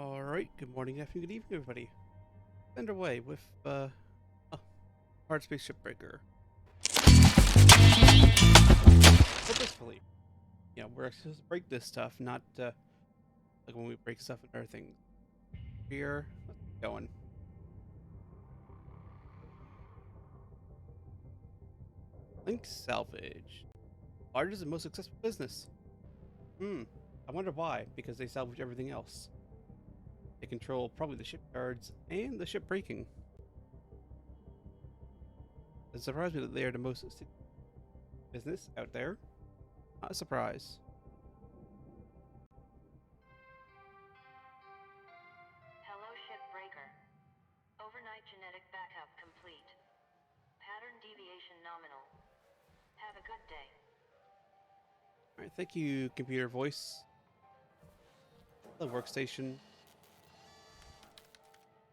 Alright, good morning, afternoon, good evening, everybody. Underway with, Hard Space Shipbreaker. Purposefully. You know, we're supposed to break this stuff, not, like when we break stuff and other things. Here, let's keep going. Link Salvage. Largest and most successful business. I wonder why, because they salvage everything else. They control probably the shipyards and the ship breaking. It surprised me that they are the most business out there. Not a surprise. Hello, Shipbreaker. Overnight genetic backup complete. Pattern deviation nominal. Have a good day. Alright, thank you, computer voice. The workstation.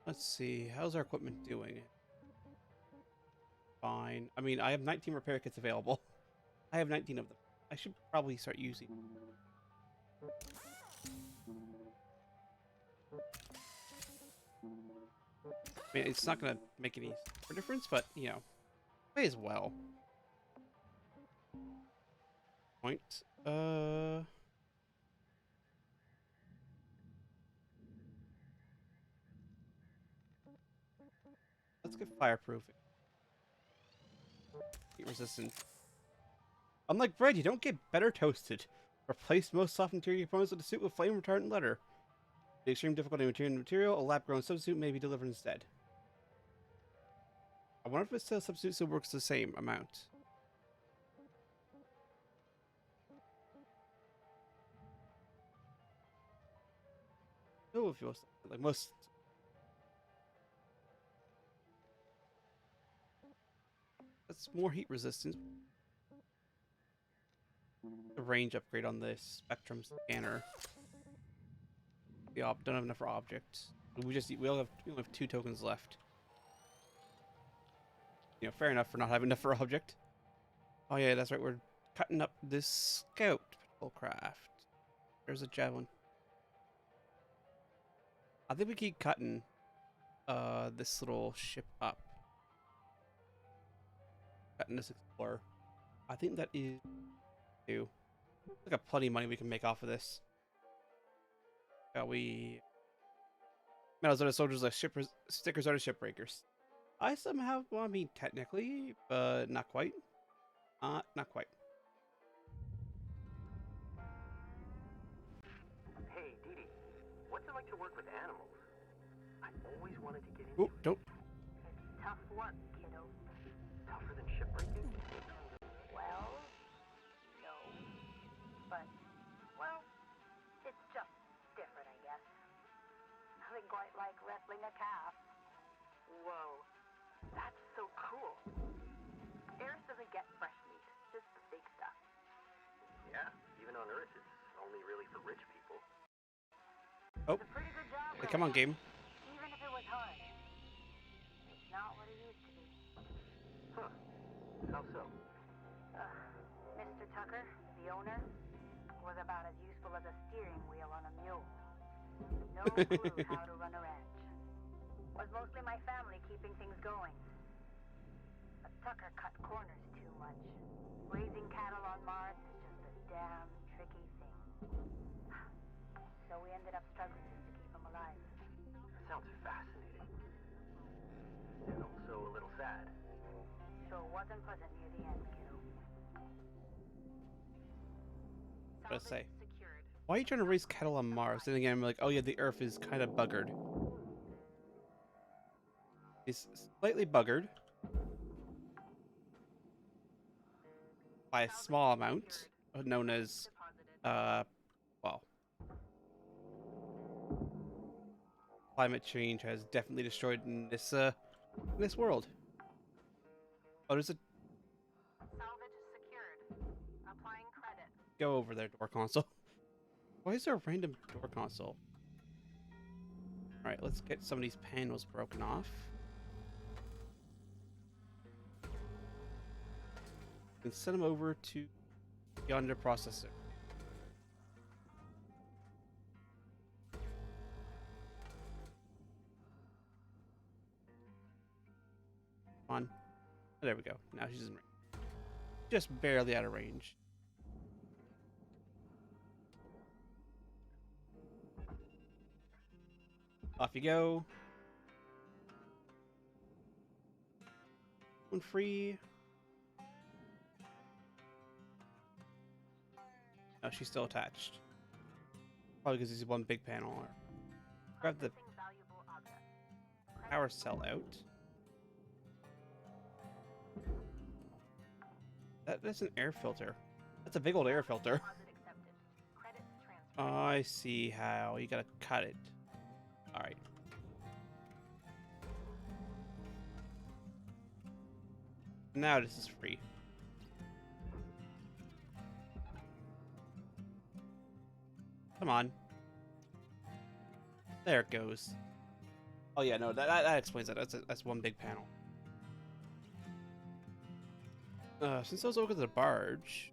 Let's see, how's our equipment doing? Fine. I mean, I have 19 repair kits available. I have 19 of them. I should probably start using. I mean, it's not going to make any difference, but, you know, may as well. Point. Let's get fireproofing. Heat resistant. Unlike bread, you don't get better toasted. Replace most soft interior components of the suit with flame retardant leather. The extreme difficulty of material, a lab-grown substitute may be delivered instead. I wonder if it still substitute still works the same amount. No, if you like most. That's more heat resistance. The range upgrade on this spectrum scanner. Don't have enough for objects. We only have 2 tokens left. You know, fair enough for not having enough for object. Oh yeah, that's right. We're cutting up this scout patrol craft. There's a javelin. I think we keep cutting this little ship up. Cutting this explorer. I think that is new. We got plenty of money we can make off of this. We medals are the soldiers like stickers are the shipbreakers. I somehow, well, I mean technically, but not quite. Not quite. Hey, Dee, what's it like to work with animals? I always wanted to get into Oh, don't. It's tough work, kiddo. Tougher than shipbreaking? Well, no. But, well, it's just different, I guess. Nothing quite like wrestling a calf. Whoa, that's so cool. Earth doesn't get fresh meat, just the big stuff. Yeah, even on Earth, it's only really for rich people. Oh, It's a pretty good job, hey, come on, game. even if it was hard. It's not what it used to be. Huh, how so? Mr. Tucker, the owner, was about as useful as a steering wheel on a mule. No clue how to run a ranch. Was mostly my family keeping things going. But Tucker cut corners too much. Raising cattle on Mars is just a damn tricky thing. So we ended up struggling just to keep him alive. That sounds fascinating. And also a little sad. So it wasn't pleasant near the end, kiddo. What did I say? Secured. Why are you trying to raise cattle on Mars? Then again, I'm like, oh yeah, the Earth is kind of buggered. It's slightly buggered. By a small amount, known as, well, climate change has definitely destroyed in this world. Oh, there's a Salvage secured. Applying credit. go over there, door console. Why is there a random door console? Alright, let's get some of these panels broken off. And send them over to yonder processor. Come on. There we go. Now she's in range. Just barely out of range. Off you go. One free. No, she's still attached. Probably because he's one big panel. Grab the power cell out. That's an air filter. That's a big old air filter. I see how. You gotta cut it. Alright. Now this is free. Come on. There it goes. Oh yeah, no, that explains that. That's one big panel. Since I was over to the barge.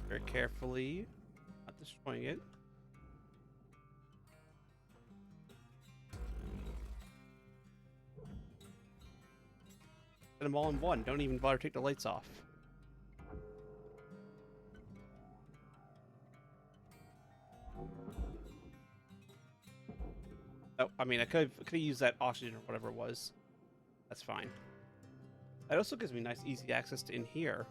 Very carefully, not destroying it. Get them all in one. Don't even bother to take the lights off. Oh, I mean, I could have used that oxygen or whatever it was. That's fine. That also gives me nice, easy access to in here.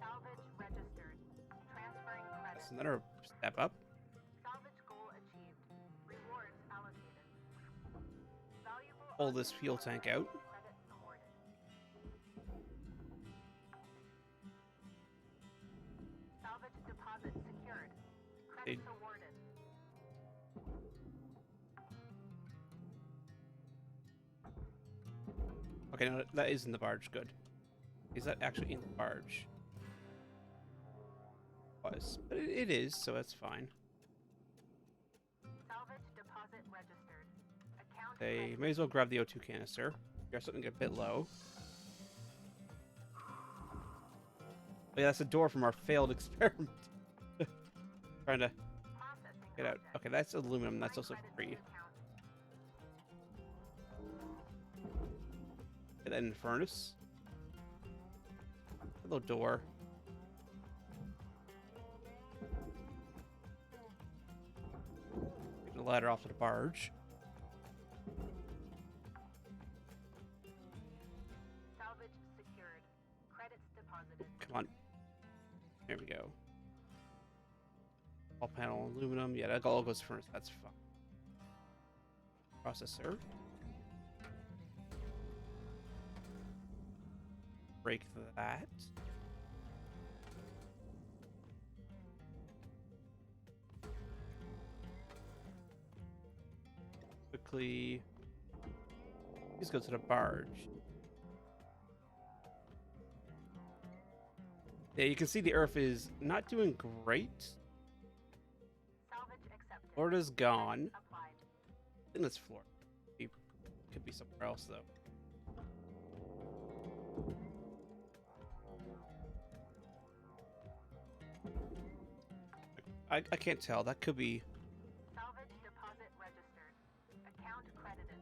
Salvage registered. Transferring credit. That's another step up. Salvage goal achieved. Rewards allocated. Valuable Pull this fuel tank out. credit awarded. Salvage deposit secured. Credits awarded. Okay, no, that is in the barge. Good. Is that actually in the barge? Was, but it is, so that's fine. Salvage deposit registered. Account They credit. may as well grab the O2 canister. You're starting to get a bit low. Oh yeah, that's a door from our failed experiment. Trying to Processing get out. object. Okay, that's aluminum. That's also Credit to free. account. Get that in the furnace. Hello, door. Take the ladder off to the barge. Salvage secured. Credits deposited. Come on. There we go. All panel aluminum. Yeah, that all goes furnace. That's fine. Processor. Break that. Quickly. Let's go to the barge. Yeah, you can see the Earth is not doing great. Salvage accepted. Florida's gone. Applied. I think that's Florida. Could be somewhere else though. I can't tell. That could be. Salvage deposit registered. Account credited.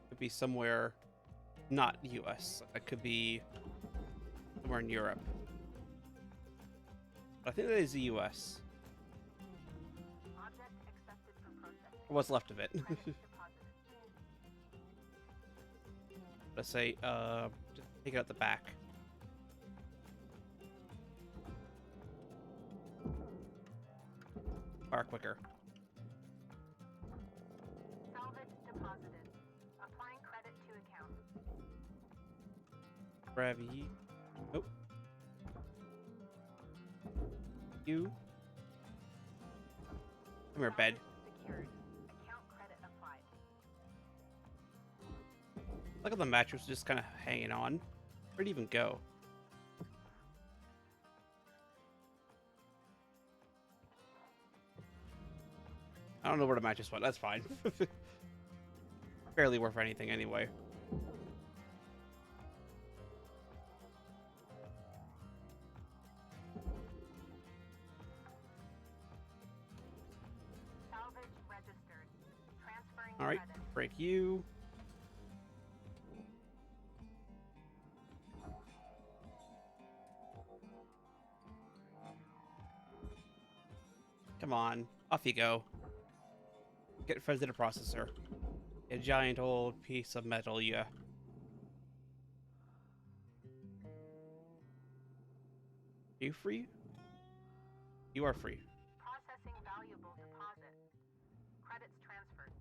Could be somewhere not U.S. It could be somewhere in Europe. But I think that is the U.S. Object accepted for processing. What's left of it. Credits deposited. Let's say, just take it out the back. Far quicker. Salvage deposited. Applying credit to account. Grab ye. Nope. You. Come here, bed. Secured. Account credit applied. Look at the mattress just kind of hanging on. Where'd it even go? I don't know where the mattress went. That's fine. Barely worth anything anyway. Break you. Come on, off you go. Get fed to the processor. A giant old piece of metal, yeah. Are you free? You are free. Processing valuable deposit. Credits transferred.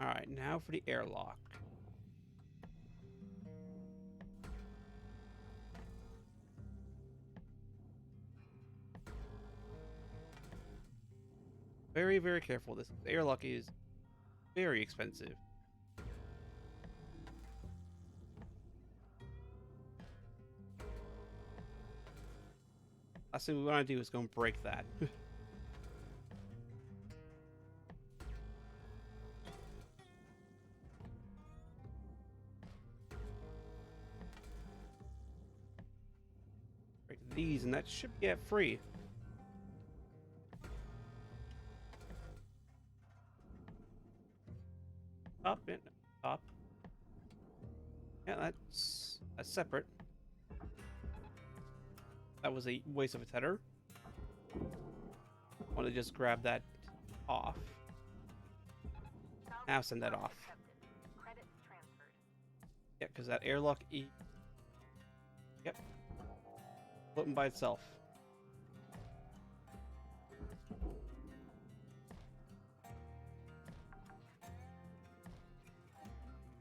Alright, now for the airlock. Very, very careful. This airlock is very expensive. Last thing we want to do is go and break that. Break these, and that should get free. Up and up. Yeah, that's separate. That was a waste of a tether. I want to just grab that off. Now send that off. Credits transferred. Yeah, because that airlock Yep. Floating by itself.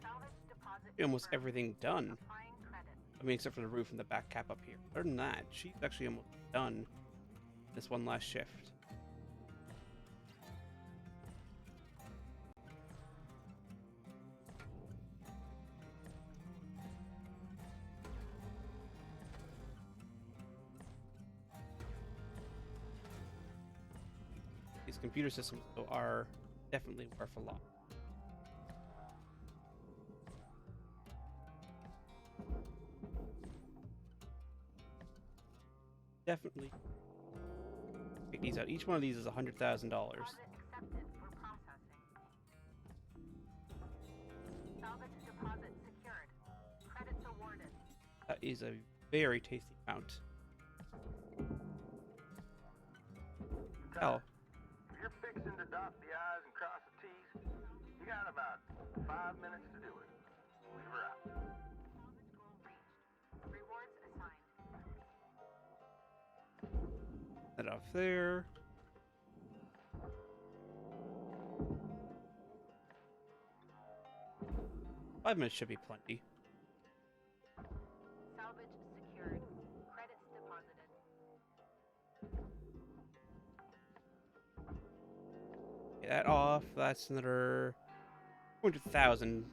Salvage deposit. Almost everything done. Applying credit. I mean, except for the roof and the back cap up here. Other than that, she's actually almost done this one last shift. These computer systems though, are definitely worth a lot. Definitely take these out. Each one of these is $100,000. Deposit accepted for processing. Salvage deposit secured. Credits awarded. That is a very tasty mount. Oh, If you're fixing to dot the I's and cross the T's, you got about 5 minutes to do it. Leave her out. Salvage goal reached. Rewards assigned. that off there. Five minutes should be plenty. Salvage secured. Credits deposited. Get that off. That's another $200,000.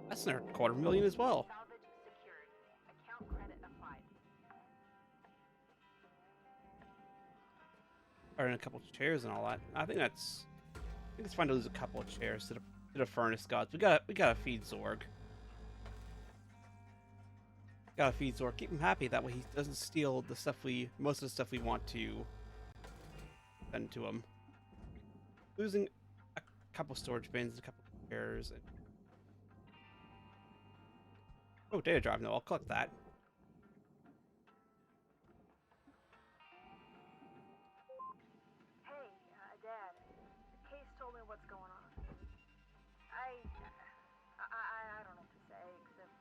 That's another $250,000 as well. Salvage secured. Account credit applied. Or in a couple of chairs and all that. I think it's fine to lose a couple of chairs to the furnace gods. We gotta feed Zorg. Gotta feed Zorg. Keep him happy. That way he doesn't steal the stuff most of the stuff we want to send to him. Losing a couple storage bins, a couple of chairs. Oh, data drive. No, I'll collect that. Hey, Dad. Case told me what's going on. I don't know what to say, except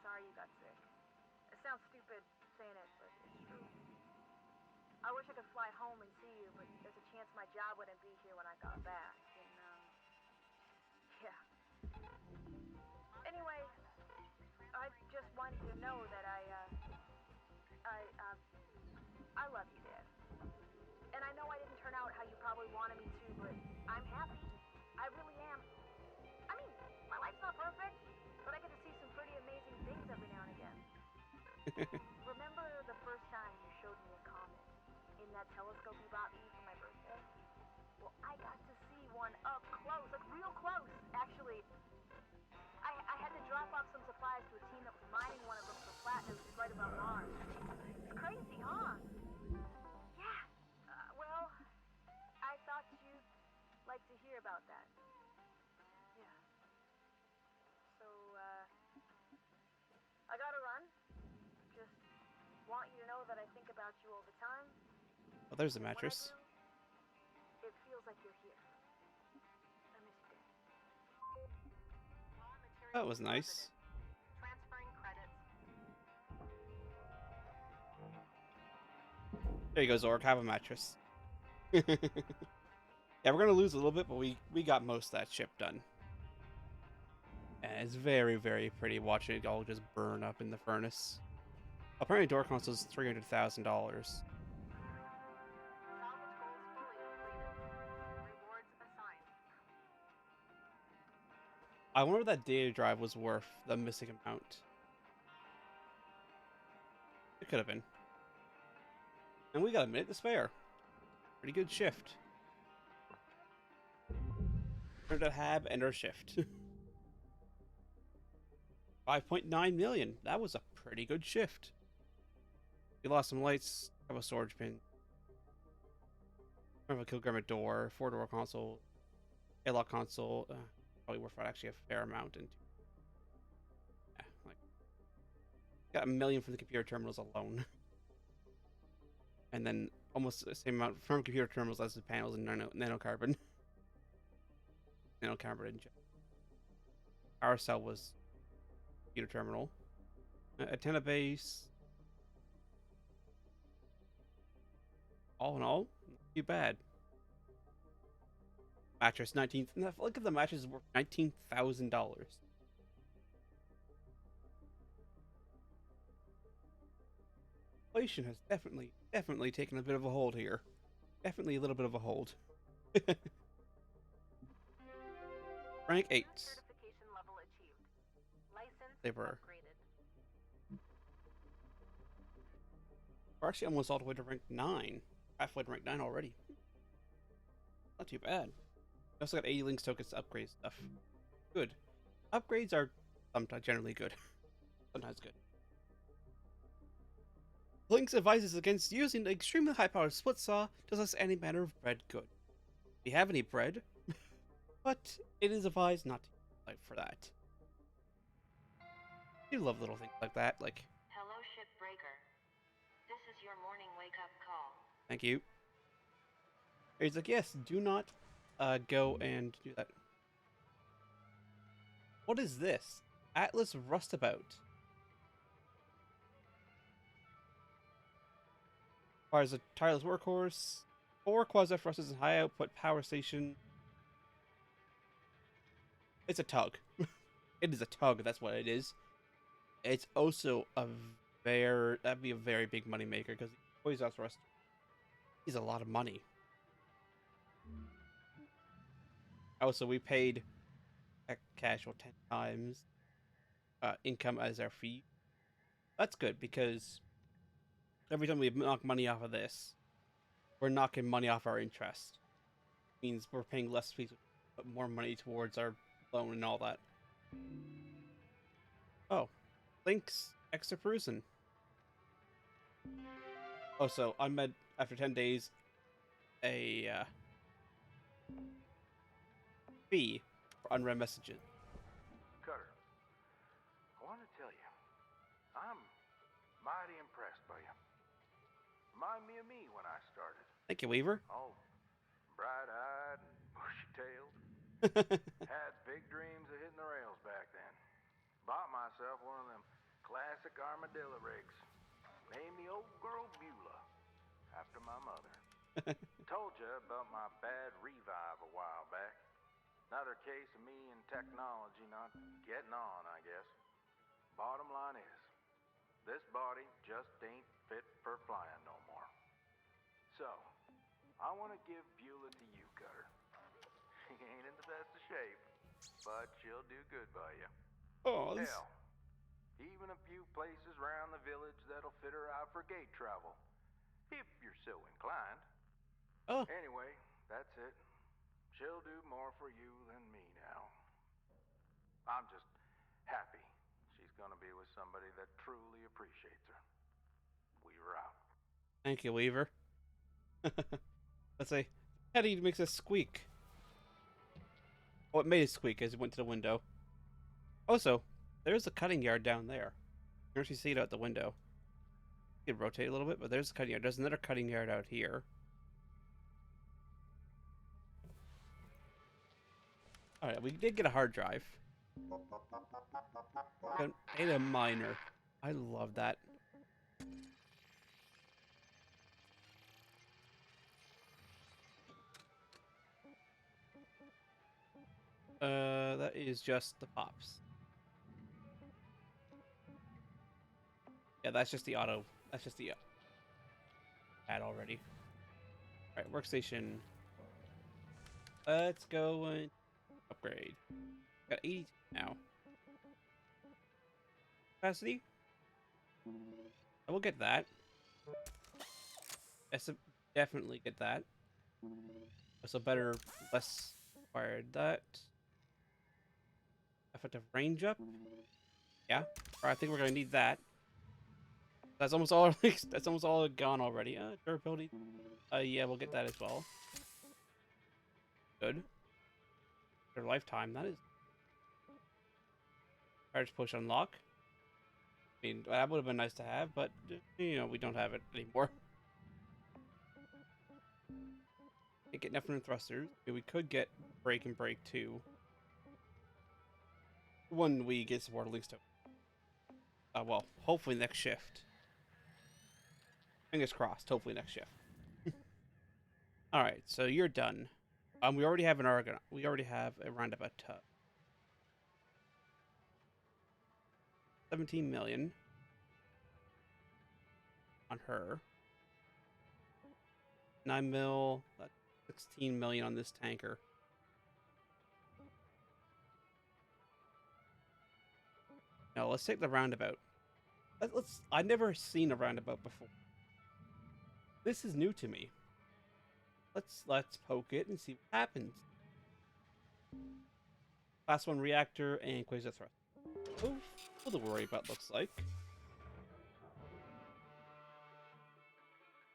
sorry you got sick. It sounds stupid saying it, but it's true. I wish I could fly home and see you, but there's a chance my job wouldn't be here when I got back, and, yeah. Anyway, I just wanted you to know that I love you, Dad. And I know I didn't turn out how you probably wanted me to, but I'm happy. I really am. I mean, my life's not perfect, but I get to see some pretty amazing things every now and again. Remember the first time you showed me a comet in that telescope you bought me for my birthday? Well, I got to see one up close, like real close, actually. I had to drop off some supplies to a team that was mining one of them for platinum right above Mars. It's crazy, huh? Yeah. Well, I thought you'd like to hear about that. Want you to know that I think about you all the time. Oh, there's a When I mattress. do, it feels like you're here. I miss you, Dad. Raw That material was nice. deposited. Transferring credits. There you go, Zorg. Have a mattress. Yeah, we're gonna lose a little bit, but we got most of that ship done. And it's very, very pretty watching it all just burn up in the furnace. Apparently, door console's $300,000. Salvage goals fully completed. Rewards assigned. I wonder what that data drive was worth, the missing amount. It could have been. And we got a minute to spare. Pretty good shift. Turned out Hab and our shift. 5.9 million. That was a pretty good shift. We lost some lights, have a storage bin. Have a kilogram door, 4-door console, airlock console. Probably worth actually a fair amount. And yeah, like got 1 million from the computer terminals alone, and then almost the same amount from computer terminals as the panels and nanocarbon. Nanocarbon and power cell was computer terminal. Antenna base. All in all, not too bad. Mattress 19. Look at the mattress is worth $19,000. Inflation has definitely taken a bit of a hold here. Definitely a little bit of a hold. Rank 8. Certification level achieved. License They were. upgraded. We're actually almost all the way to rank 9. Halfway to rank 9 already. Not too bad. We also got 80 links tokens to upgrade stuff. Good. Upgrades are sometimes generally good. Sometimes good. Links advises against using the extremely high-powered split saw to slice any manner of bread good. If you have any bread, but it is advised not to use for that. You love little things like that, like, Hello, Shipbreaker. This is your morning wake-up call. thank you. He's like, yes, do not go and do that. What is this? Atlas Rustabout. Requires a tireless workhorse, 4 quasi-thrusters and high output power station. It's a tug. It is a tug, that's what it is. It's also that'd be a very big money maker because quasi thrust is a lot of money. Also, we paid a casual 10 times income as our fee. That's good because every time we knock money off of this, we're knocking money off our interest. It means we're paying less fees, but more money towards our loan and all that. Oh, links extra perusing. Oh, so unread after 10 days, a fee for unread messages. Cutter, I want to tell you, I'm mighty impressed by you. Remind me of me when I started. Thank you, Weaver. All bright-eyed and bushy-tailed. Had big dreams of hitting the rails back then. Bought myself one of them classic armadillo rigs. Named the old girl Beulah, after my mother. Told you about my bad revive a while back. Another case of me and technology not getting on, I guess. Bottom line is, this body just ain't fit for flying no more. So, I want to give Beulah to you, Cutter. She ain't in the best of shape, but she'll do good by you. Oh, Hell, even a few places around the village that'll fit her out for gate travel, if you're so inclined. oh, Anyway, that's it. She'll do more for you than me now. I'm just happy she's gonna be with somebody that truly appreciates her. We're out. thank you, Weaver. Let's say, Teddy makes a squeak. Oh, it made a squeak as it went to the window. Also, there's a cutting yard down there. You can actually see it out the window. You could rotate a little bit, but there's a cutting yard. There's another cutting yard out here. All right, we did get a hard drive. Data miner. I love that. That is just the pops. Yeah, that's just the auto. That's just the ad already. All right, workstation. Let's go and upgrade. Got 80 now. Capacity. I will get that. Definitely get that. So better, less required. That. Effective range up. Yeah. I think we're gonna need that. That's almost all. That's almost all gone already. Durability. Yeah, we'll get that as well. Good. Their lifetime. That is. Charge push unlock. I mean, that would have been nice to have, but you know we don't have it anymore. Can't get nothing in thrusters. We could get break and break too. When we get support links to. Well, hopefully next shift. Fingers crossed. Hopefully next shift. All right, so you're done. We already have an Argon. We already have a roundabout tub. 17 million on her. 9 mil. That's 16 million on this tanker. No, let's take the roundabout. I've never seen a roundabout before. This is new to me. Let's poke it and see what happens. Class 1 reactor and quasar thrust. Oh, little to worry about, looks like.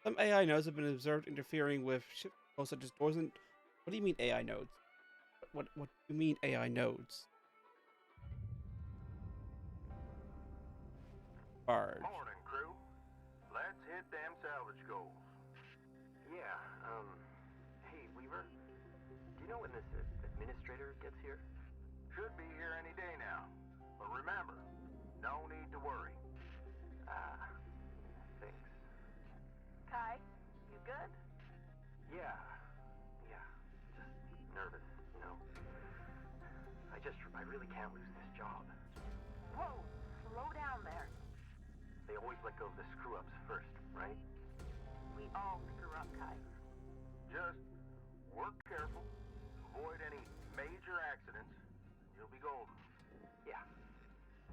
Some AI nodes have been observed interfering with ship control, such as doors and... What do you mean AI nodes? What do you mean AI nodes? Barge. Morning, crew. Let's hit them salvage goals. Yeah, hey, Weaver, do you know when this administrator gets here? Should be here any day now. But remember, no need to worry. Thanks. Kai, you good? Yeah, just nervous, you know. I really can't lose this job. Whoa, slow down there. They always let go of the screw-ups first, right? We all screw up, Kai. Just work careful, avoid any major accidents. You'll be golden. Yeah.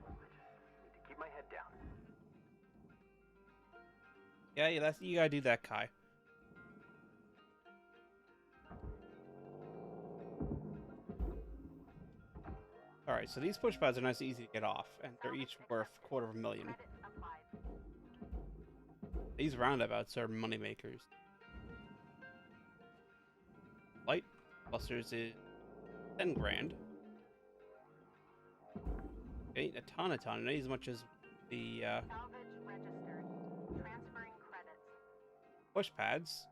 I just need to keep my head down. Yeah, you gotta do that, Kai. Alright, so these push pads are nice and easy to get off, and they're each worth $250,000. Credit applied. These roundabouts are moneymakers. Light clusters is 10 grand. Ain't a ton, not as much as the Salvage registered. Transferring credits. push pads.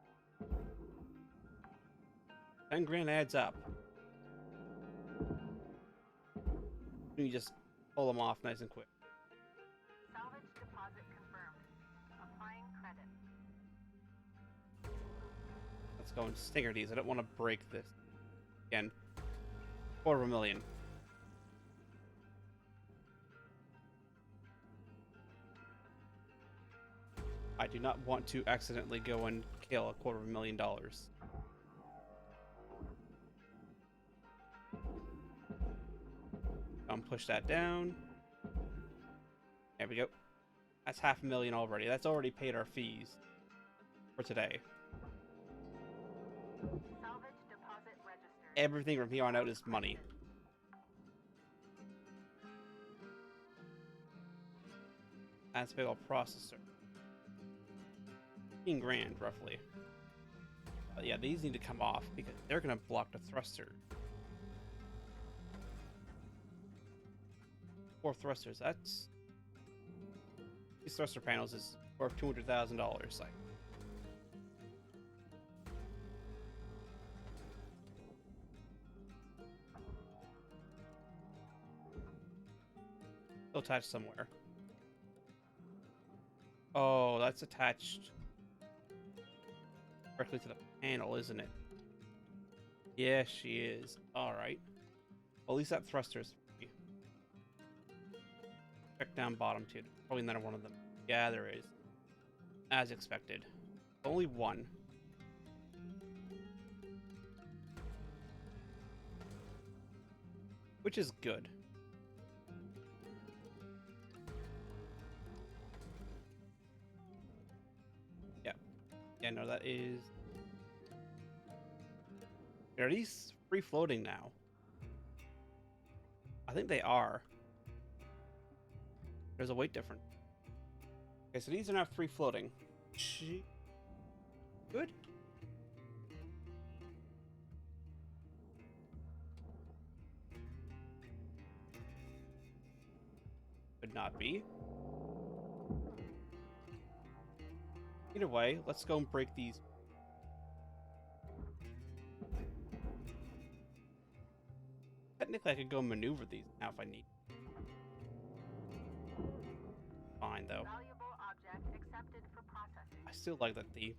10 grand adds up. You just pull them off nice and quick. Salvage deposit confirmed. Applying credit. Let's go and stinger these. I don't want to break this. Again, $250,000. I do not want to accidentally go and kill $250,000. Push that down. There we go. That's $500,000 already. That's already paid our fees for today. Salvage deposit registered. Everything from here on out is money. That's a big old processor. 15 grand, roughly. Yeah, these need to come off because they're going to block the thruster. 4 thrusters. These thruster panels is Or $200,000, like. Still attached somewhere. Oh, that's attached directly to the panel, isn't it? Yes, she is. Alright. Well, at least that thruster's free. Check down bottom too. Probably another one of them. Yeah, there is. As expected. Only one. Which is good. Yeah. Yeah, no, that is... Are these free floating now? I think they are. There's a weight difference. Okay, so these are not free floating. Good. Could not be. Either way, let's go and break these. Technically, I could go maneuver these now if I need. Fine, though. Valuable object accepted for processing. I still like that the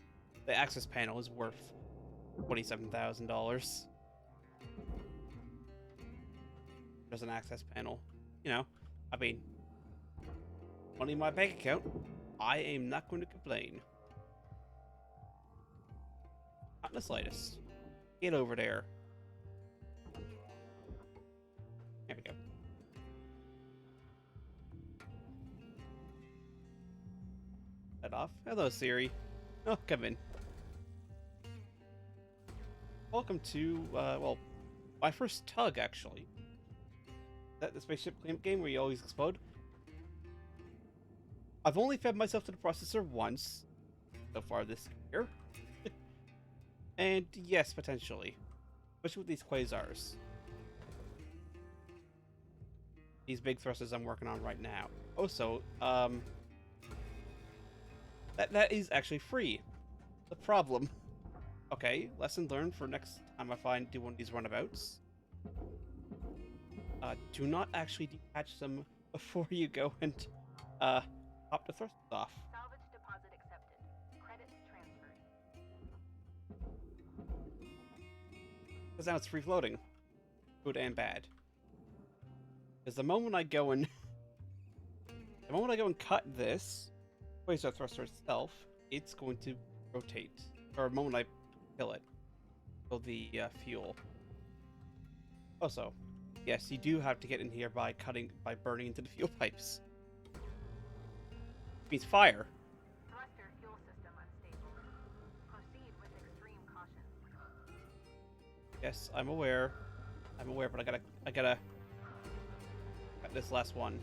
access panel is worth $27,000. There's an access panel. You know, I mean, money in my bank account. I am not going to complain. Not in the slightest. Get over there. There we go. That off. Hello, Siri. Oh, come in. Welcome to, well, my first tug, actually. That the spaceship cleanup game where you always explode. I've only fed myself to the processor once so far this year. And yes, potentially. Especially with these quasars. These big thrusters I'm working on right now. Also, that is actually free. The problem. Okay, lesson learned for next time I do one of these runabouts. Do not actually detach them before you go and pop the thrusters off. Salvage deposit accepted. Credits transferred. Because now it's free floating. Good and bad. Because the moment I go and cut this quasar thruster itself, it's going to rotate. Or the moment I kill it. Kill the fuel. Also, yes, you do have to get in here by burning into the fuel pipes. Means fire. Thruster fuel system unstable. Proceed with extreme caution. Yes, I'm aware. I'm aware, but I gotta cut this last one.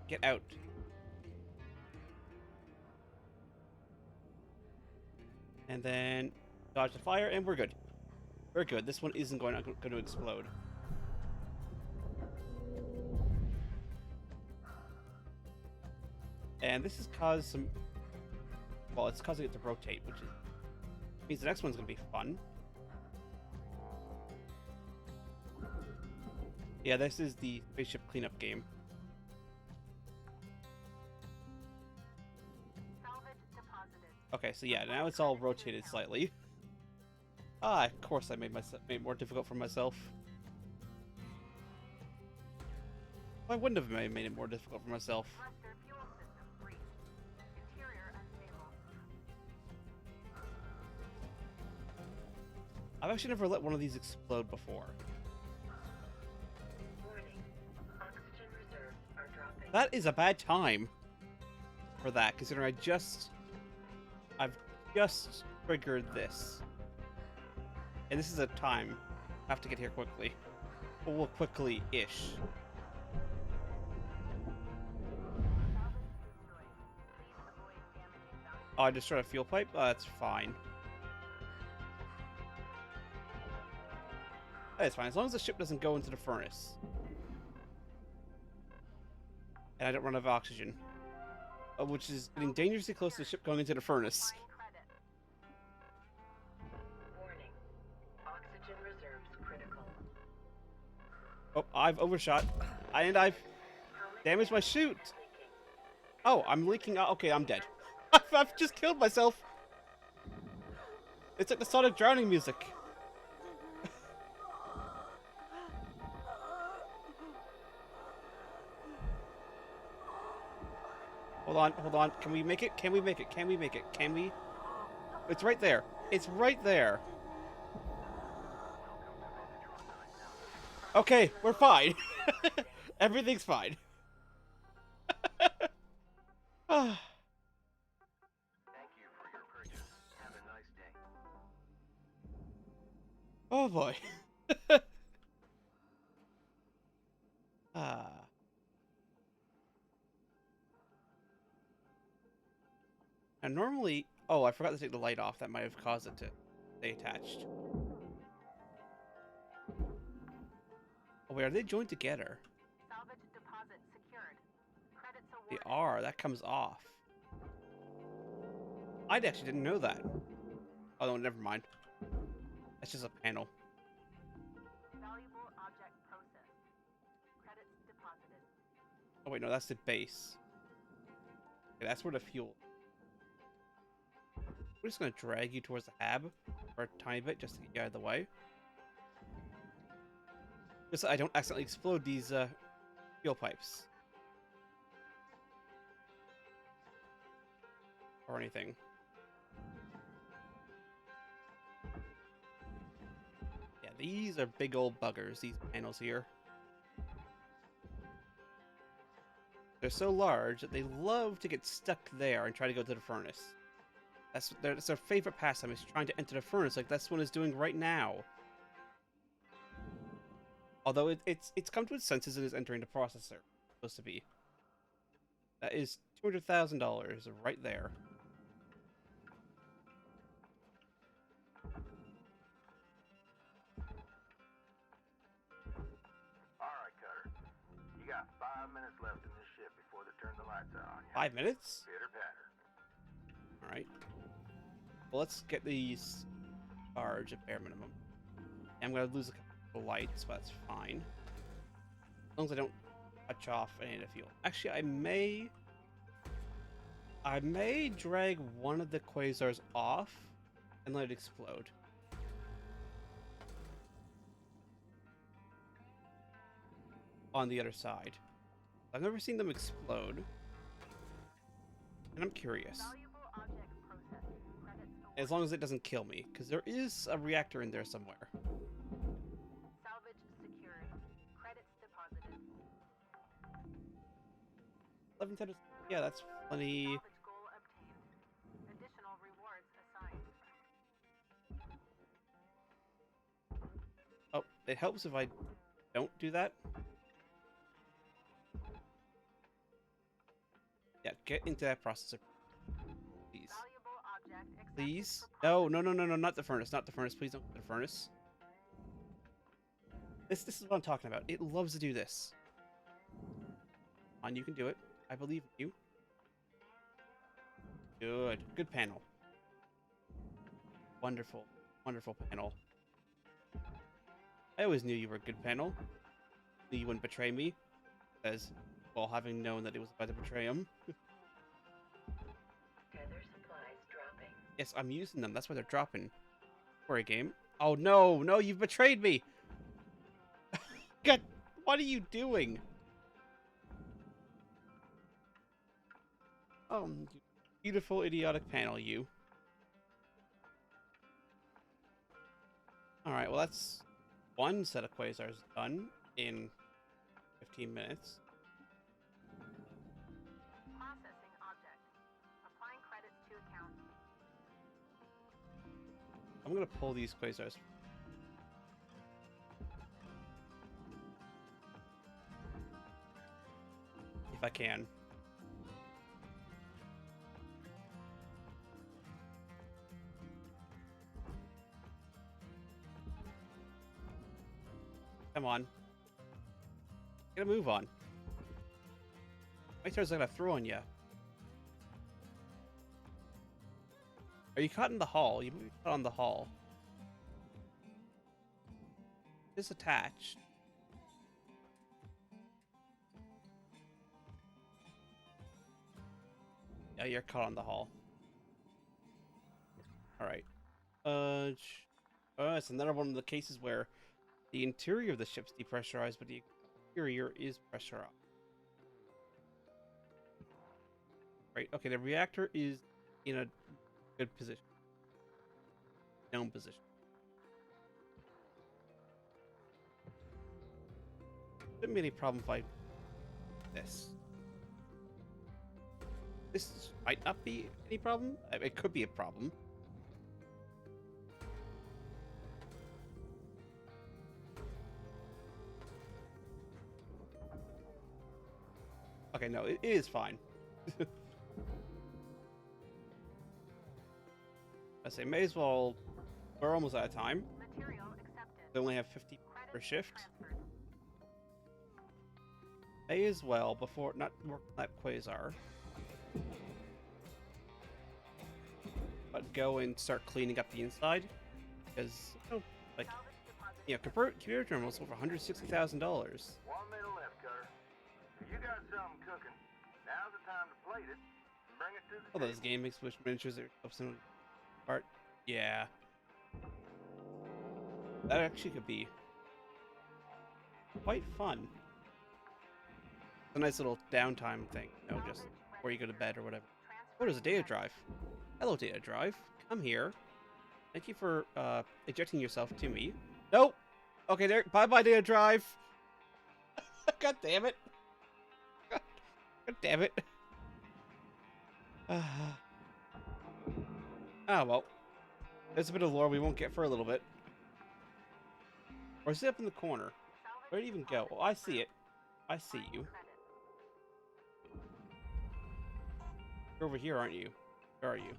Get out. And then dodge the fire, and we're good. We're good. This one isn't going to explode. And this has caused some... Well, it's causing it to rotate, which means the next one's going to be fun. Yeah, this is the spaceship cleanup game. Salvage deposited. Okay, so yeah, now it's all rotated slightly. Ah, of course I made it more difficult for myself. I wouldn't have made it more difficult for myself. Thruster fuel system breached. Interior unstable. I've actually never let one of these explode before. Warning. Oxygen reserves are dropping. That is a bad time for that, considering I've just triggered this. And this is a time. I have to get here quickly. Well, quickly-ish. Oh, I destroyed a fuel pipe? Oh, that's fine. That's fine, as long as the ship doesn't go into the furnace. And I don't run out of oxygen. Which is getting dangerously close to the ship going into the furnace. Applying credit. Warning. Oxygen reserves critical. Oh, I've overshot. And I've damaged my chute. Oh, I'm leaking out. Okay, I'm dead. I've just killed myself. It's like the Sonic drowning music. Hold on, hold on. Can we make it? Can we make it? Can we make it? Can we? It's right there. It's right there. Okay, we're fine. Everything's fine. Ah. Thank you for your purchase. Have a nice day. Oh boy. Ah. And normally, oh, I forgot to take the light off. That might have caused it to stay attached. Oh wait, are they joined together? Salvage deposit secured. Credits They awarded. are. That comes off. I actually didn't know that. Oh no, never mind. That's just a panel. Valuable object processed. Credits deposited. Oh wait, no, that's the base. Okay, that's where the fuel. We're just gonna drag you towards the hab for a tiny bit just to get you out of the way. Just so I don't accidentally explode these fuel pipes. Or anything. Yeah, these are big old buggers, these panels here. They're so large that they love to get stuck there and try to go to the furnace. That's their favorite pastime, is trying to enter the furnace like this one is doing right now. Although it's come to its senses and is entering the processor. It's supposed to be. That is $200,000 right there. All right, Cutter. You got 5 minutes left in this ship before they turn the lights out on you. 5 minutes? Pitter patter. Alright. Well, let's get these charged at bare minimum. I'm gonna lose a couple of lights, but that's fine. As long as I don't touch off any of the fuel. Actually, I may drag one of the quasars off and let it explode. On the other side. I've never seen them explode. And I'm curious. Valuable object processed. Credits awarded. As long as it doesn't kill me, because there is a reactor in there somewhere. Salvage secured. Credits deposited. 11 tennis. Yeah, that's plenty. Salvage goal obtained. Additional rewards assigned. Oh, it helps if I don't do that. Yeah, get into that processor. Please. Valuable object accepted Please? for No, no, no, no, no, not the furnace. Not the furnace. Please don't do the furnace. This is what I'm talking about. It loves to do this. On, you can do it. I believe in you. Good. Good panel. Wonderful. Wonderful panel. I always knew you were a good panel. Knew you wouldn't betray me. As well, having known that it was about to betray him. Tether supplies dropping. Yes, I'm using them. That's why they're dropping. For a game. Oh no, no, you've betrayed me! God, what are you doing? Oh, you beautiful, idiotic panel, you. Alright, well that's one set of quasars done in 15 minutes. processing object. Applying credits to account. I'm gonna pull these quasars. If I can. Come on. Get a move on. My turns I gotta throw on you. Are you caught in the hall? You might be caught on the hall. Disattached. Yeah, you're caught on the hall. Alright. It's another one of the cases where the interior of the ship's depressurized, but the exterior is pressurized. Right, okay, the reactor is in a good position. Known position. Shouldn't be any problem if I this. This might not be any problem. It could be a problem. Okay, no, it is fine. I say, may as well. We're almost out of time. Material accepted. They only have 50 per Credits shift. transferred. May as well before not work on that quasar. But go and start cleaning up the inside. Because, like, Salvage deposit. you know, computer terminals over $160,000. 1 minute left, Cutter. If you got something cooking, now's the time to plate it and bring it to the All those table. game Switch miniatures that are some part. Yeah. That actually could be quite fun. It's a nice little downtime thing, you know, just before you go to bed or whatever. Oh, there's a data drive. Hello, data drive. Come here. Thank you for ejecting yourself to me. Nope. Okay, there. Bye-bye, data drive. God damn it. God damn it. Ah, well. There's a bit of lore we won't get for a little bit. Or is it up in the corner? Where'd it even go? Oh, I see it. I see you. You're over here, aren't you? Where are you?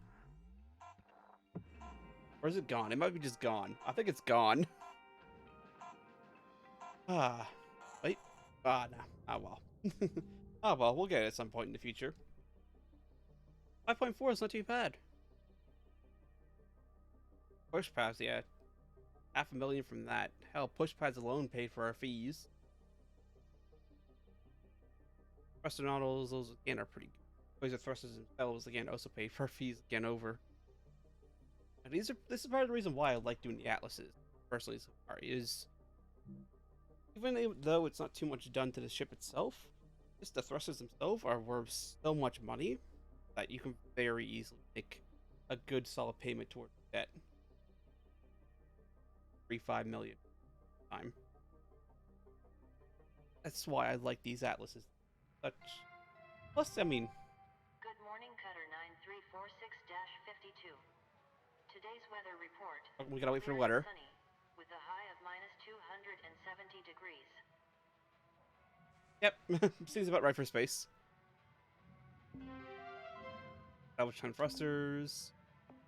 Or is it gone? It might be just gone. I think it's gone. Ah. Wait. Ah, no. Ah, well. Ah, well, we'll get it at some point in the future. 5.4 is not too bad. Push pads, yeah. $500,000 from that. Hell, push pads alone paid for our fees. Thruster nozzles, those again are pretty good. Laser thrusters themselves again also paid for our fees again over. And this is part of the reason why I like doing the atlases personally so far is even though it's not too much done to the ship itself, just the thrusters themselves are worth so much money that you can very easily make a good solid payment towards debt. 3-5 million time. That's why I like these atlases. Such. Plus, I mean. Good morning, Cutter 9346-52. Today's weather report. We gotta wait for Clear weather. and sunny, with a high of -270 degrees. Yep, seems about right for space. Salvage time thrusters.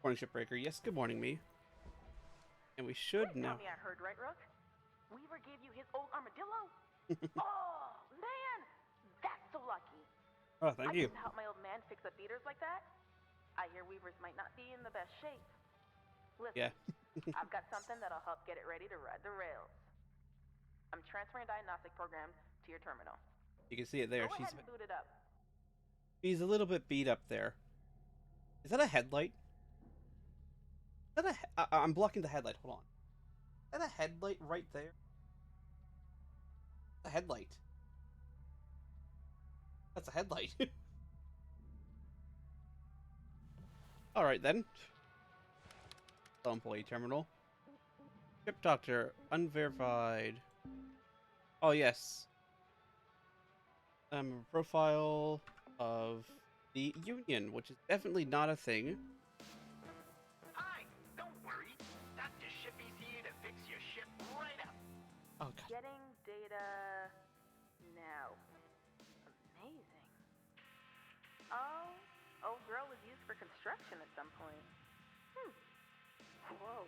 Morning shipbreaker. Yes, good morning, me. And we should Tell now. me I heard right, Rook? Weaver gave you his old armadillo? Oh, man! That's so lucky. Oh, thank I you. used to help my old man fix up beaters like that. I hear Weavers might not be in the best shape. Listen, Yeah. I've got something that'll help get it ready to ride the rails. I'm transferring diagnostic programs to your terminal. You can see it there. Go ahead and boot it up. She's a little bit beat up there. Is that a headlight? Is that I'm blocking the headlight. Hold on. Is that a headlight right there? A headlight. That's a headlight. Alright then. Employee terminal. Ship doctor. Unverified. Oh yes. Profile of the Union, which is definitely not a thing. Hi, don't worry. Dr. Shippy's here to fix your ship right up. Oh god. Getting data now. Amazing. Oh, old girl was used for construction at some point. Whoa.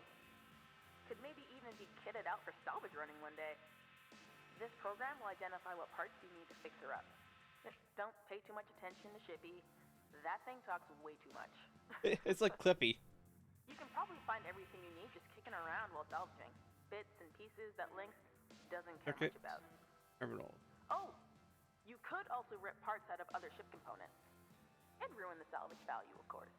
Could maybe even be kitted out for salvage running one day. This program will identify what parts you need to fix her up. Don't pay too much attention to Shippy. That thing talks way too much. It's like Clippy. You can probably find everything you need just kicking around while salvaging. Bits and pieces that Lynx doesn't care Circuit. much about. Terminal. Oh, you could also rip parts out of other ship components. And ruin the salvage value, of course.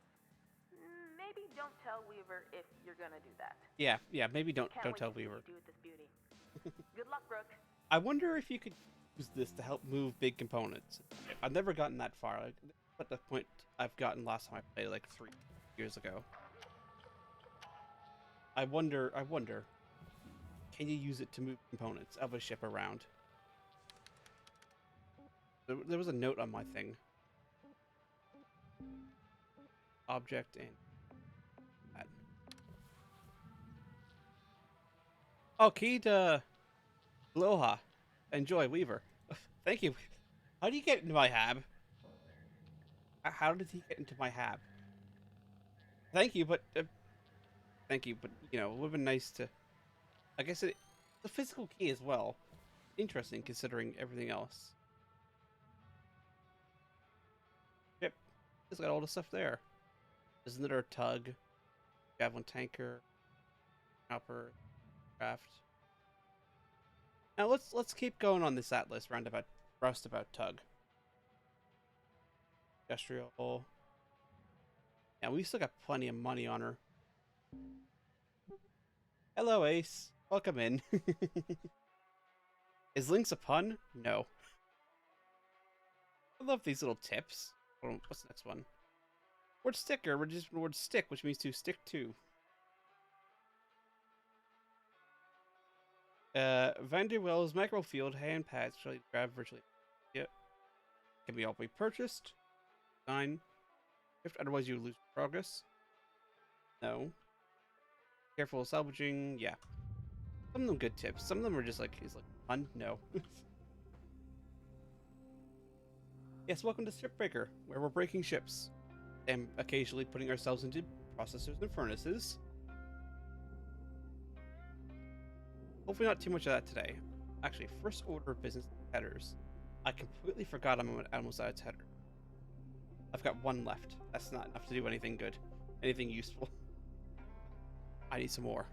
Maybe don't tell Weaver if you're gonna do that. Yeah, maybe don't Can't wait tell to see Weaver. you do with this beauty. Good luck, Brooke. I wonder if you could use this to help move big components. I've never gotten that far. Like, at the point I've gotten last time I played, like 3 years ago. I wonder, can you use it to move components of a ship around? There was a note on my thing. Object and that. Oh, key to Aloha. Enjoy, Weaver. Thank you. How do you get into my hab? How did he get into my hab? Thank you, but you know, it would have been nice to. I guess the physical key as well. Interesting considering everything else. Yep, it's got all the stuff there. Isn't it our tug? Javelin tanker, chopper, craft. Now let's keep going on this atlas roustabout tug. Industrial. Yeah, we still got plenty of money on her. Hello, Ace. Welcome in. Is Lynx a pun? No. I love these little tips. What's the next one? Word sticker. We're just word stick, which means to stick to. Van der Wells microfield hand pads shall grab virtually. Yep. Can be all be purchased. Sign. If otherwise you lose progress. No. Careful salvaging. Yeah. Some of them good tips. Some of them are just like, he's like, fun? No. Yes, welcome to Shipbreaker, where we're breaking ships. And occasionally putting ourselves into processors and furnaces. Hopefully not too much of that today. Actually, first order of business headers. I completely forgot I'm almost out of header. I've got one left. That's not enough to do anything good. Anything useful. I need some more.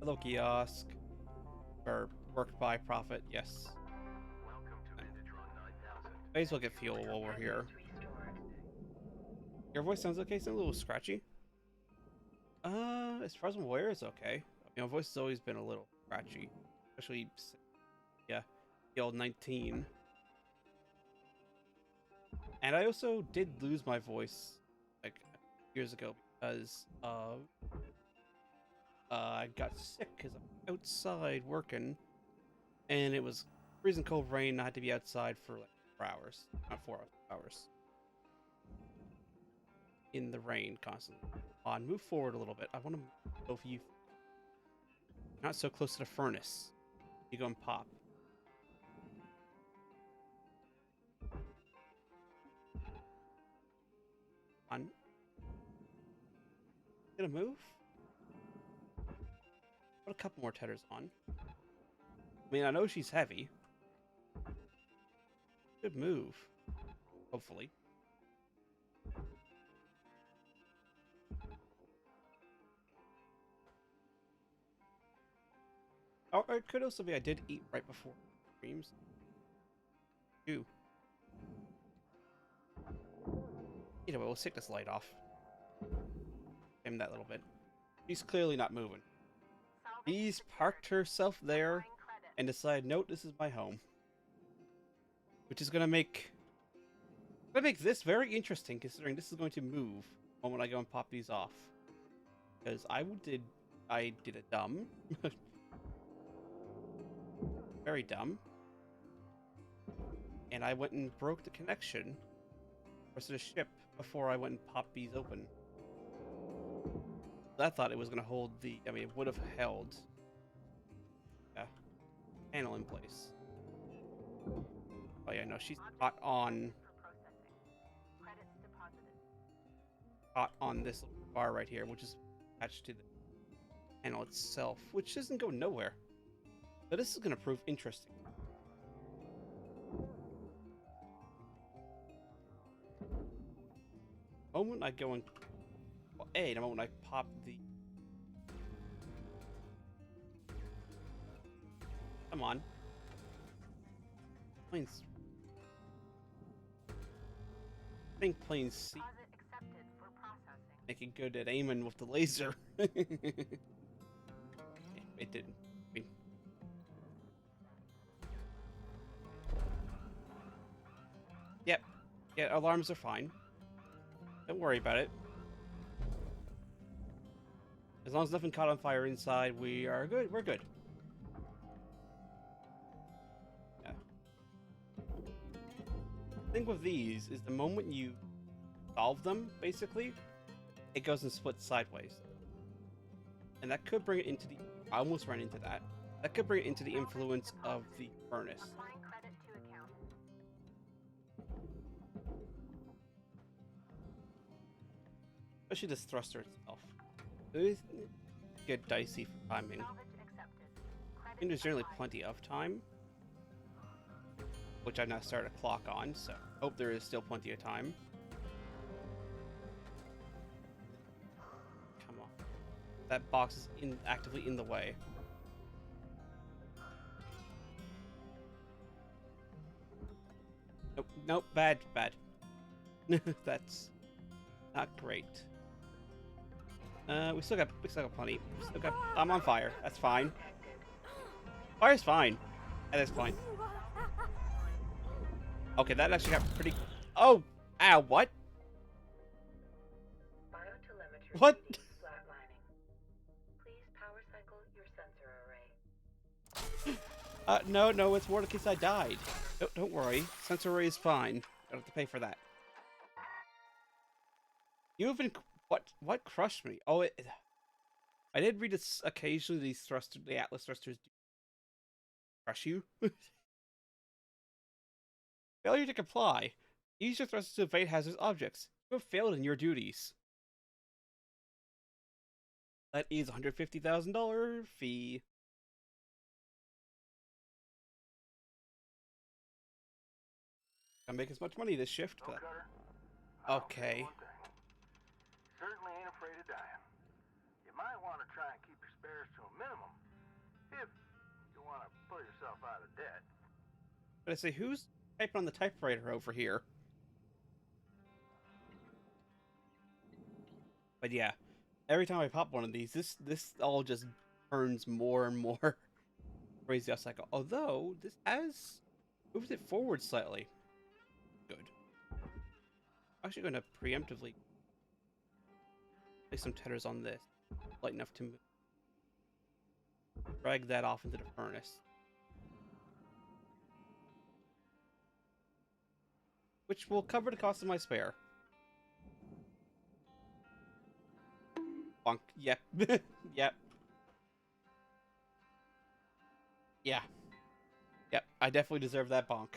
Hello, kiosk. Or work by profit, yes. May as well get fuel while we're here. Your voice sounds okay. It's a little scratchy. As far as I'm aware, it's okay. My voice has always been a little scratchy, especially yeah, the old 19. And I also did lose my voice like years ago because I got sick because I'm outside working, and it was freezing cold rain. And I had to be outside for like 4 hours, not 4 hours, in the rain constantly. On, move forward a little bit. I want to go for you. Not so close to the furnace. You go and pop. On. Gonna move. Put a couple more tethers on. I mean, I know she's heavy. Good move. Hopefully. Oh, it could also be I did eat right before streams. Ew. Either way, we'll take this light off. Dim that little bit. She's clearly not moving. She's parked herself there and decided, note, this is my home. Which is gonna make this very interesting, considering this is going to move the moment I go and pop these off. Because I did a dumb. Very dumb. And I went and broke the connection to the ship before I went and popped these open. I thought it was going to hold the... I mean, it would have held panel in place. Oh yeah, no, she's caught on this bar right here, which is attached to the panel itself, which doesn't go nowhere. So this is going to prove interesting. moment I go and well, A, the moment I pop the come on. Planes I think planes C Deposit accepted for processing. make it good at aiming with the laser. It didn't. I mean, yep. Yeah, alarms are fine. Don't worry about it. As long as nothing caught on fire inside, we are good. We're good. Yeah. The thing with these is the moment you solve them, basically, it goes and splits sideways. And that could bring it into the... I almost ran into that. That could bring it into the influence of the furnace. Applying credit to account. Especially this thruster itself. It is get dicey for timing. Salvage accepted. I think there's generally plenty of time. Which I've now started a clock on, so hope there is still plenty of time. Come on. That box is actively in the way. Nope, nope, bad. That's not great. We still got plenty. I'm on fire. That's fine. Fire's fine. That is fine. Okay, that actually got pretty... Oh! Ow, what? Biotelemetry What? reading flatlining. Please power cycle your sensor array. No, it's more in case I died. Don't worry. Sensor array is fine. Don't have to pay for that. You even... What crushed me? Oh, I did read this occasionally these the Atlas thrusters do crush you. Failure to comply. Use your thrusters to evade hazardous objects. You have failed in your duties. That is a $150,000 fee. Gotta make as much money this shift. No, But... Cutter. I'll tell you Okay. one thing. Certainly ain't afraid of dying. You might want to try and keep your spares to a minimum if you want to pull yourself out of debt. But I say, who's typing on the typewriter over here? But yeah, every time I pop one of these, this all just turns more and more crazy off cycle. Although this has moved it forward slightly. Good. I'm actually going to preemptively place some tethers on this, light enough to drag that off into the furnace. Which will cover the cost of my spare. Bonk. Yep. Yep. Yeah. Yep. I definitely deserve that bonk.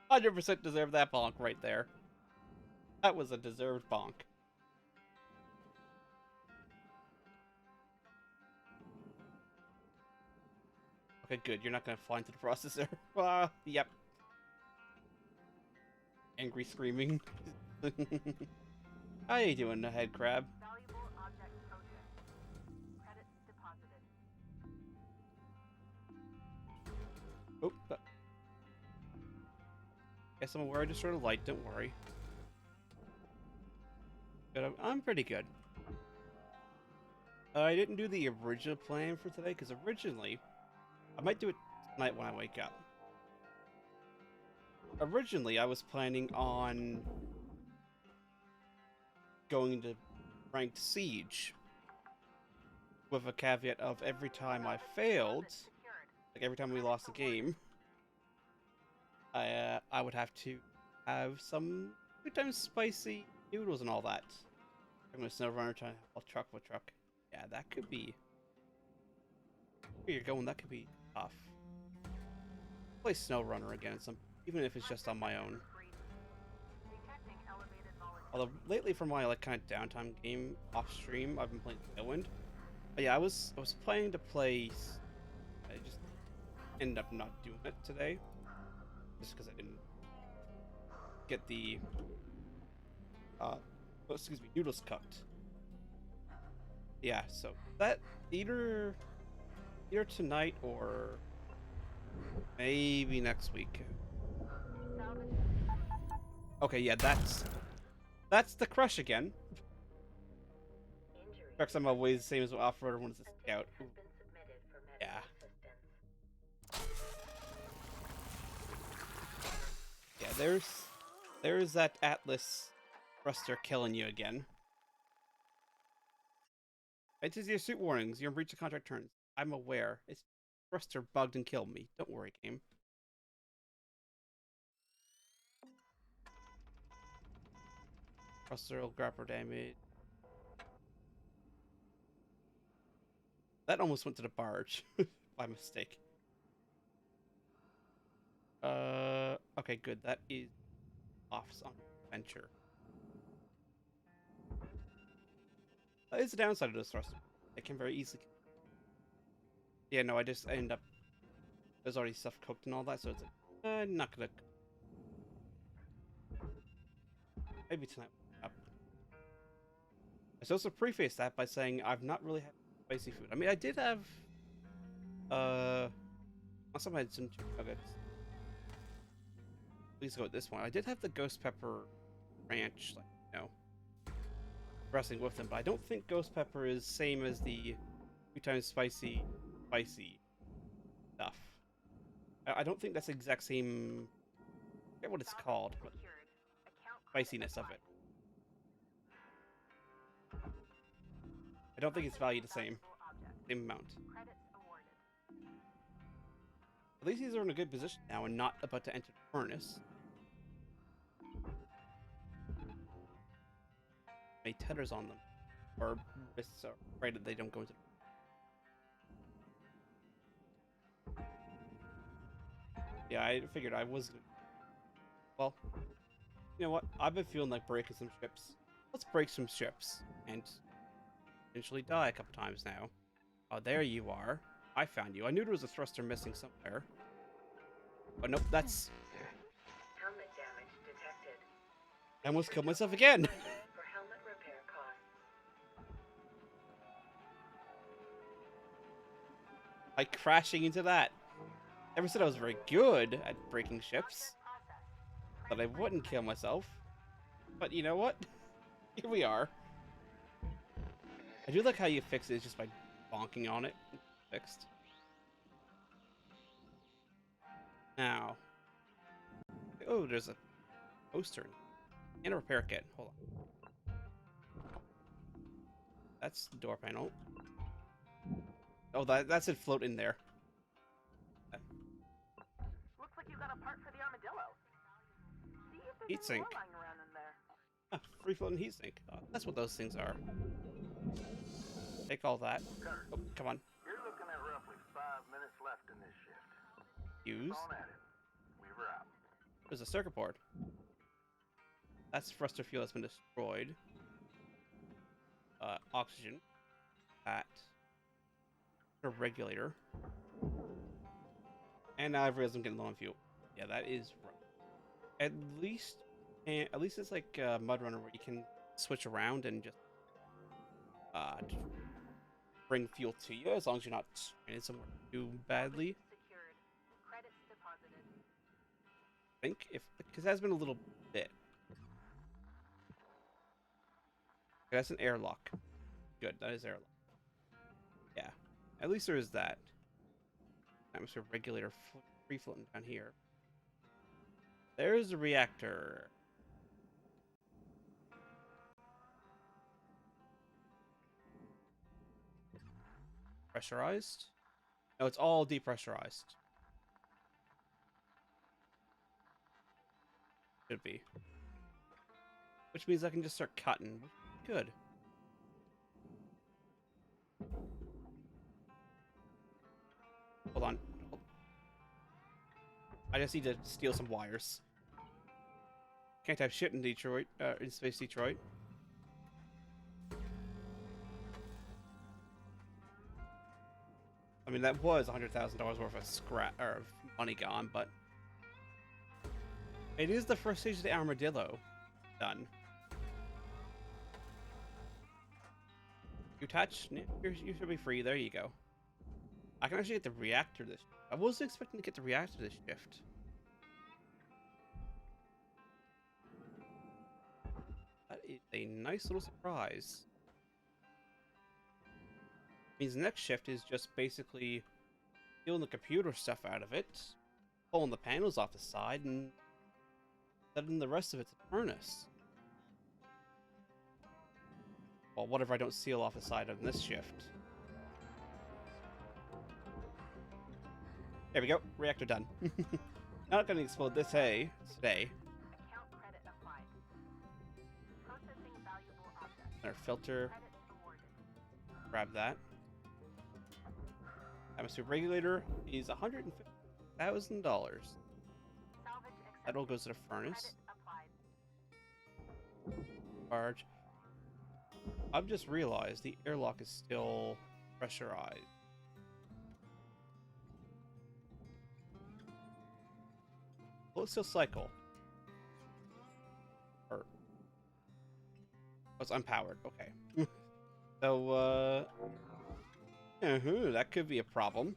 100% deserve that bonk right there. That was a deserved bonk. Okay, good. You're not gonna fly into the processor. Yep. Angry screaming. How you doing, head crab? Valuable object processed. Credits deposited. Oh, guess I'm aware I just sort of light. Don't worry. Good. I'm pretty good. I didn't do the original plan for today because originally I might do it tonight when I wake up. Originally, I was planning on going to ranked siege with a caveat of every time I failed, like every time we lost the game, I would have to have some good times spicy noodles and all that. I'm gonna snow runner trying to truck with truck. Yeah, that could be. Where you're going, that could be tough. Play snow runner again, even if it's just on my own. Detecting elevated volatility. Although lately, for my like kind of downtime game off stream, I've been playing Tailwind. But yeah, I was planning to play. I just ended up not doing it today, just because I didn't get the Oh, excuse me, noodles cooked. Yeah, so that either tonight or maybe next week. Okay, yeah, that's the crush again. Trucks I'm always the same as off-roader when it's a scout. Ooh. Yeah. Yeah, there's that Atlas thruster killing you again. It is your suit warnings. You're in breach of contract terms. I'm aware. It's thruster bugged and killed me. Don't worry, game. Thruster will grapple damage. That almost went to the barge by mistake. Okay, good. That is off on adventure. That is the downside of those thrusters. They can very easily. Yeah, no, I just end up. There's already stuff cooked and all that, so it's like, not gonna. Maybe tonight. I should also preface that by saying I've not really had spicy food. I mean, I did have. Last time I had some chicken nuggets. Please go with this one. I did have the ghost pepper ranch, like, you know, wrestling with them, but I don't think ghost pepper is same as the 2 times spicy stuff. I don't think that's the exact same. I forget what it's called, but spiciness of it. I don't think it's valued the same amount. At least these are in a good position now and not about to enter the furnace. May tethers on them, or wrists are afraid that they don't go into. Yeah, I figured I was. Well, you know what? I've been feeling like breaking some ships. Let's break some ships and eventually die a couple times now. Oh, there you are. I found you. I knew there was a thruster missing somewhere. But nope, that's. Helmet damage detected. I almost killed myself again. For helmet repair costs. Like crashing into that. Never said I was very good at breaking ships. But I wouldn't kill myself. But you know what? Here we are. I do like how you fix it just by bonking on it. Fixed. Now. Oh, there's a poster and a repair kit. Hold on. That's the door panel. Oh, that's it float in there. Looks like you got a part for the armadillo. See if there's Heat any sink. more lying around in there. Ah, free floating heat sink. Oh, that's what those things are. Take all that. Oh, come on. You're looking at roughly 5 minutes left in this shift. Use. On at it. Weaver out. There's a circuit board. That's thruster fuel that's been destroyed. Oxygen. That. A regulator. And now I've realized I'm getting low on fuel. Yeah, that is rough. At least it's like Mud Runner where you can switch around and just bring fuel to you as long as you're not stranded somewhere too badly. Secured. Credits deposited. I think because it has been a little bit. Okay, that's an airlock. Good, that is airlock. Yeah, at least there is that. Atmosphere regulator free floating down here. There's the reactor. Pressurized? No, it's all depressurized. Should be. Which means I can just start cutting. Good. Hold on. I just need to steal some wires. Can't have shit in Detroit, in Space Detroit. I mean, that was $100,000 worth of scrap or of money gone, but it is the first stage of the armadillo done. You attach. You should be free. There you go. I can actually get the reactor this. I wasn't expecting to get the reactor this shift. That is a nice little surprise. Means the next shift is just basically peeling the computer stuff out of it, pulling the panels off the side, and setting the rest of it to furnace. Well, whatever I don't seal off the side of this shift. There we go. Reactor done. Not gonna explode this today. Account credit applied. Processing valuable assets. Our filter. Credit awarded. Grab that. Atmosphere regulator is $150,000. Salvage That accepted. all goes to the furnace. Credit applied. Charge. I've just realized the airlock is still pressurized. Will it still cycle? Or oh, it's unpowered. Okay. So that could be a problem.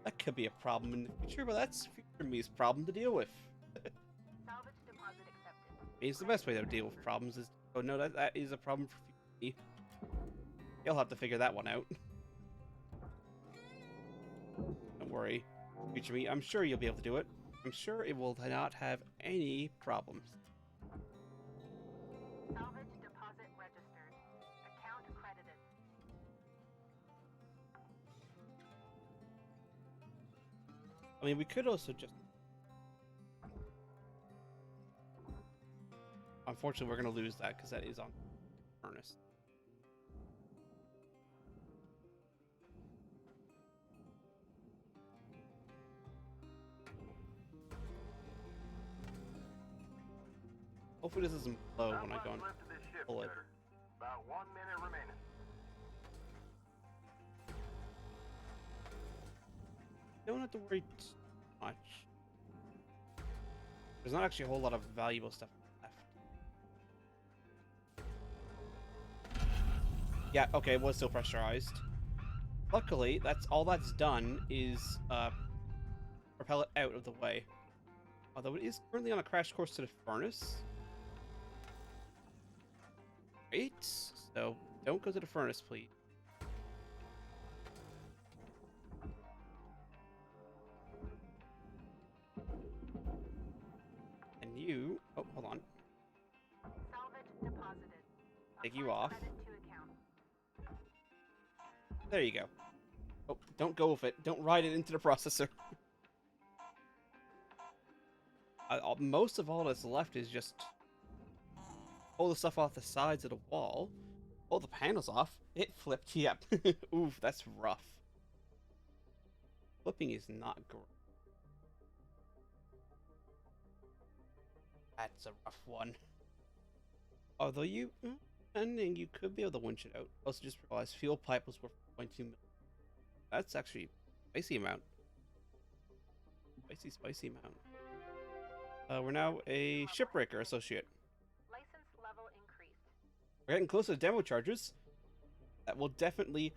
That could be a problem in the future, but that's future me's problem to deal with. Salvage deposit accepted. Means the best way to deal with problems is oh no, that is a problem for future me. You'll have to figure that one out. Don't worry, future me. I'm sure you'll be able to do it. I'm sure it will not have any problems. Salvage deposit registered. Account credited. I mean, we could also just... Unfortunately, we're going to lose that because that is on furnace. Hopefully this doesn't blow when I go and Left of this ship, pull it. Cutter. About 1 minute remaining. Don't have to worry too much. There's not actually a whole lot of valuable stuff left. Yeah, okay, it was still pressurized. Luckily, that's all that's done is propel it out of the way. Although it is currently on a crash course to the furnace. Right? So don't go to the furnace, please. And you... Oh, hold on. Salvage deposited. Take you Apply off. credit to account. There you go. Oh, don't go with it. Don't ride it into the processor. Most of all that's left is just pull the stuff off the sides of the wall, pull the panels off. It flipped. Yep. Oof, that's rough. Flipping is not great. That's a rough one. Although depending, you could be able to winch it out. Also, just realized fuel pipe was worth 0.2 million. That's actually a spicy amount. Spicy amount. We're now a shipbreaker associate. License level increased. We're getting close to demo charges. That will definitely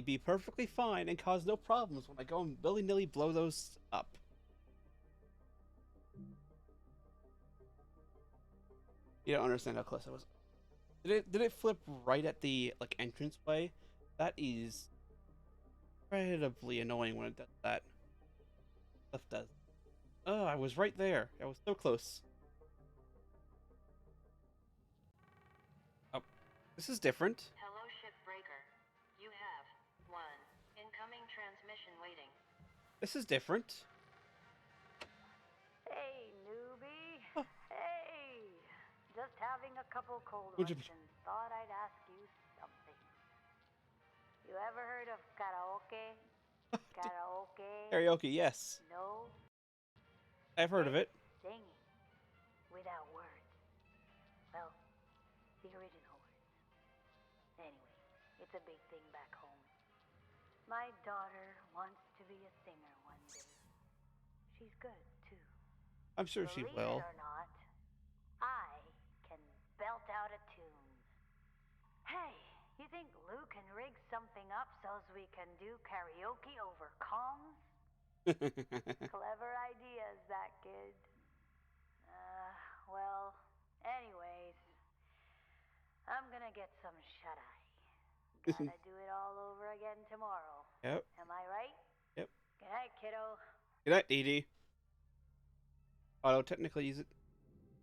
be perfectly fine and cause no problems when I go and willy-nilly blow those up. You don't understand how close I was. Did it flip right at the entranceway? That is incredibly annoying when it does that. Stuff does. Oh, I was right there. I was so close. Oh, this is different. Hello, shipbreaker. You have 1 incoming transmission waiting. This is different. Hey, newbie. Oh. Hey. Just having a couple cold Would you ones be- and thought I'd ask you something. You ever heard of karaoke? Karaoke? Karaoke, yes. No? I've heard of it. Singing. Without words. Well, the original words. Anyway, it's a big thing back home. My daughter wants to be a singer one day. She's good, too. I'm sure she Believe will. it or not, You think Lou can rig something up so's we can do karaoke over comms? Clever ideas, that kid. Well, anyways, I'm gonna get some shut-eye. Gotta do it all over again tomorrow. Yep. Am I right? Yep. Good night, kiddo. Good night, Dee Dee. Although technically, is it?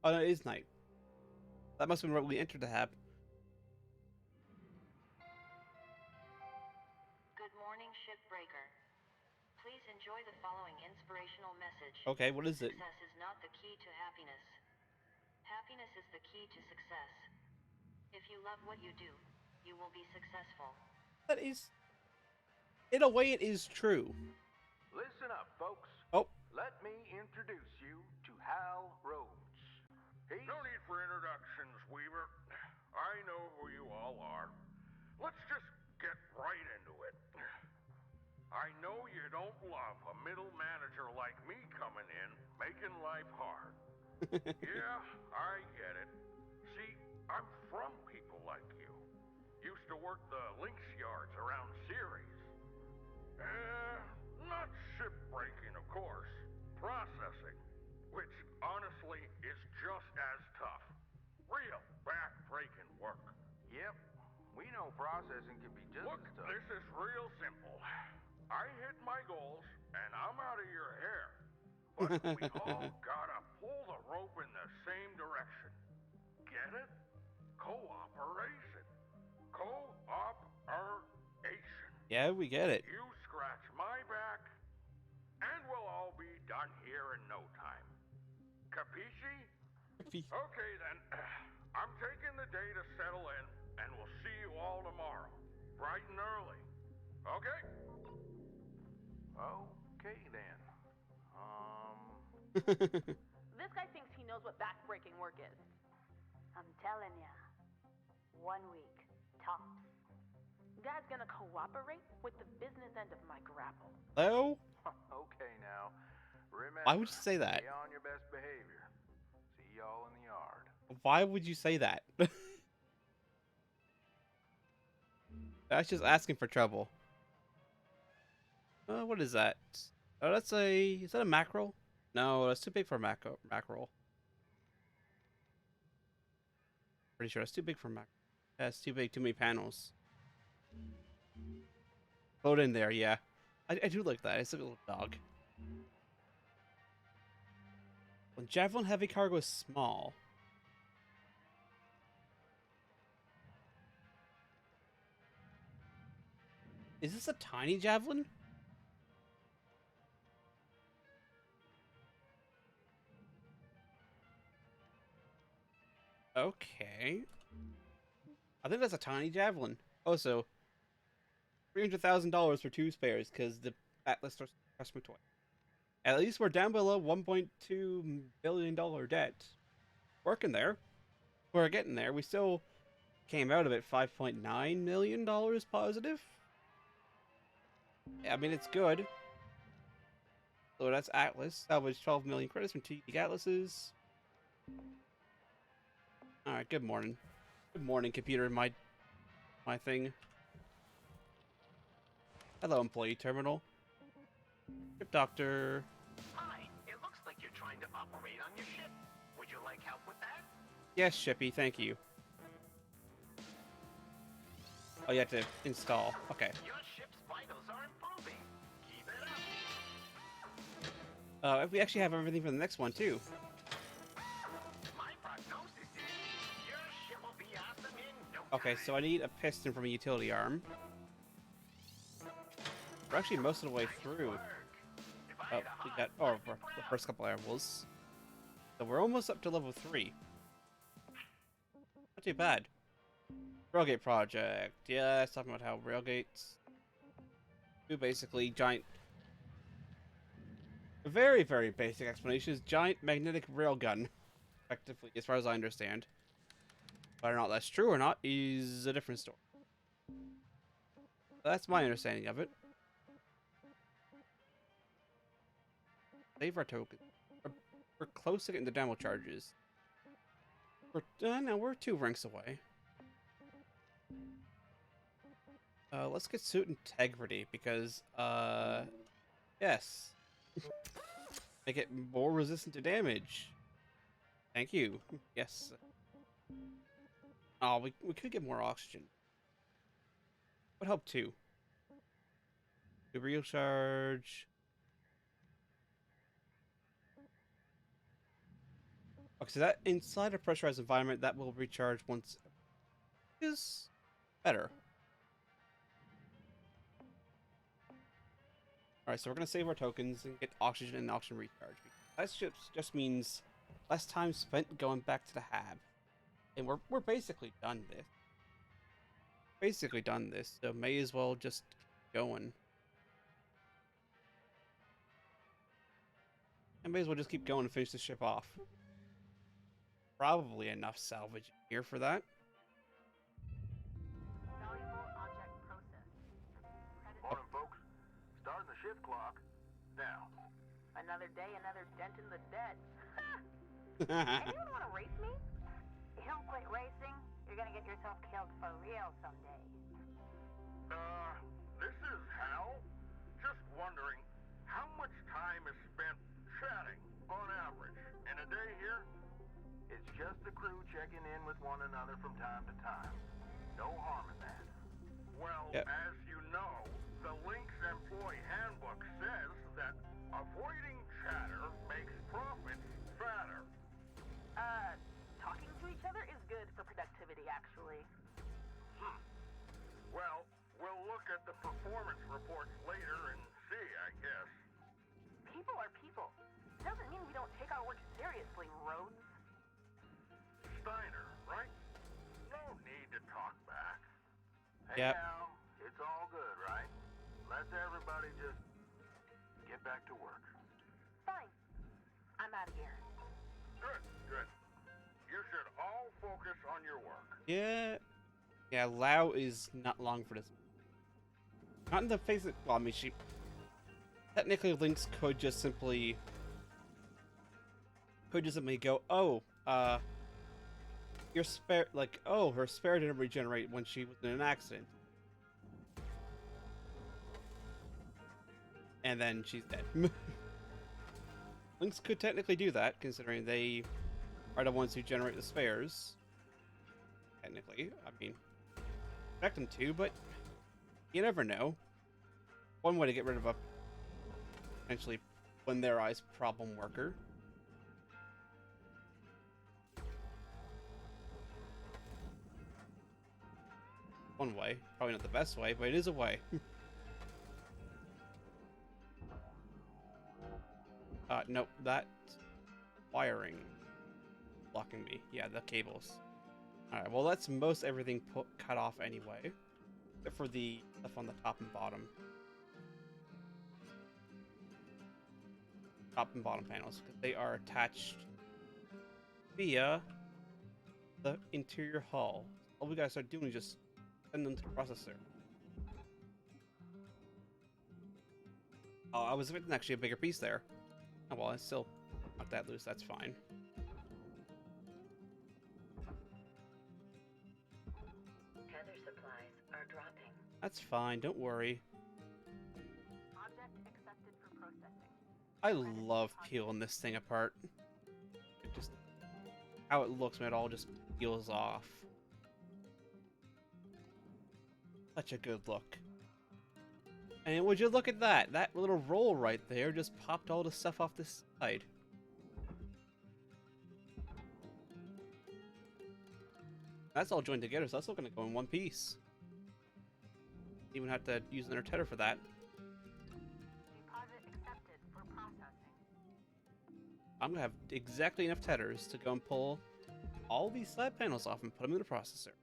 Oh no, it is night. That must have been what we entered the hab. Good morning, shipbreaker. Please enjoy the following inspirational message. Okay, what is it? Success is not the key to happiness. Happiness is the key to success. If you love what you do, you will be successful. That is, in a way, it is true. Listen up, folks. Oh. Let me introduce you to Hal Rhodes. No need for introductions, Weaver. I know who you all are. Let's just get right into it. I know you don't love a middle manager like me coming in, making life hard. Yeah, I get it. See, I'm from people like you. Used to work the links yards around Ceres. Not shipbreaking, of course. Processing, which honestly is just as tough. Real back-breaking work. Yep, we know processing can be just Look, as tough. this is real simple. I hit my goals, and I'm out of your hair. But we all gotta pull the rope in the same direction. Get it? Cooperation. Cooperation. Yeah, we get it. You scratch my back, and we'll all be done here in no time. Capisci? Okay then. I'm taking the day to settle in, and we'll see you all tomorrow. Bright and early. Okay? Okay then. This guy thinks he knows what backbreaking work is. I'm telling ya. 1 week, tops. Guy's gonna cooperate with the business end of my grapple. Hello? Okay now. Remember, Why would you say that? be on your best behavior. See y'all in the yard. Why would you say that? That's just asking for trouble. What is that? Oh, that's a... Is that a mackerel? No, that's too big for a mackerel. Pretty sure that's too big for a mackerel. That's too big, too many panels. Float in there, yeah. I do like that. It's a little dog. When Javelin heavy cargo is small. Is this a tiny Javelin? Okay. I think that's a tiny Javelin. Also, $300,000 for 2 spares because the Atlas customer toy. At least we're down below $1.2 billion debt. Working there. We're getting there. We still came out of it $5.9 million positive. Yeah, I mean, it's good. So that's Atlas. Salvage 12 million credits from TD Atlases. Alright, good morning. Good morning, computer, my thing. Hello, employee terminal. Ship doctor. Hi, it looks like you're trying to operate on your ship. Would you like help with that? Yes, Shippy, thank you. Oh, you have to install. Okay. Your ship's vitals are improving. Keep it up. We actually have everything for the next one, too. My prognosis is your ship will be awesome in no Okay, time. so I need a piston from a utility arm. We're actually most of the way through. If I Oh, had a we heart, got I'd be the proud. first couple levels. So we're almost up to level 3. Not too bad. Railgate project. Yeah, it's talking about how railgates do basically giant... A very, very basic explanation is giant magnetic railgun. Effectively, as far as I understand. Whether or not that's true or not is a different story. That's my understanding of it. Save our token. We're close to getting the demo charges. No, we're 2 ranks away. Let's get suit integrity because, yes. Make it more resistant to damage. Thank you. Yes. Oh, we could get more oxygen. Would help too. The real charge. Okay, so that inside a pressurized environment that will recharge once is better. Alright, so we're gonna save our tokens and get oxygen and oxygen recharge. That just means less time spent going back to the hab. And we're basically done this. Basically done this, so may as well just keep going. And may as well just keep going and finish the ship off. Probably enough salvage here for that. Valuable object processed. Credit. Morning, folks. Starting the shift clock. Now. Another day, another dent in the debt. Anyone want to race me? If you don't quit racing, you're gonna get yourself killed for real someday. This is Hal. Just wondering, how much time is spent chatting on average in a day here? It's just the crew checking in with one another from time to time. No harm in that. Well, Yep. as you know, the Link's employee handbook says that avoiding chatter makes profits fatter. Talking to each other is good for productivity, actually. Well, we'll look at the performance reports later and see, I guess. People are people. Doesn't mean we don't take our work seriously, Rhodes. Steiner, right? No need to talk back. Hey Yep. now, it's all good, right? Let's everybody just get back to work. Fine. I'm out of here. Good, good. You should all focus on your work. Yeah. Yeah, Lao is not long for this. Not in the face of... Well, I mean, she... Technically, Lynx could just simply... go, oh, your spare... Like, oh, her spare didn't regenerate when she was in an accident. And then she's dead. Lynx could technically do that, considering they are the ones who generate the spares. Technically, I mean, expect them to, but you never know. One way to get rid of a potentially, in their eyes, problem worker. One way, probably not the best way, but it is a way. Nope, that wiring blocking me. Yeah, the cables. Alright, well that's most everything cut off anyway. Except for the stuff on the top and bottom. Top and bottom panels, because they are attached via the interior hull. All we gotta start doing is just send them to the processor. Oh, I was expecting actually a bigger piece there. Oh well, I still not that loose, that's fine. Tether supplies are dropping. That's fine, don't worry. Object accepted for processing. I love peeling this thing apart. It just... How it looks when it all just peels off. Such a good look. And would you look at that? That little roll right there just popped all the stuff off this side. That's all joined together, so that's all going to go in one piece. Even have to use another tether for that. Deposit accepted for processing. I'm going to have exactly enough tethers to go and pull all these slab panels off and put them in the processor.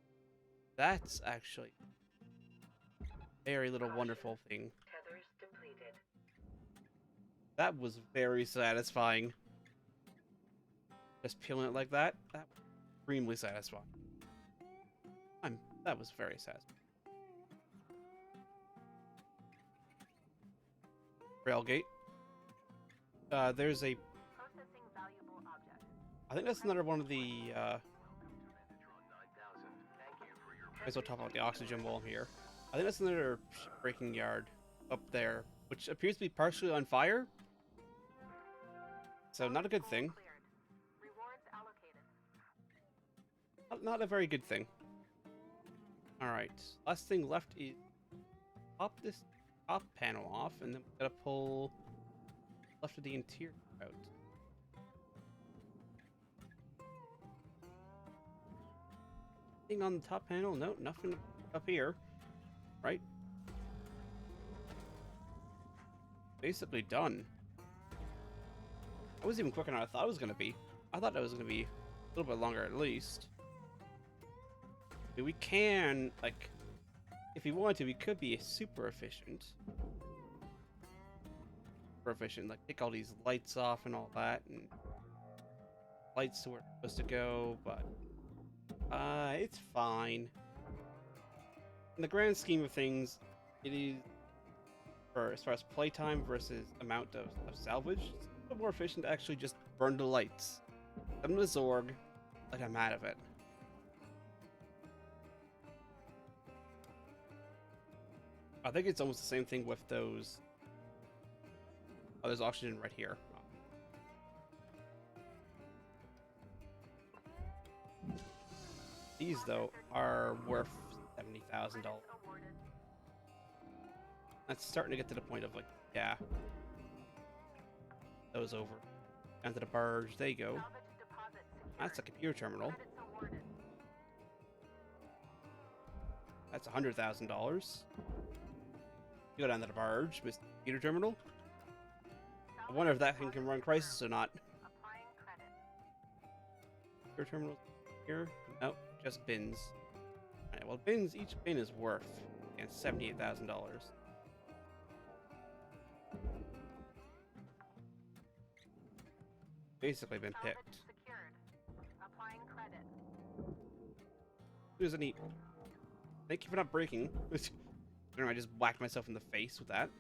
That's actually a very little wonderful thing. Tethers depleted. That was very satisfying. Just peeling it like that, that was extremely satisfying. That was very satisfying. Railgate. There's a... Processing valuable object. I think that's another one of the... Welcome to Metatron 9000. Thank you for your Might as well talk about the oxygen while I'm here. I think that's another breaking yard up there, which appears to be partially on fire. So not a good thing. Cleared. Rewards allocated. Not a very good thing. Alright, last thing left is pop this top panel off, and then we gotta pull left of the interior out. Thing on the top panel? No, nothing up here. Right? Basically done. That was even quicker than I thought it was gonna be. I thought that was gonna be a little bit longer at least. I mean, we can, like, if we wanted to, we could be super efficient. Super efficient, like take all these lights off and all that, and lights to where it's supposed to go, but it's fine. In the grand scheme of things, it is, for as far as playtime versus amount of salvage, it's a little more efficient to actually just burn the lights. I'm the Zorg, like I'm out of it. I think it's almost the same thing with those. Oh, there's oxygen right here. These, though, are worth $70,000. That's starting to get to the point of, like, yeah. Those over. Down to the barge. There you go. That's a computer terminal. That's $100,000. You go down to the barge, Mr. Computer Terminal. I wonder if that thing can run Crisis or not. Computer terminals here? Nope, just bins. Alright, well, bins, each bin is worth $78,000. Basically been picked. Who's a neat? Thank you for not breaking. I just whacked myself in the face with that.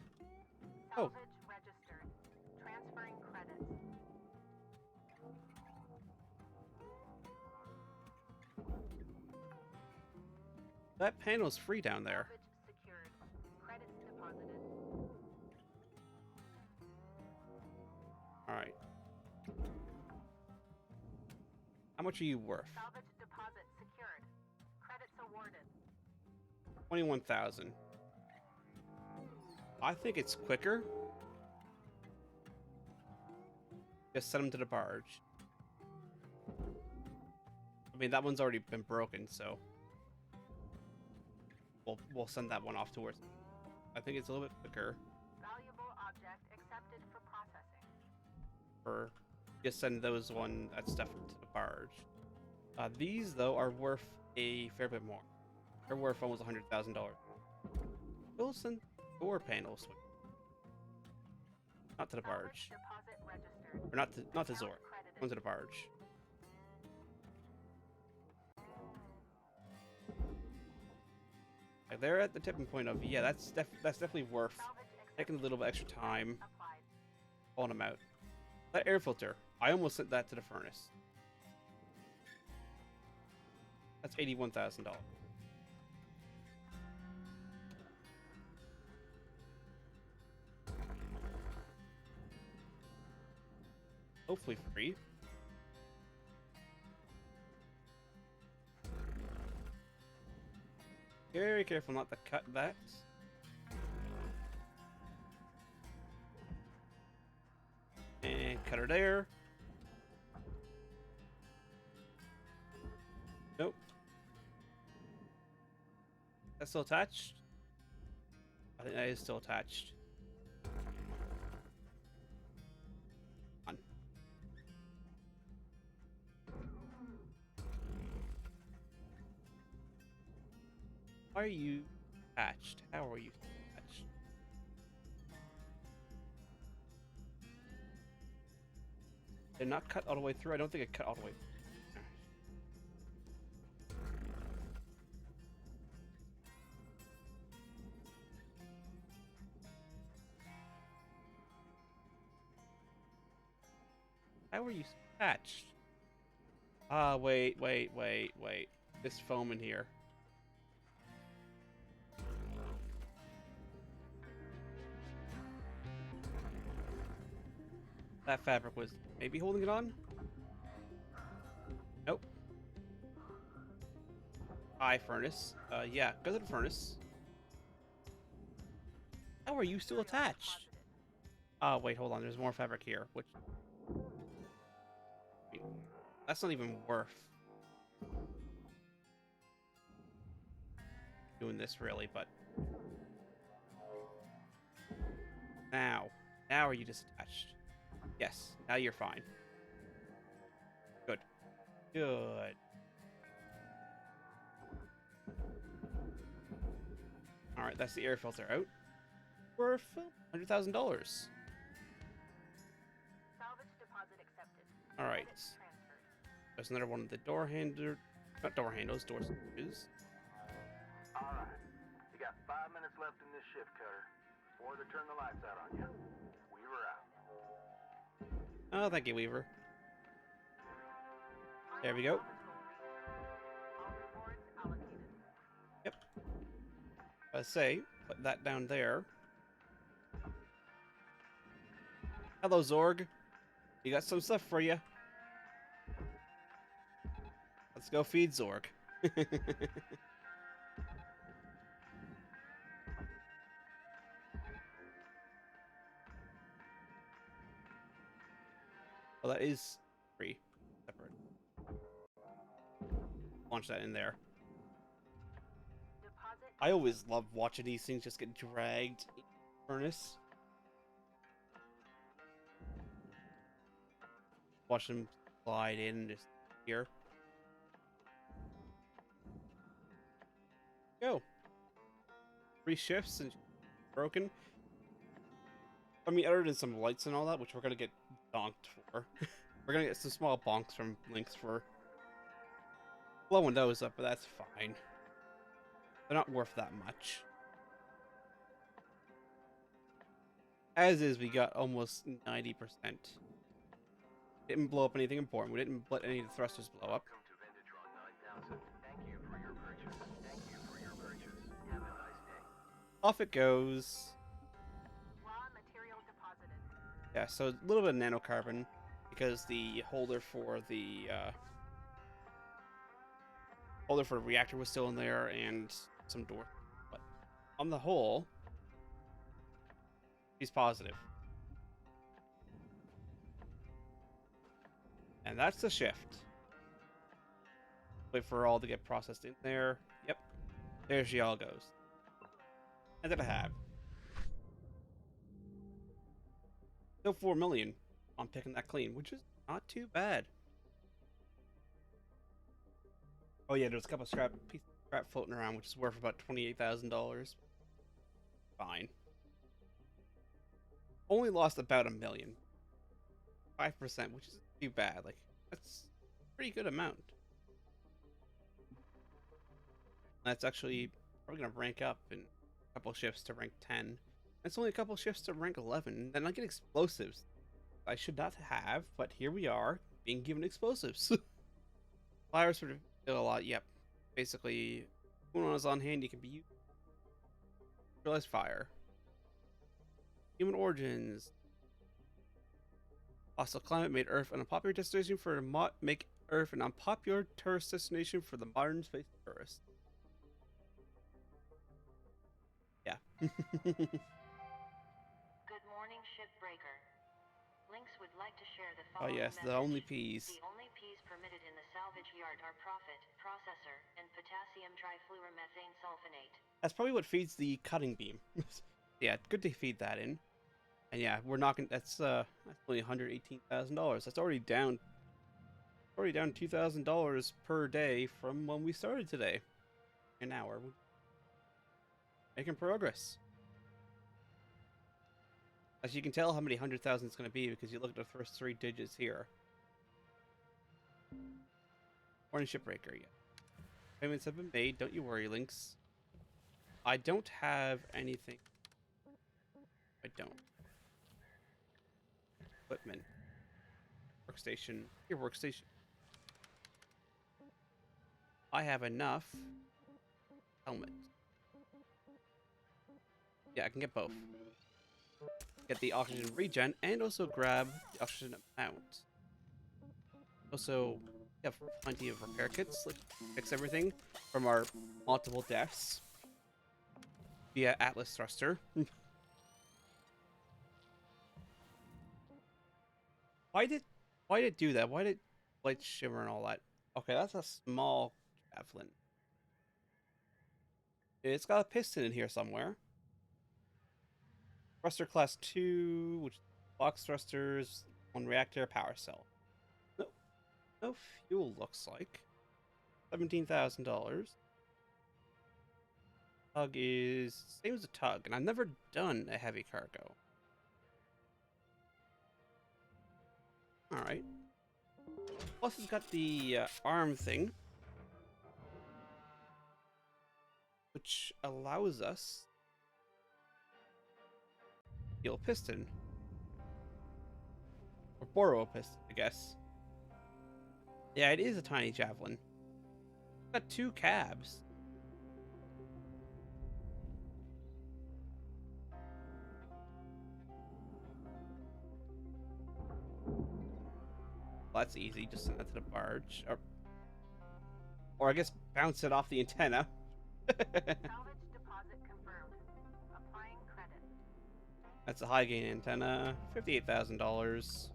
Oh. Registered. Transferring credits. That panel's free down there. Secured. Credits deposited. Alright. How much are you worth? Salvage deposit secured. Credits awarded. 21,000. I think it's quicker. Just send them to the barge. I mean, that one's already been broken, so we'll send that one off towards. I think it's a little bit quicker. Valuable object accepted for processing. Or just send that stuff to the barge. These though are worth a fair bit more. They're worth almost $100,000. We'll send door panels, not to the barge, or not to Zor. One to the barge. Like, they're at the tipping point of, yeah, that's definitely worth taking a little bit extra time pulling them out. That air filter, I almost sent that to the furnace. That's $81,000. Hopefully free. Very careful not to cut that. And cut her there. Nope. That's still attached? I think that is still attached. On. Why are you attached? How are you attached? Did not cut all the way through? I don't think it cut all the way through. How are you attached? Ah, wait. This foam in here. that fabric was maybe holding it on. Nope. Hi, furnace. Yeah, go to the furnace. How are you still attached? Oh, wait, hold on. There's more fabric here, which... that's not even worth doing this, really, but... Now are you disattached? Yes, now you're fine. Good. Good. Alright, that's the air filter out. Worth $100,000. Salvage deposit accepted. Alright. Transferred. There's another one of the door handler... not door handles, door switches. Alright. You got 5 minutes left in this shift, Cutter. Before they turn the lights out on you. Weaver out. Oh, thank you, Weaver. There we go. All rewards allocated. Yep. I say, put that down there. Hello, Zorg. We got some stuff for you. Let's go feed Zorg. Well, that is free. Separate. Launch that in there. Deposit. I always love watching these things just get dragged in the furnace. Watch them slide in just here. Go. 3 shifts and broken. I mean, other than some lights and all that, which we're gonna get donked for. We're gonna get some small bonks from Lynx for blowing those up, but that's fine. They're not worth that much. As is, we got almost 90%. Didn't blow up anything important. We didn't let any of the thrusters blow up. Welcome to Vintage 9000. Thank you for your purchase. Thank you for your purchase. Have a nice day. Off it goes. Raw material deposited. Yeah, so a little bit of nanocarbon because the holder for the reactor was still in there and some door. But on the whole, he's positive. And that's the shift. Wait for all to get processed in there. Yep. There she all goes. And then I have. Still 4 million on picking that clean, which is not too bad. Oh yeah, there's a couple of pieces of scrap floating around, which is worth about $28,000. Fine. Only lost about $1 million. 5%, which is too bad. Like, that's a pretty good amount. That's actually probably gonna rank up in a couple shifts to rank 10. It's only a couple shifts to rank 11. Then I get explosives. I should not have, but here we are, being given explosives. Fires sort of do a lot. Yep. Basically, when one is on hand, you can be used. Realize fire. Human origins. Hostile climate made Earth an unpopular destination for make Earth an unpopular tourist destination for the modern space tourist. Yeah. Good morning, shipbreaker. Lynx would like to share the Oh following yes, the message. only peas. The only peas permitted in the salvage yard are profit, processor, and potassium trifluoromethane sulfonate. That's probably what feeds the cutting beam. Yeah, good to feed that in. And yeah, we're knocking. That's only $118,000. That's already down $2,000 per day from when we started today. An hour. Making progress. As you can tell how many 100,000 it's going to be because you look at the first 3 digits here. Morning shipbreaker, yeah. Payments have been made, don't you worry, Lynx. I don't have anything. I don't. Equipment. Workstation. Your workstation. I have enough. Helmet. Yeah, I can get both. get the oxygen regen and also grab the oxygen amount. Also, we have plenty of repair kits, like fix everything from our multiple deaths via Atlas Thruster. Why did it do that? Why did light shimmer and all that? Okay, that's a small javelin. It's got a piston in here somewhere. Thruster class 2, which box thrusters, 1 reactor, power cell. No fuel looks like. $17,000. Tug is same as a tug, and I've never done a heavy cargo. Alright. Plus it's got the arm thing, which allows us to steal a piston. Or borrow a piston, I guess. Yeah, it is a tiny javelin. It's got 2 cabs. Well, that's easy. Just send that to the barge. Or I guess bounce it off the antenna. Salvage deposit confirmed. Applying credit. That's a high gain antenna. $58,000.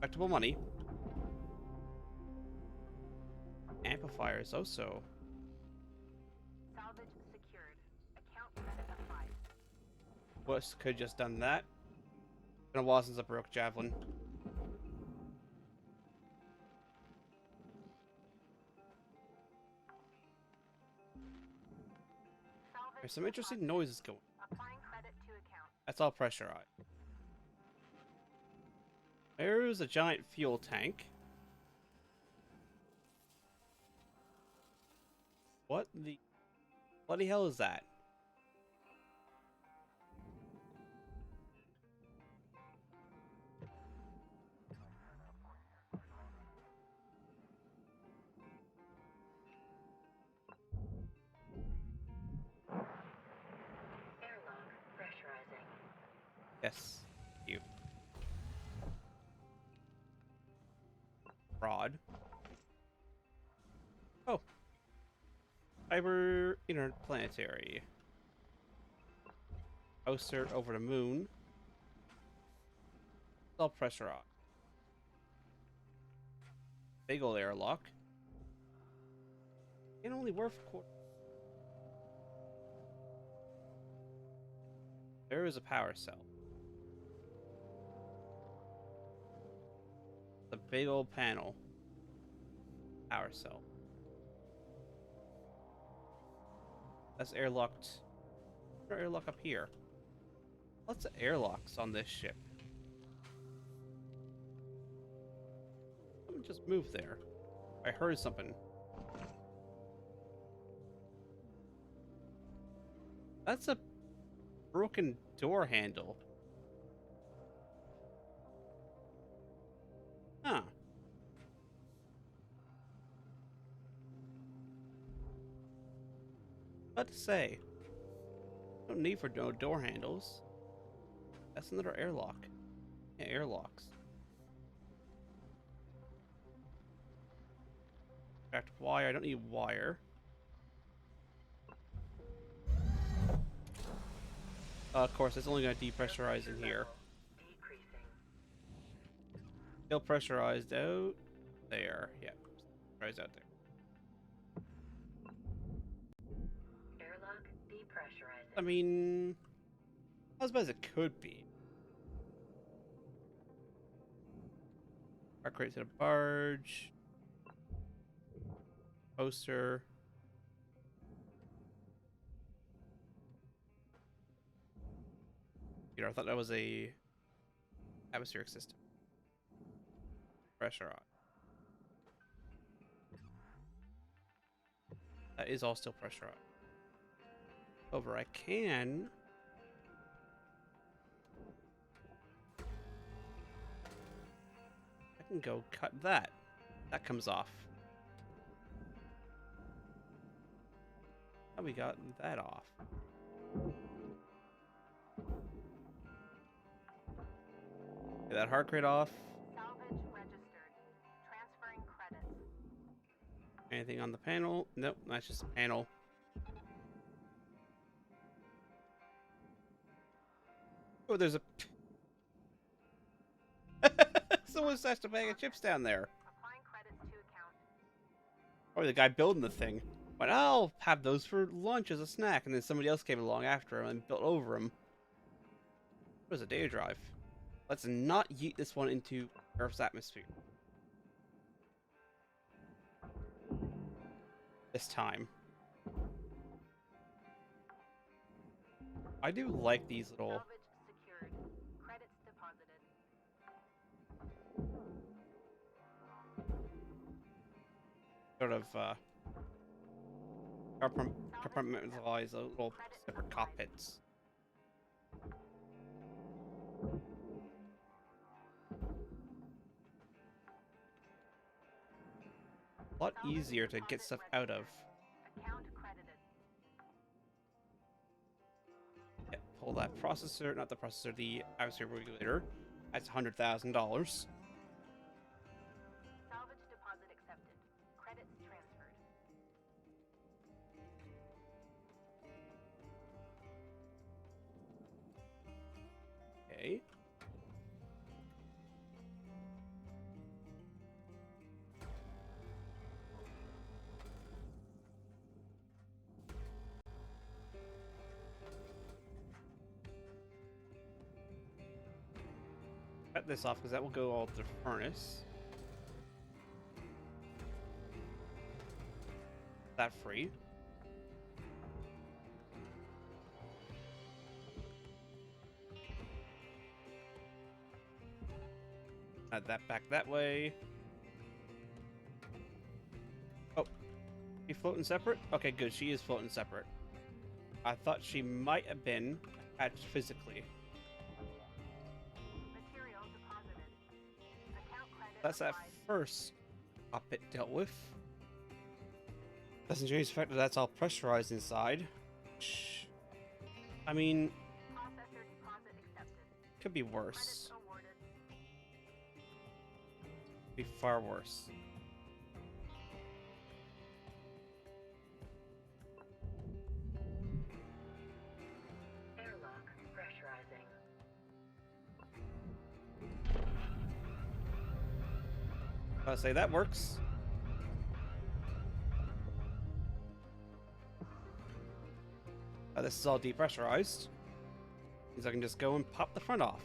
Respectable money. Amplifiers also. Salvage secured. Account credit applied. Could just done that. Been a while since I broke javelin. There's some interesting noises going. Applying credit to account. That's all pressurized. There's a giant fuel tank. What the bloody hell is that? Airlock pressurizing. Yes. You. Rod. Oh. Fiber interplanetary. Poster over the moon. It's all pressure on. Big old airlock. Can only work for quarter. There is a power cell. The big old panel. Power cell. That's airlocked. Airlock up here. Lots of airlocks on this ship. Someone just moved there. I heard something. That's a broken door handle. Huh. What to say? No need for no door handles. That's another airlock. Yeah, airlocks. Back to wire. I don't need wire. Of course, it's only going to depressurize in here. Decreasing. Still pressurized out there. Yeah, pressurized out there. Airlock depressurizing. I mean, not as bad as it could be. Our crate to the barge. Poster. You know, I thought that was a atmospheric system. Pressure on. That is all still pressure on. However, I can go cut that. That comes off. How we got that off? that hard crate off. Salvage registered. Transferring credits. Anything on the panel? Nope, that's just a panel. Oh, there's a... Someone stashed a bag of chips down there. Applying credits to account. Or the guy building the thing. But I'll have those for lunch as a snack, and then somebody else came along after him and built over him. It was a data drive. Let's not yeet this one into Earth's atmosphere. This time. I do like these little... Salvage secured. Credits deposited. sort of compartmentalize little separate cockpits. A lot easier to get stuff out of. Account credited. Yeah, pull that processor, not the processor, the atmosphere regulator. That's $100,000. Salvage deposit accepted. Credits transferred. Okay. Cut this off because that will go all to the furnace. That free. Add that back that way. Oh, she floating separate? Okay, good. She is floating separate. I thought she might have been attached physically. Material deposited. Account credit That's that applied. first cockpit dealt with. Doesn't change the fact that that's all pressurized inside. Shh. I mean, Processor deposit accepted. could be Credits worse. awarded. Be far worse. Airlock pressurizing. I'll say that works. This is all depressurized. Means I can just go and pop the front off.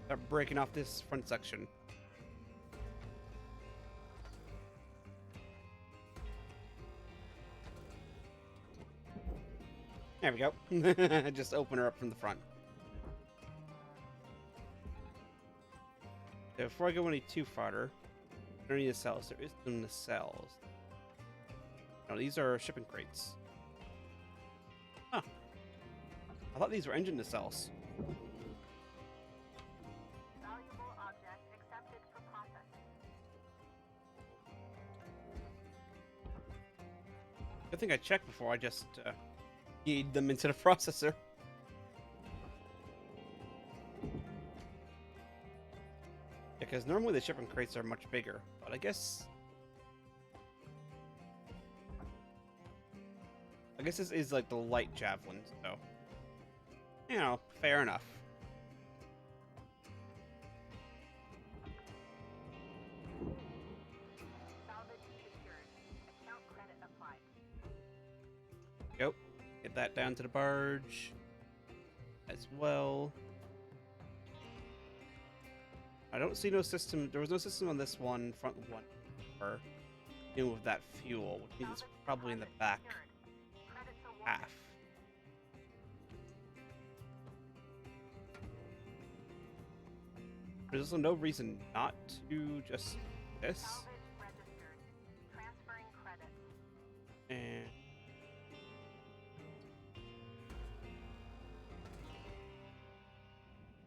Start breaking off this front section. There we go. Just open her up from the front. So before I go any too farther, underneath the cells, there is some nacelles. No, these are shipping crates. Huh. I thought these were engine nacelles. Valuable object accepted for processing. Good thing I checked before I just keyed them into the processor. Because normally the shipping crates are much bigger, but I guess this is like the light javelin, so you know, fair enough. Salvage secured. Account credit applied. Go. Get that down to the barge as well. I don't see no system. There was no system on this one, front one, for dealing with that fuel, which means it's probably in the back Secured. Credits awarded. half. There's also no reason not to just do this. Salvage registered. Transferring credits. And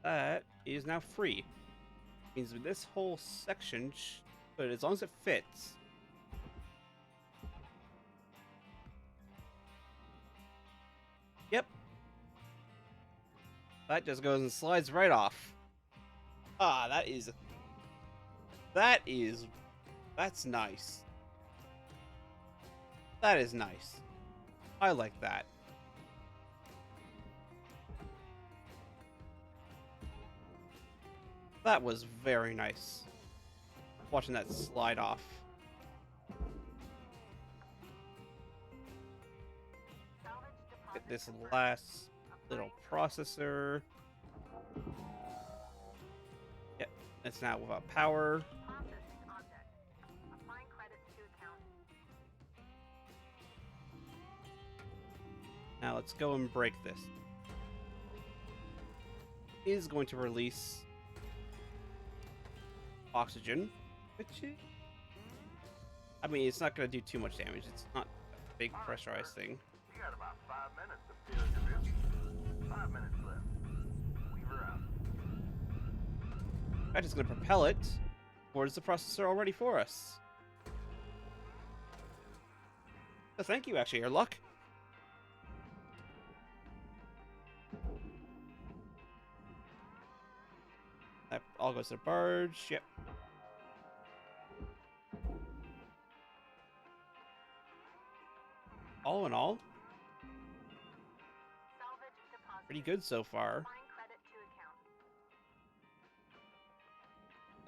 that is now free. Means with this whole section, but as long as it fits. Yep. That just goes and slides right off. Ah, that's nice. That is nice. I like that. That was very nice. Watching that slide off. Get this last little processor. Yep, it's now without power. Processing object. Applying credits to account. Now let's go and break this. Is going to release oxygen, which is, I mean, it's not going to do too much damage. It's not a big pressurized thing. You got about 5 minutes to feel your business. 5 minutes left. Weaver out. I'm just going to propel it towards the processor already for us. So thank you, actually, your luck. That all goes to the barge. Yep. All in all, Salvage deposit. pretty good so far. Applying credit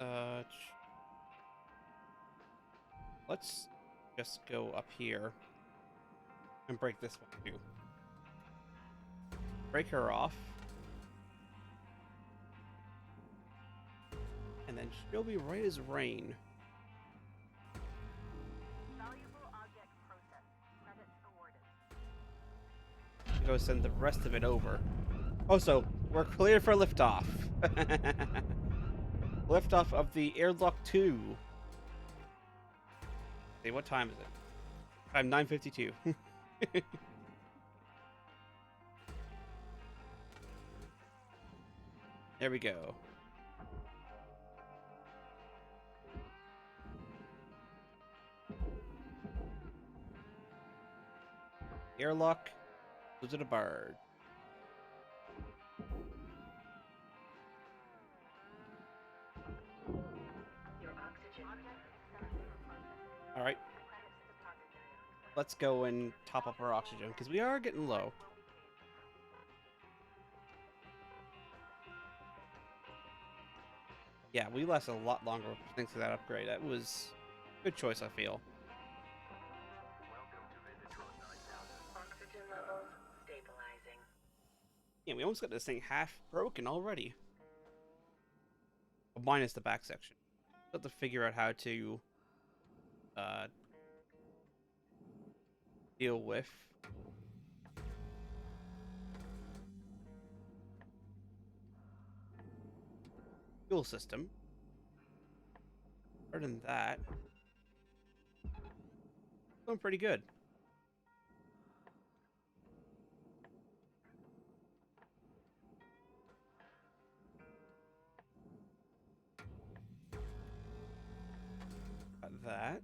to account. Let's just go up here and break this one too. Break her off. And then she'll be right as rain. Valuable object processed. Credits awarded. Go send the rest of it over. Oh, so we're clear for liftoff. Liftoff of the Airlock 2. See, what time is it? Time 9:52. There we go. Airlock. Goes to the bird. Your oxygen. All right. Let's go and top up our oxygen because we are getting low. Yeah, we lasted a lot longer thanks to that upgrade. That was a good choice, I feel. Oxygen levels stabilizing. Yeah, we almost got this thing half broken already. Well, minus the back section. We'll have to figure out how to deal with fuel system. Other than that, going pretty good. Got that.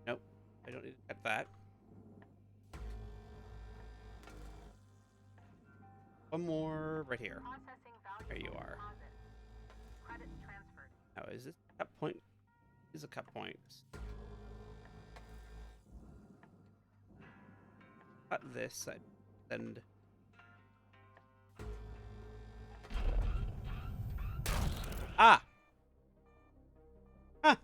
Nope, I don't need to cut that. One more right here. Processing There valuable you are. deposit. Credits transferred. Now, is this cut point? Is a cut point. Cut this. I send. Ah! Ah!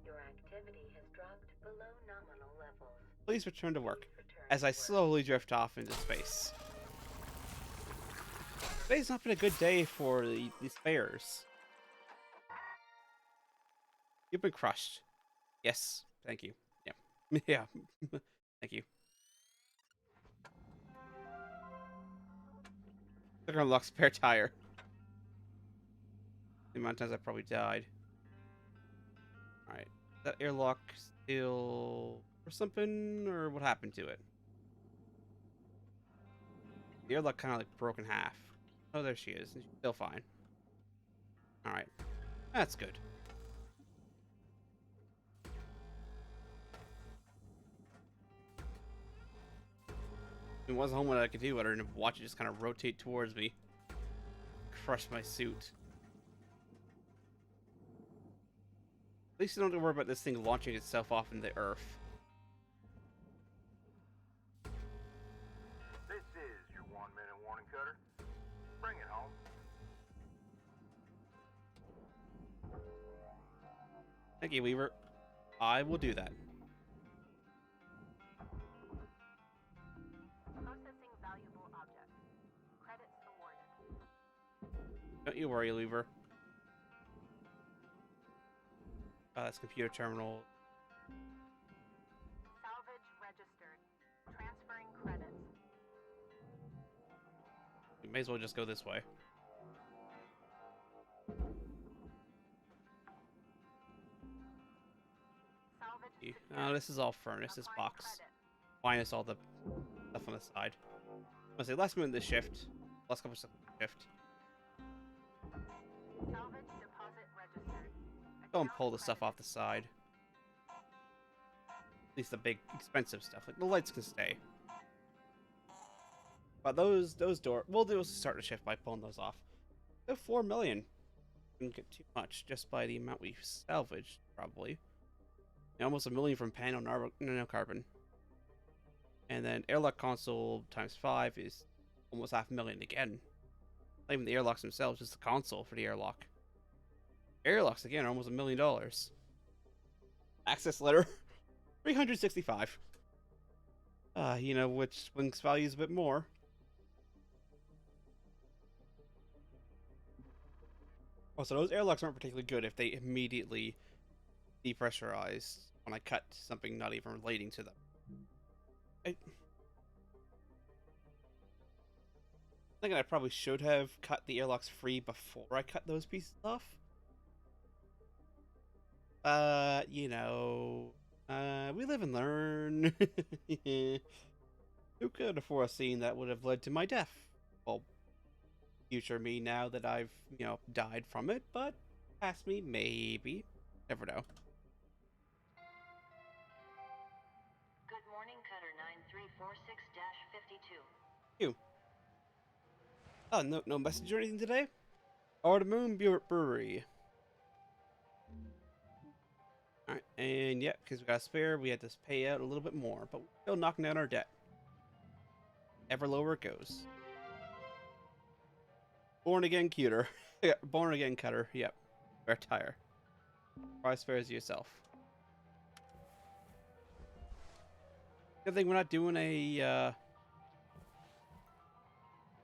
Your activity has dropped below nominal levels. Please return to work. Please return As to I work. slowly drift off into space. Today's not been a good day for the spares. You've been crushed. Yes, thank you. Yeah. Yeah. Thank you. They're gonna unlock spare tire. The amount of times I probably died. Alright. Is that airlock still or something? Or what happened to it? The airlock kind of like broke in half. Oh, there she is. She's still fine. Alright. That's good. There wasn't a whole lot I could do other than watch it just kind of rotate towards me, crush my suit. At least you don't have to worry about this thing launching itself off into the earth. This is your 1-minute warning cutter. Bring it home. Thank you, Weaver. I will do that. Processing valuable object. Credits awarded. Don't you worry, Weaver. That's computer terminal. Salvage registered. Transferring credits. We may as well just go this way. Salvage No, secured. this is all furnace. This Applying box. credit. Minus all the stuff on the side. I say last minute of the shift. Last couple of stuff of the shift. Salvage deposit registered. Go and Account pull the stuff credit. off the side. At least the big expensive stuff. Like the lights can stay. But those door we'll do is start the shift by pulling those off. So 4 million. Didn't get too much just by the amount we salvaged, probably. And almost 1 million from panel nanocarbon. And then airlock console times 5 is almost 500,000 again. Not even the airlocks themselves, just the console for the airlock. Airlocks again are almost $1 million. Access letter 365. You know which swings values a bit more. Also, those airlocks aren't particularly good if they immediately depressurize when I cut something not even relating to them. I think I probably should have cut the airlocks free before I cut those pieces off. You know, we live and learn. Who could have foreseen that would have led to my death? Well, future me now that I've, you know, died from it, but past me, maybe. Never know. Good morning, Cutter 9346-52. You. Oh, no message or anything today? Or the Moon Brewery. Alright, and yeah, because we got a spare, we had to pay out a little bit more, but we're still knocking down our debt. Ever lower it goes. Born again cuter. Yeah, born again cutter. Yep. Retire. Price fares yourself. Good thing we're not doing a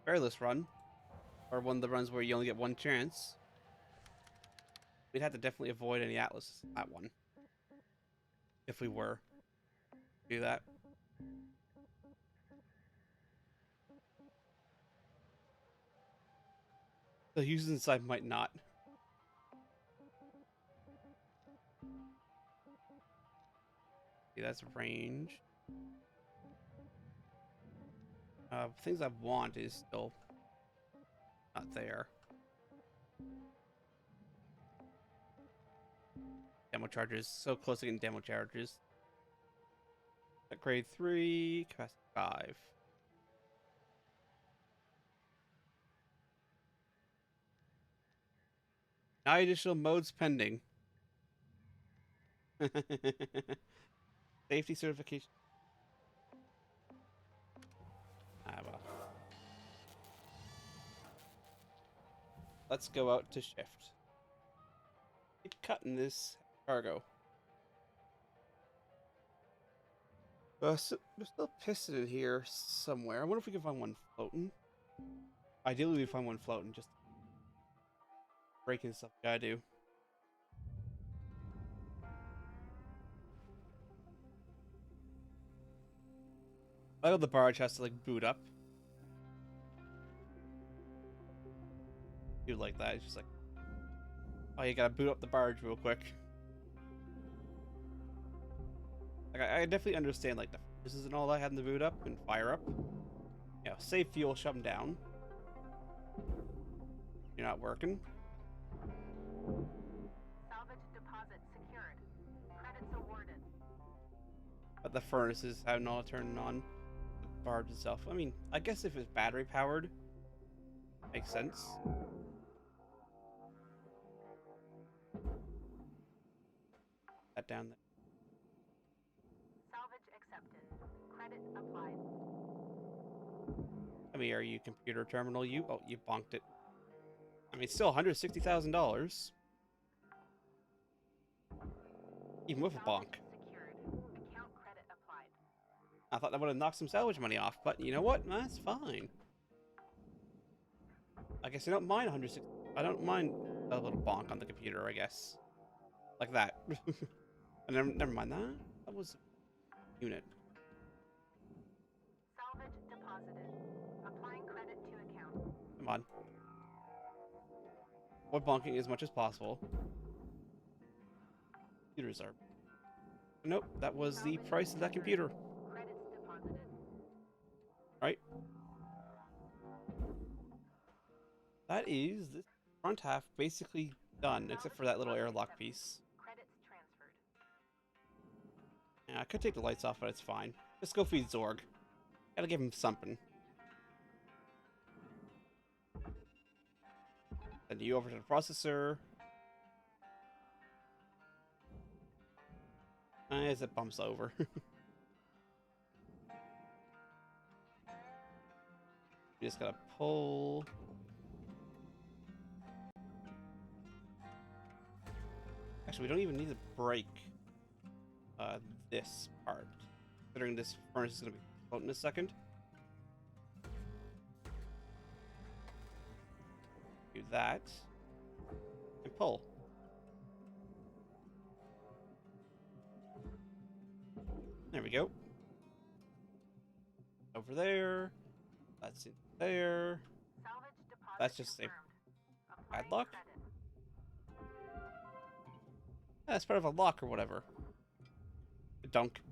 fairless run. Or one of the runs where you only get one chance. We'd have to definitely avoid any Atlas that one. If we were to do that. The Houston side might not. See, that's range. Things I want is still not there. Demo charges, so close to getting demo charges. At grade 3, capacity 5. Now additional modes pending. Safety certification. Ah, well. Let's go out to shift. Keep cutting this cargo. So, there's still piston in here somewhere. I wonder if we can find one floating. Ideally, we find one floating. Just breaking stuff. Gotta do. I know the barge has to like boot up. Do like that. It's just like, oh, you gotta boot up the barge real quick. Like I definitely understand like the furnaces and all that having to boot up and fire up. You know, save fuel, shut them down. You're not working. Salvage deposit secured. Credits awarded. But the furnaces have not turned on. barge itself. I mean, I guess if it's battery powered, makes sense. That down there. Salvage accepted. Credit applied. I mean, are you computer terminal? Oh, you bonked it. I mean, still $160,000. Even with a bonk. Secured. Account credit applied. I thought that would have knocked some salvage money off, but you know what? That's fine. I guess I don't mind 160. I don't mind a little bonk on the computer, I guess. Like that. never mind that. That was a unit. Salvage deposited. Applying credit to account. Come on. Avoid bonking as much as possible. Computers are... Nope, that was the price of that computer. Credits deposited. Right? That is the front half basically done, except for that little airlock piece. Credits transferred. Yeah, I could take the lights off, but it's fine. Let's go feed Zorg. Gotta give him something. Send you over to the processor. As it bumps over. You just gotta pull. Actually, we don't even need to break this part, considering this furnace is gonna be out in a second. Do that and pull. There we go. Over there. That's in there. Salvage deposit That's just a confirmed. Applying padlock? credit. That's part of a lock or whatever. A dunk.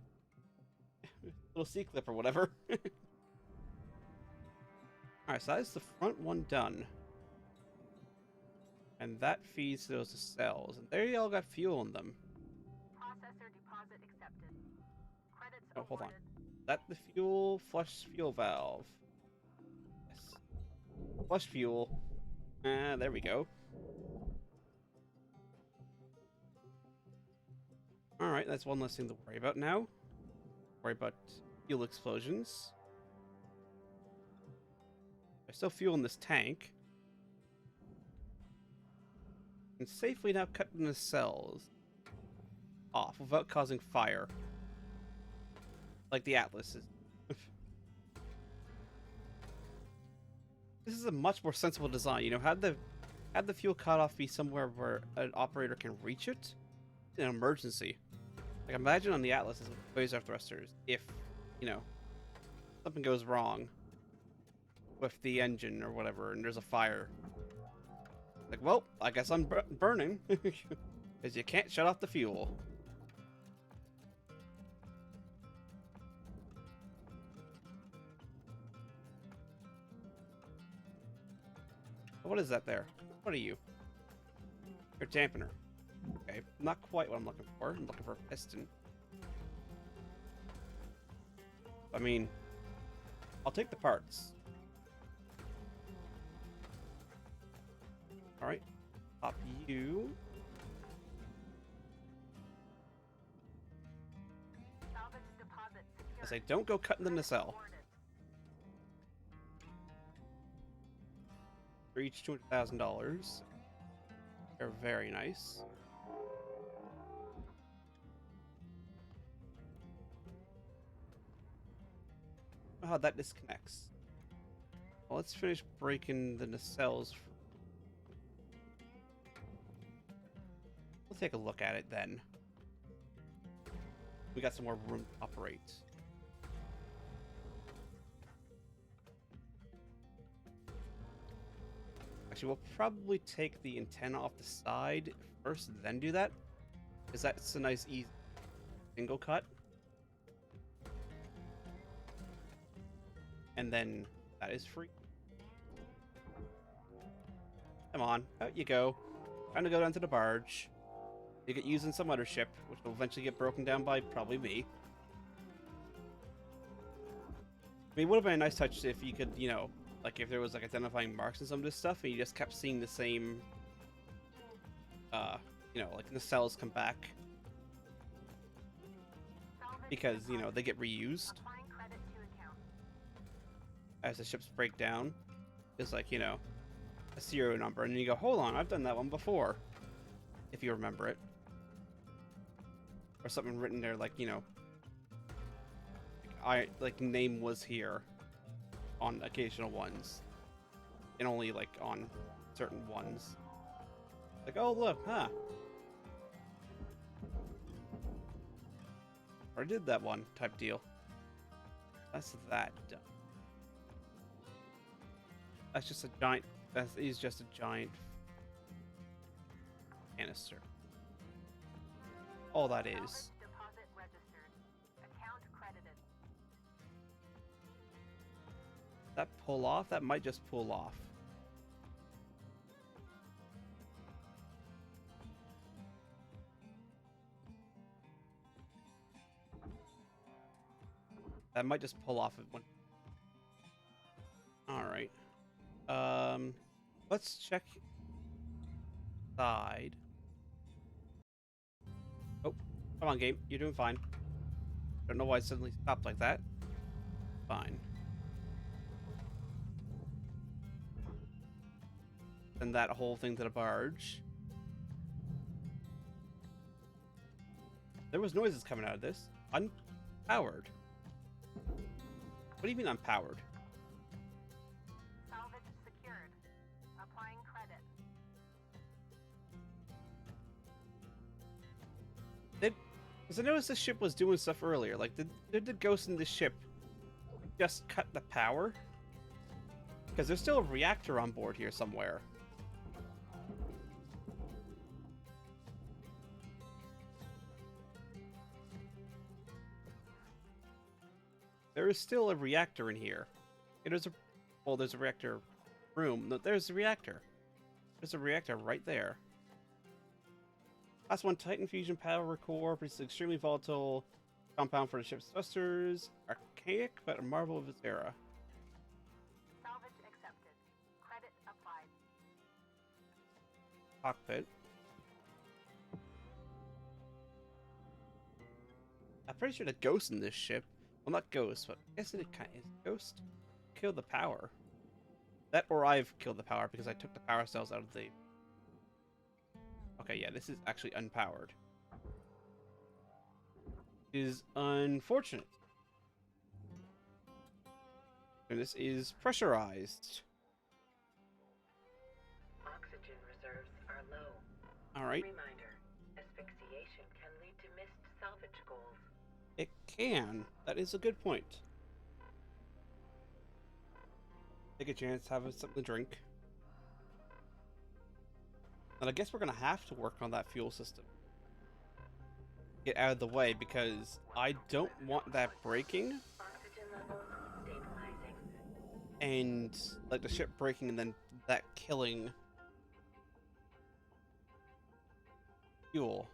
Little C-clip or whatever. Alright, so that's the front one done. And that feeds those to cells. And they all got fuel in them. Processor deposit accepted. Credits Oh, hold on. awarded. Is that the fuel? Flush fuel valve. Yes. Flush fuel. There we go. Alright, that's one less thing to worry about now. Worry about fuel explosions. There's still fuel in this tank. And safely now cutting the cells off without causing fire. Like the Atlas is. This is a much more sensible design. You know, had the fuel cutoff be somewhere where an operator can reach it in an emergency. Like imagine on the Atlas as quasar thrusters, if, you know, something goes wrong with the engine or whatever, and there's a fire. Like, well, I guess I'm burning, because you can't shut off the fuel. What is that there? What are you? You're a dampener. Okay, not quite what I'm looking for. I'm looking for a piston. I mean, I'll take the parts. Alright, pop you. Salvage deposit I secured. say, don't go cutting the nacelle. Awarded. For each $200,000. They're very nice. Oh, that disconnects. Well, let's finish breaking the nacelles. We'll take a look at it then. We got some more room to operate. Actually, we'll probably take the antenna off the side first, then do that. Because that's a nice, easy single cut. And then that is free. Come on, out you go. Time to go down to the barge. You get used in some other ship, which will eventually get broken down by probably me. I mean, it would have been a nice touch if you could, you know, like if there was like identifying marks in some of this stuff, and you just kept seeing the same, you know, like the cells come back because you know they get reused Applying credit to account. as the ships break down. It's like, you know, a serial number, and then you go, hold on, I've done that one before, if you remember it, or something written there like, you know, like name was here on occasional ones, and only like on certain ones. Like, oh look, huh? Or did that one type deal. That's that done. That's just a giant. That is just a giant canister. All that is. Salvage deposit registered. Account credited. That pull off? That might just pull off. That might just pull off at one. All right. Let's check side. Oh, come on, game. You're doing fine. Don't know why it suddenly stopped like that. Fine. Send that whole thing to the barge. There was noises coming out of this. Unpowered. What do you mean unpowered? Salvage secured. Applying credit. Because I noticed this ship was doing stuff earlier. Like, did the ghost in this ship just cut the power? Because there's still a reactor on board here somewhere. There is still a reactor in here. There's a reactor room. No, there's a reactor. There's a reactor right there. Class 1 Titan fusion power core produces extremely volatile compound for the ship's thrusters. Archaic, but a marvel of its era. Salvage accepted. Credit applied. Cockpit. I'm pretty sure the ghost in this ship, well, not ghost, but I guess it kind of is ghost, killed the power. That, or I've killed the power because I took the power cells out of the... Okay, yeah, this is actually unpowered. It is unfortunate. And this is pressurized. Oxygen reserves are low. All right. Reminder, asphyxiation can lead to missed salvage goals. It can. That is a good point. Take a chance, have something to drink. And I guess we're gonna have to work on that fuel system. Get out of the way, because I don't want that breaking. Oxygen levels stabilizing. And like the ship breaking and then that killing fuel.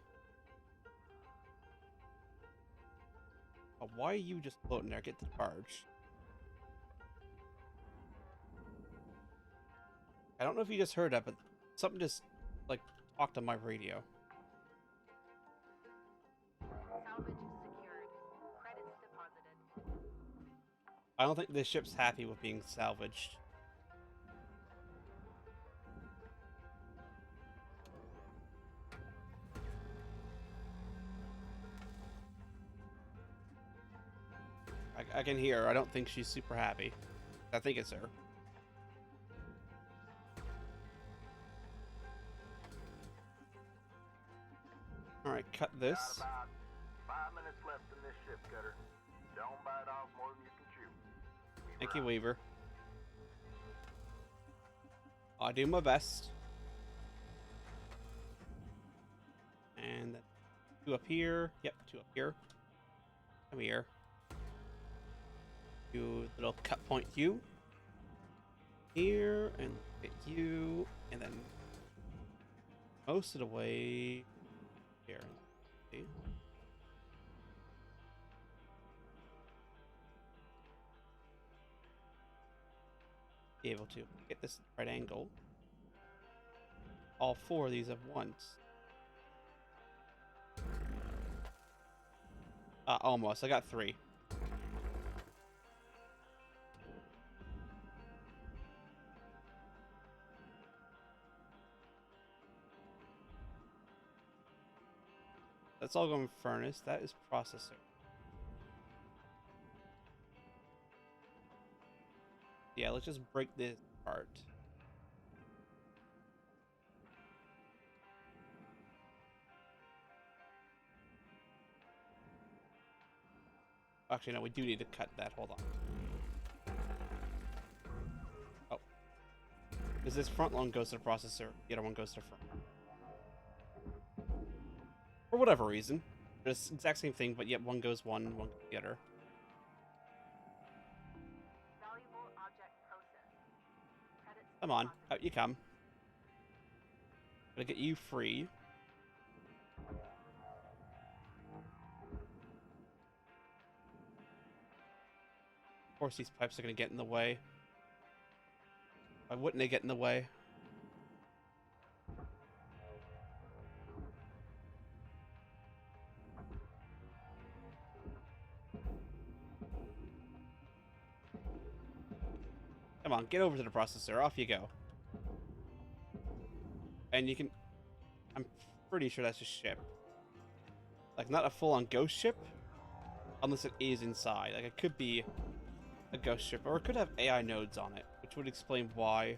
Oh, why are you just floating there? Get to the barge. I don't know if you just heard that, but something just like talked on my radio. Salvage secured. Credits deposited. I don't think this ship's happy with being salvaged. I can hear her. I don't think she's super happy. I think it's her. Alright, cut this. Got about 5 minutes left in this ship, Cutter. Don't bite off more than you can chew. Thank you, Weaver. I'll do my best. And then 2 up here. Yep, 2 up here. Come here. Do a little cut point you. Here, and hit you. And then most of the way here. See? be able to get this right angle. All 4 of these at once. Almost. I got 3. That's all going furnace. That is processor. Yeah, let's just break this apart. Actually, no, we do need to cut that. Hold on. Oh. Because this front one goes to the processor, the other one goes to the front. For whatever reason. It's the exact same thing, but yet one goes one goes the other. Valuable object processed. Credits Come on, deposited. out you come. Gonna get you free. Of course, these pipes are gonna get in the way. Why wouldn't they get in the way? Come on, get over to the processor. Off you go. And you can... I'm pretty sure that's a ship. Like, not a full-on ghost ship. Unless it is inside. Like, it could be a ghost ship. Or it could have AI nodes on it. Which would explain why... You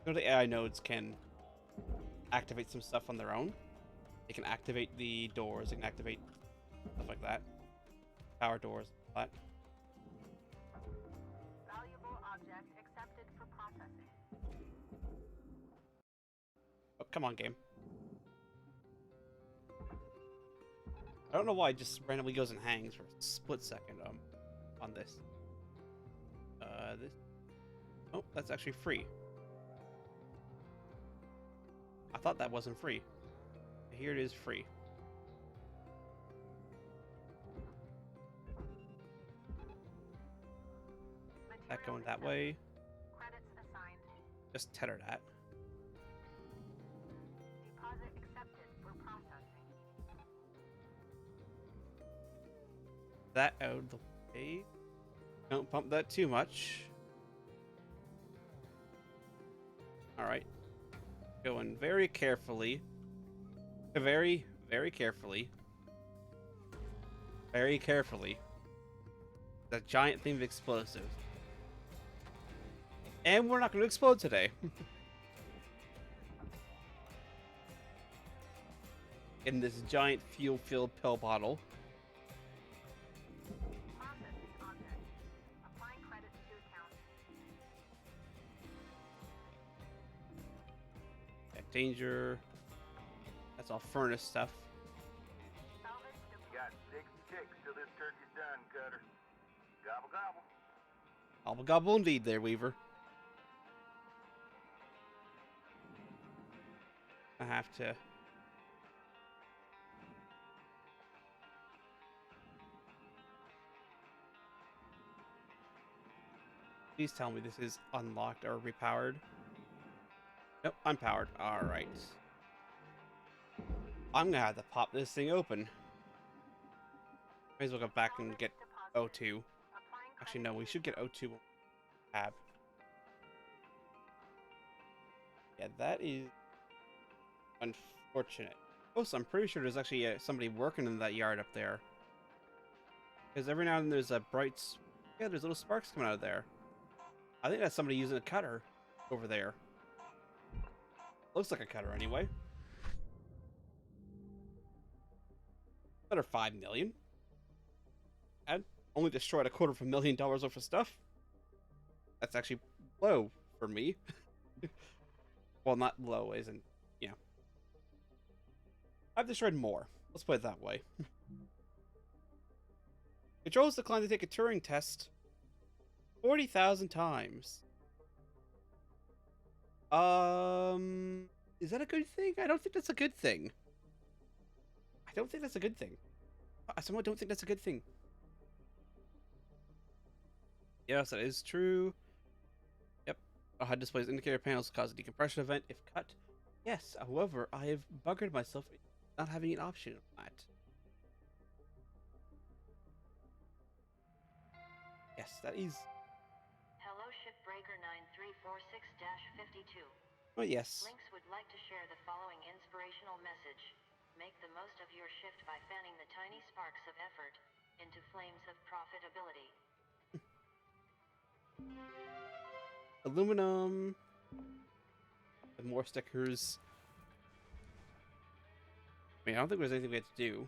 know, the AI nodes can activate some stuff on their own. They can activate the doors. They can activate stuff like that. Power doors. That. Valuable object accepted for processing. Oh, come on, game. I don't know why it just randomly goes and hangs for a split second on this. This. Oh, that's actually free. I thought that wasn't free. Here it is free. That going that way. Credits assigned. Just tether that. Deposit accepted for processing. That out of the way. Don't pump that too much. Alright. Going very carefully. Very, very carefully. Very carefully. That giant thing of explosives. And we're not going to explode today. In this giant fuel-filled pill bottle. Processing object. Applying credits to account. Danger. That's all furnace stuff. Salvage You got 60 ticks till this turkey's done, Cutter. Gobble gobble. Gobble gobble indeed there, Weaver. I have to... Please tell me this is unlocked or repowered. Nope, I'm powered. Alright. I'm gonna have to pop this thing open. May as well go back and get O2. Actually, no, we should get O2 tab. Yeah, that is unfortunate. Also, I'm pretty sure there's actually somebody working in that yard up there. Because every now and then there's a bright... Yeah, there's little sparks coming out of there. I think that's somebody using a cutter over there. Looks like a cutter anyway. Better 5 million. And only destroyed $250,000 worth of stuff. That's actually low for me. Well, not low, as in, yeah. I've destroyed more. Let's put it that way. Controls declined to take a Turing test 40,000 times. Is that a good thing? I don't think that's a good thing. I don't think that's a good thing. I somehow don't think that's a good thing. Yes, that is true. Yep. HUD displays indicator panels cause a decompression event if cut. Yes, however, I have buggered myself not having an option of that. Yes, that is. Hello, Shipbreaker 9346-52. Oh, yes. Lynx would like to share the following inspirational message. Make the most of your shift by fanning the tiny sparks of effort into flames of profitability. Aluminum. And more stickers. I mean, I don't think there's anything we have to do.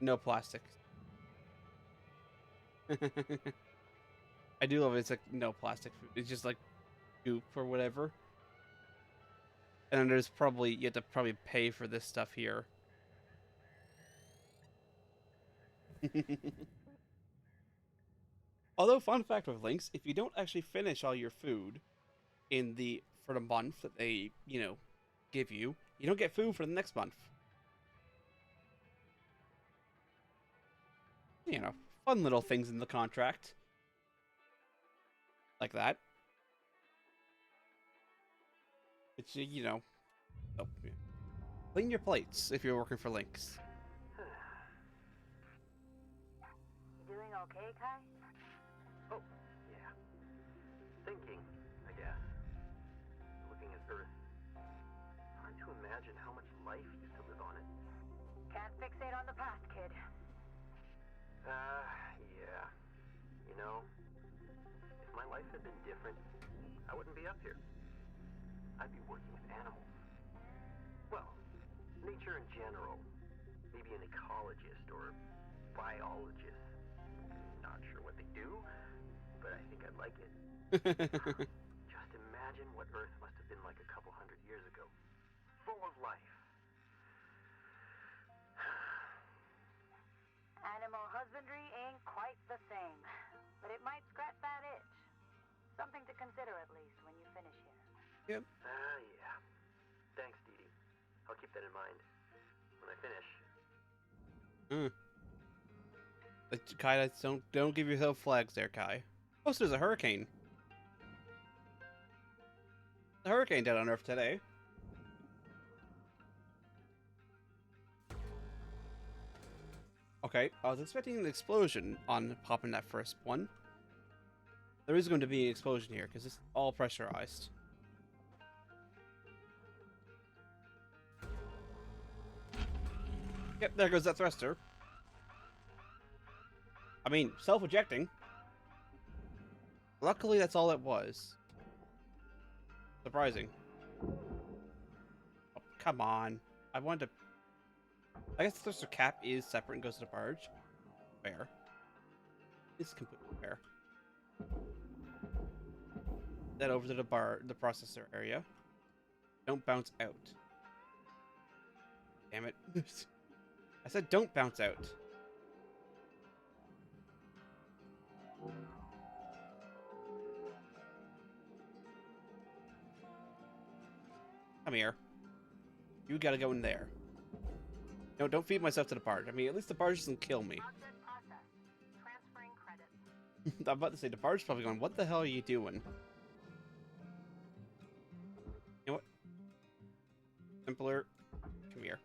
No plastic. I do love it. It's like no plastic food. It's just like goop or whatever. And then there's probably, you have to probably pay for this stuff here. Although, fun fact with Lynx, if you don't actually finish all your food for the month that they, give you, you don't get food for the next month. Fun little things in the contract. Like that. It's, oh, yeah. Clean your plates if you're working for Lynx. You doing okay, Kai? Oh, yeah. Thinking, I guess. Looking at Earth. Trying to imagine how much life used to live on it. Can't fixate on the past, kid. Yeah. You know, if my life had been different, I wouldn't be up here. I'd be working with animals. Well, nature in general. Maybe an ecologist or biologist. Not sure what they do, but I think I'd like it. Just imagine what Earth must have been like a couple hundred years ago. Full of life. Animal husbandry ain't quite the same, but it might scratch that itch. Something to consider at least when you finish here. Yep. Yeah. Thanks, Dee Dee. I'll keep that in mind when I finish. Kai, don't give yourself flags there, Kai. Oh, so there's a hurricane. The hurricane down on Earth today. Okay, I was expecting an explosion on popping that first one. There is going to be an explosion here because it's all pressurized. Yep, there goes that thruster. I mean, self-ejecting. Luckily, that's all it was. Surprising. Oh, come on. I wanted to... I guess the thruster cap is separate and goes to the barge. Fair. It's completely fair. Then over to the processor area. Don't bounce out. Damn it. I said don't bounce out. Come here. You gotta go in there. No, don't feed myself to the barge. I mean, at least the barge doesn't kill me. Object processed. Transferring credits. I'm about to say, the barge's probably going, what the hell are you doing? You know what? Simpler. Come here.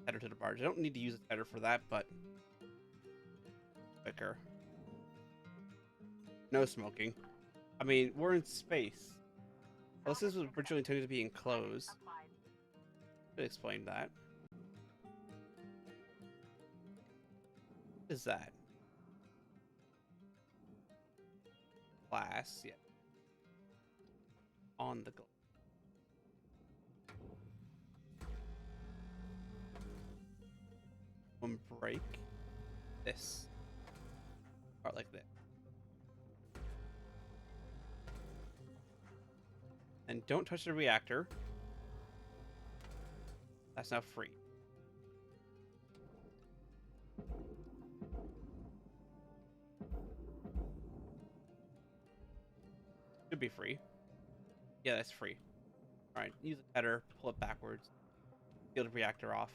Header to the barge. I don't need to use a header for that, but... quicker. No smoking. I mean, we're in space. Well, this was originally intended to be enclosed. Applied. Should explain that. What is that? Glass, yeah. On the glass. One break. This. Part like that. And don't touch the reactor. That's now free. Should be free. Yeah, that's free. Alright, use the header, pull it backwards. Peel the reactor off.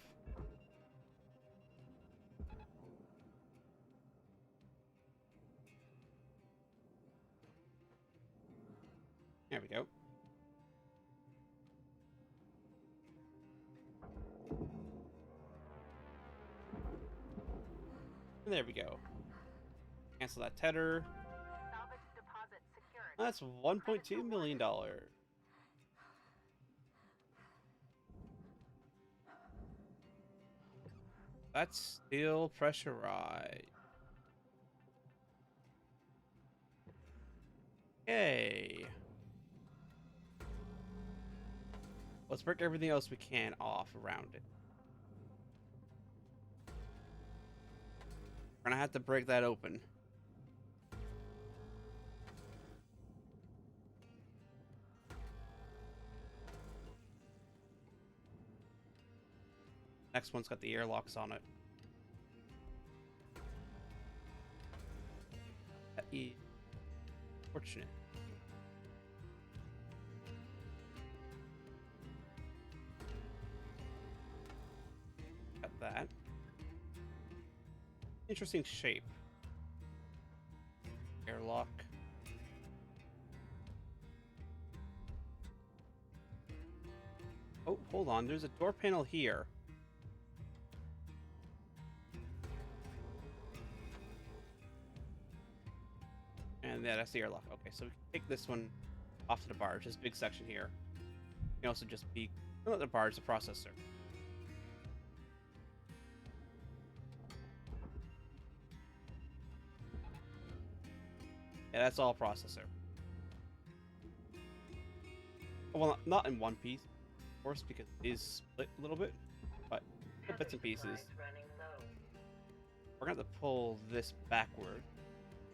There we go. And there we go. Cancel that tether. Salvage deposit secured. That's $1.2 million. That's still pressurized. Okay. Let's break everything else we can off around it. We're gonna have to break that open. Next one's got the airlocks on it. That is fortunate. Got that. Interesting shape. Airlock. Oh, hold on. There's a door panel here. And yeah, that's the airlock. Okay, so we can take this one off to the barge. This big section here. You can also just be not the barge, the processor. Yeah, that's all processor. Well, not in one piece, of course, because it is split a little bit, but little bits and pieces. Running low. We're gonna have to pull this backward.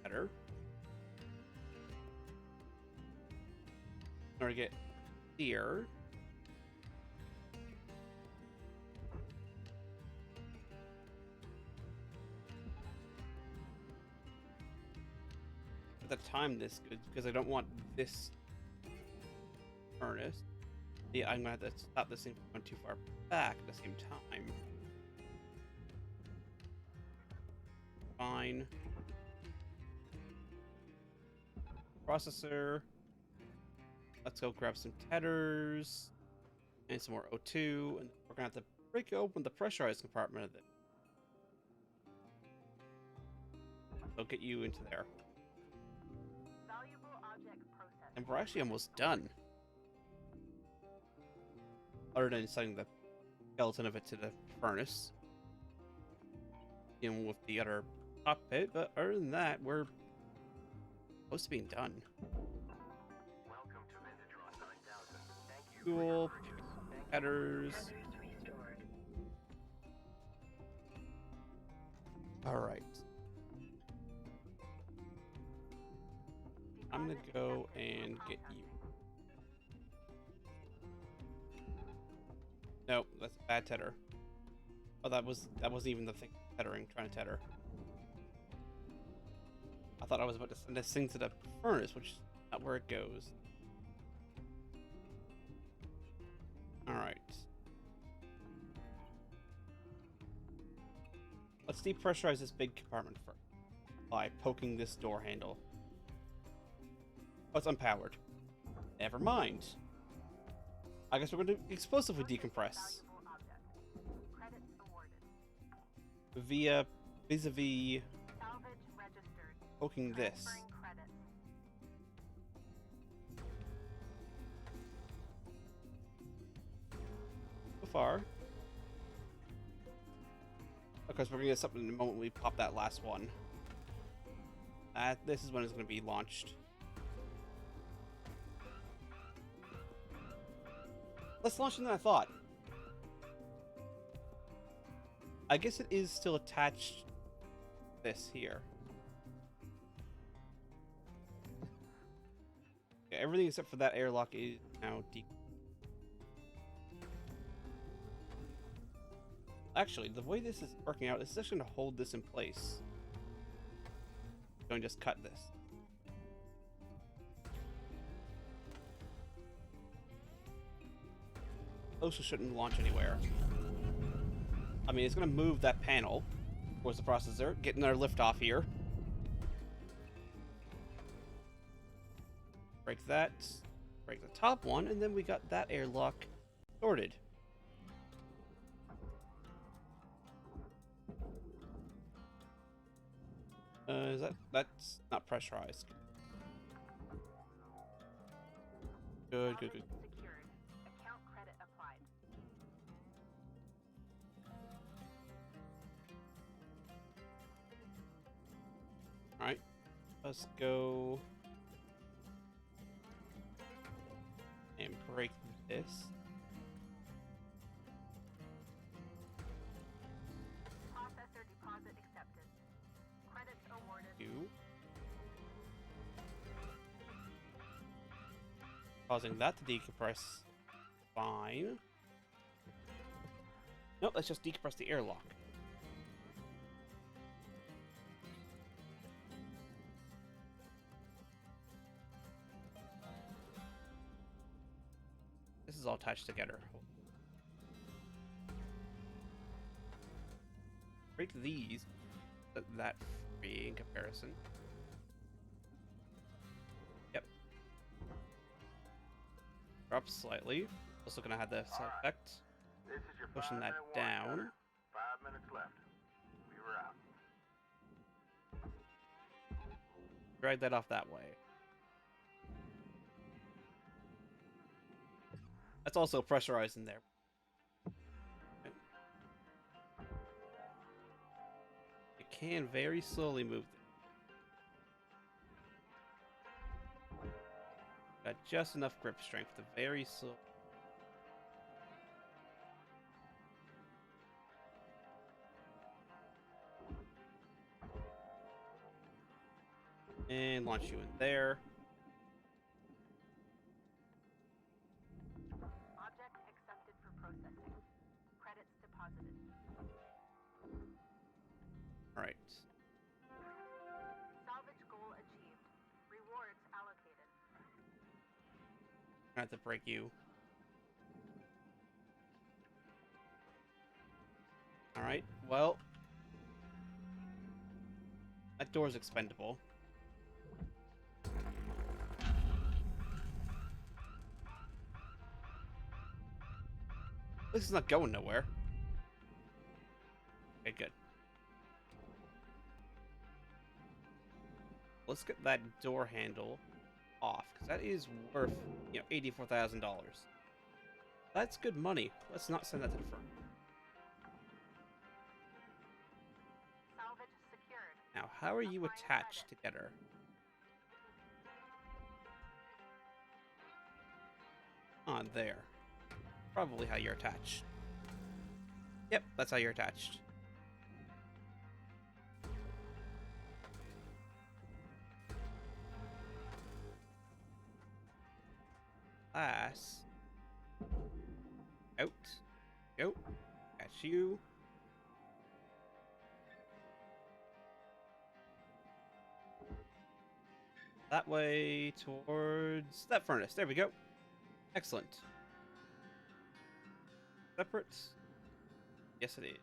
Better. In order to get here. At the time this good because I don't want this furnace. Yeah, I'm gonna have to stop this thing from going too far back at the same time. Fine. Processor. Let's go grab some tethers and some more O2, and we're gonna have to break open the pressurized compartment of it. They'll get you into there. Valuable object processed. And we're actually almost done. Other than setting the skeleton of it to the furnace. Dealing with the other cockpit, but other than that, we're close to being done. Welcome to Vintatron 9000. Thank you Fuel, for your purchase. headers. Restored. Alright. I'm gonna go and get you. Nope, that's a bad tether. Oh, that wasn't even the thing. Tethering, trying to tether. I thought I was about to send this thing to the furnace, which is not where it goes. Alright. Let's depressurize this big compartment first by poking this door handle. Oh, it's unpowered. Never mind. I guess we're going to explosively decompress Valuable object. Credits awarded. via vis-a-vis Salvage registered. poking this. Transferring credits. So far. Of course, we're going to get something in the moment we pop that last one. This is when it's going to be launched. Less launching than I thought. I guess it is still attached to this here. Okay, everything except for that airlock is now Actually, the way this is working out, is actually going to hold this in place. Don't just cut this. Also shouldn't launch anywhere. I mean, it's going to move that panel towards the processor, getting our lift off here. Break that. break the top one, and then we got that airlock sorted. That's not pressurized. Good. Secured. Account credit applied. All right, let's go and break this. Processor deposit accepted. Credits awarded. Causing that to decompress. Fine. Nope, let's just decompress the airlock. This is all attached together. Break these. That free in comparison. Yep. Drop slightly. Also gonna have this effect. This is your Pushing that 5-minute warning, down. Tucker. 5 minutes left. We were out. Drag that off that way. That's also pressurized in there. You can very slowly move them. Got just enough grip strength to very slow. And launch you in there. Object accepted for processing. Credits deposited. Alright. Salvage goal achieved. Rewards allocated. I have to break you. Alright, well. That door's expendable. This is not going nowhere. Okay, good. Let's get that door handle off, because that is worth, you know, $84,000. That's good money. Let's not send that to the firm. Salvage secured. Now, how are you attached together? On there. Probably how you're attached. Yep, that's how you're attached. Glass. Out. Go. Catch you. That way towards that furnace. There we go. Excellent. Separate? Yes, it is.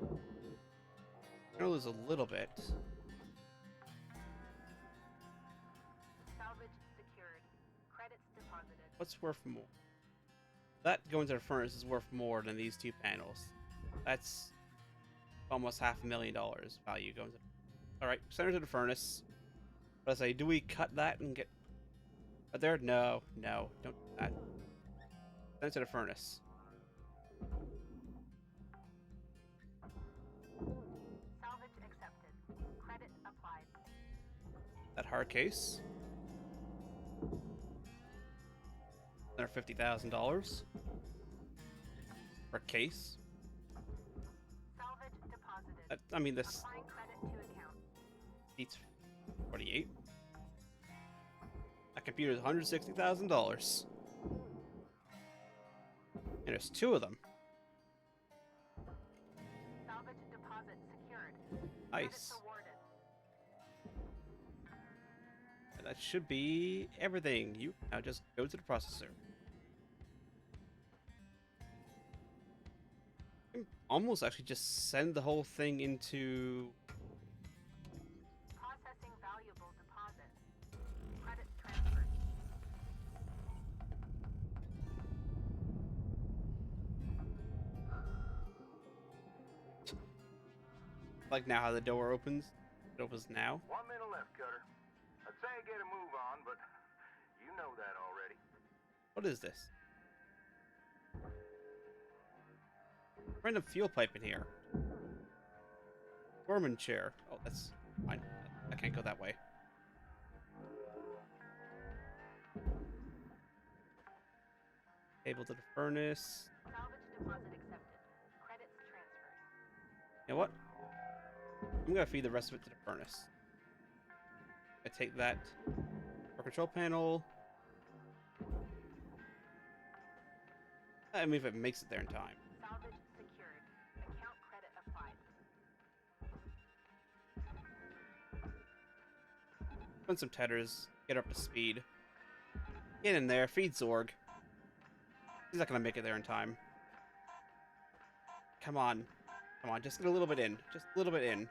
I'm gonna lose a little bit. Salvage secured. Credits deposited. What's worth more? That going to the furnace is worth more than these two panels. That's almost $500,000 value going to. Alright, send her to the furnace. But I say, do we cut that and get there? No, don't do that. Send it to the furnace. Salvage accepted. Credit applied. That hard case. Another $50,000 per case. Salvage deposited. I mean, this Applying credit to account. beats 48. That computer is $160,000. And there's two of them. Salvage deposit secured. Nice. Credits awarded. And that should be everything. You now just go to the processor. Almost actually just send the whole thing into... Processing valuable deposit. Credits transferred. Like now how the door opens. It opens now. 1 minute left, Cutter. I'd say get a move on, but you know that already. What is this? Random fuel pipe in here. Foreman chair. Oh, that's fine. I can't go that way. Table to the furnace. Salvage deposit accepted. Credits transferred. You know what? I'm gonna feed the rest of it to the furnace. I take that for control panel. I mean, if it makes it there in time. Salvage secured. Account credit applied. Run some tethers. Get up to speed. Get in there. Feed Zorg. He's not gonna make it there in time. Come on. Come on. Just get a little bit in. Just a little bit in.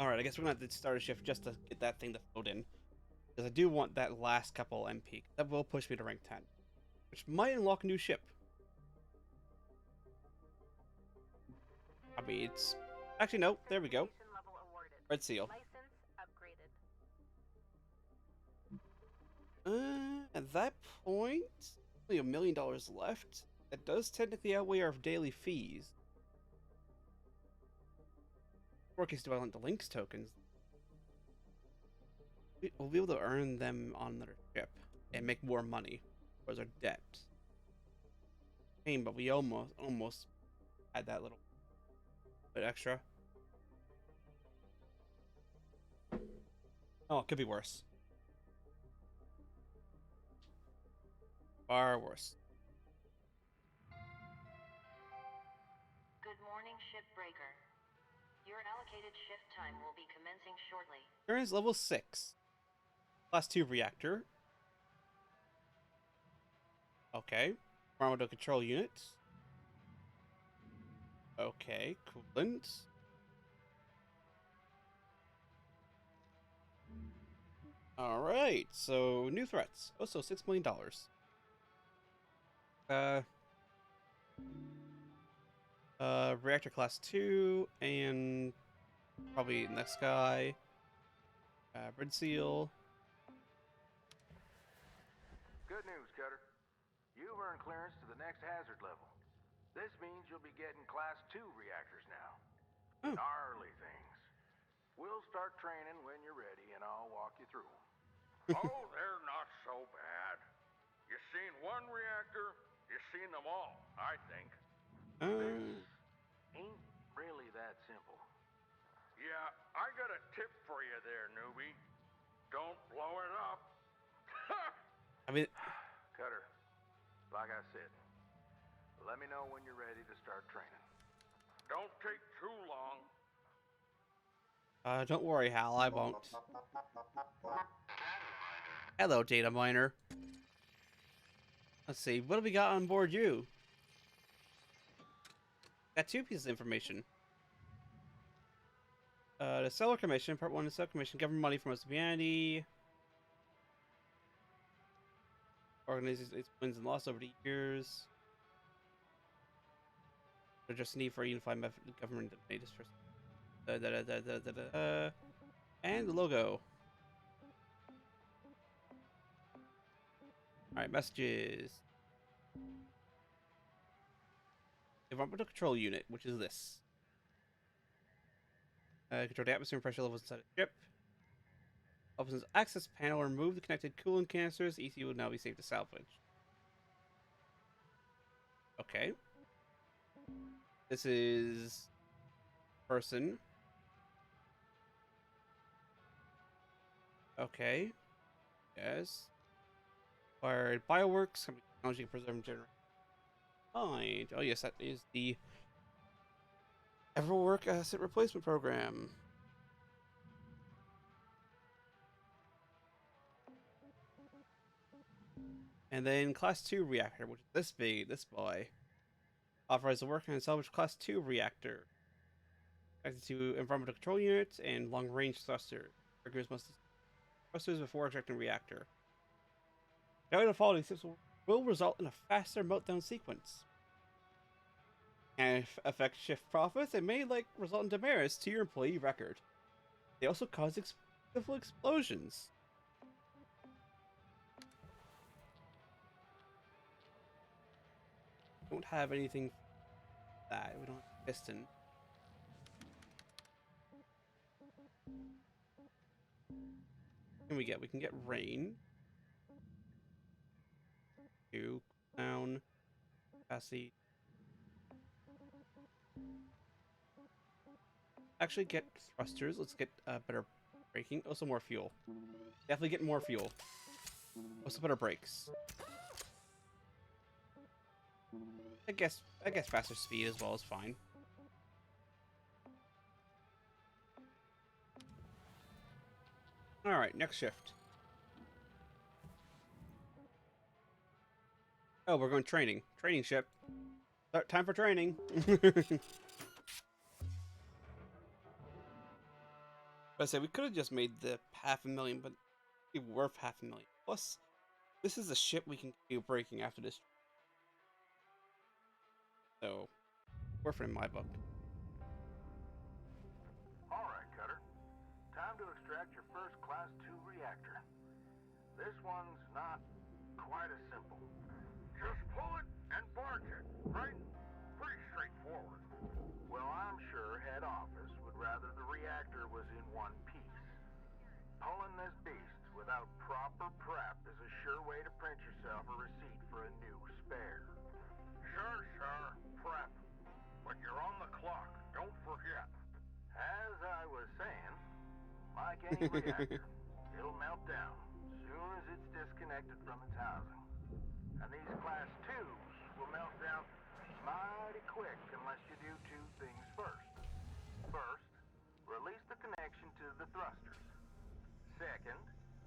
Alright, I guess we're gonna have to start a shift just to get that thing to float in. Because I do want that last couple MP. That will push me to rank 10. Which might unlock a new ship. I mean, it's... Actually, no. There we go. Certification level awarded. Red seal. License upgraded. At that point, only $1 million left. That does technically outweigh our daily fees. Or case do I want the links tokens? We'll be able to earn them on another ship and make more money towards our debt. Pain, but we almost had that little bit extra. Oh, it could be worse. Far worse. Good morning, shipbreaker. Your allocated shift time will be commencing shortly. Current level 6. Class 2 reactor. Okay. Environmental control unit. Okay. Coolant. Alright, so new threats. Also $6 million. Reactor class 2 and probably next guy. Red seal. Good news, Cutter. You've earned clearance to the next hazard level. This means you'll be getting Class 2 reactors now. Oh. Gnarly things. We'll start training when you're ready, and I'll walk you through them. Oh, they're not so bad. You seen one reactor, you seen them all, I think. Ain't really that simple. Yeah, I got a tip for you there, newbie. Don't blow it up. I mean, Cutter, like I said, let me know when you're ready to start training. Don't take too long. don't worry, Hal, I won't. Hello, data miner. Let's see, what do we got on board you? Got 2 pieces of information. The Seller Commission, Part 1 of the Seller Commission, government money from us humanity. Organizes its wins and losses over the years. There's just a need for a unified method of government that made us first. And the logo. Alright, messages. Environmental control unit, which is this. Control the atmosphere and pressure levels inside the ship. Opens access panel, remove the connected coolant canisters. EC will now be safe to salvage. Okay. This is person. Okay. Yes. Acquired bioworks, company technology preserve generation. Fine. Oh yes, that is the Everwork asset replacement program. And then class 2 reactor, which is this boy. Authorized to work on a salvage class 2 reactor. Connected to environmental control units and long-range thruster. Workers must thrusters before ejecting reactor. Failure to follow these steps will result in a faster meltdown sequence. And affect shift profits and may result in demerits to your employee record. They also cause explosive explosions. Don't have anything for that. We don't have piston. What can we get? We can get rain. Two down. Capacity. Actually get thrusters. Let's get better braking. Also more fuel. Definitely get more fuel. Also better brakes. I guess faster speed as well is fine. Alright, next shift. Oh, we're going training. Training ship. Time for training. I say we could have just made the 500,000, but it'd be worth 500,000. Plus, this is a ship we can do braking after this. So, worth it in my book. Alright, Cutter. Time to extract your first Class 2 reactor. This one's not quite as simple. Just pull it and barge it, right? Pretty straightforward. Well, I'm sure head office would rather the reactor was in one piece. Pulling this beast without proper prep is a sure way to print yourself a receipt for a new spare. Sure, prep. But you're on the clock, don't forget. As I was saying, like any reactor, it'll melt down as soon as it's disconnected from its housing. And these Class 2s will melt down mighty quick unless you do two things first. First, release the connection to the thrusters. Second,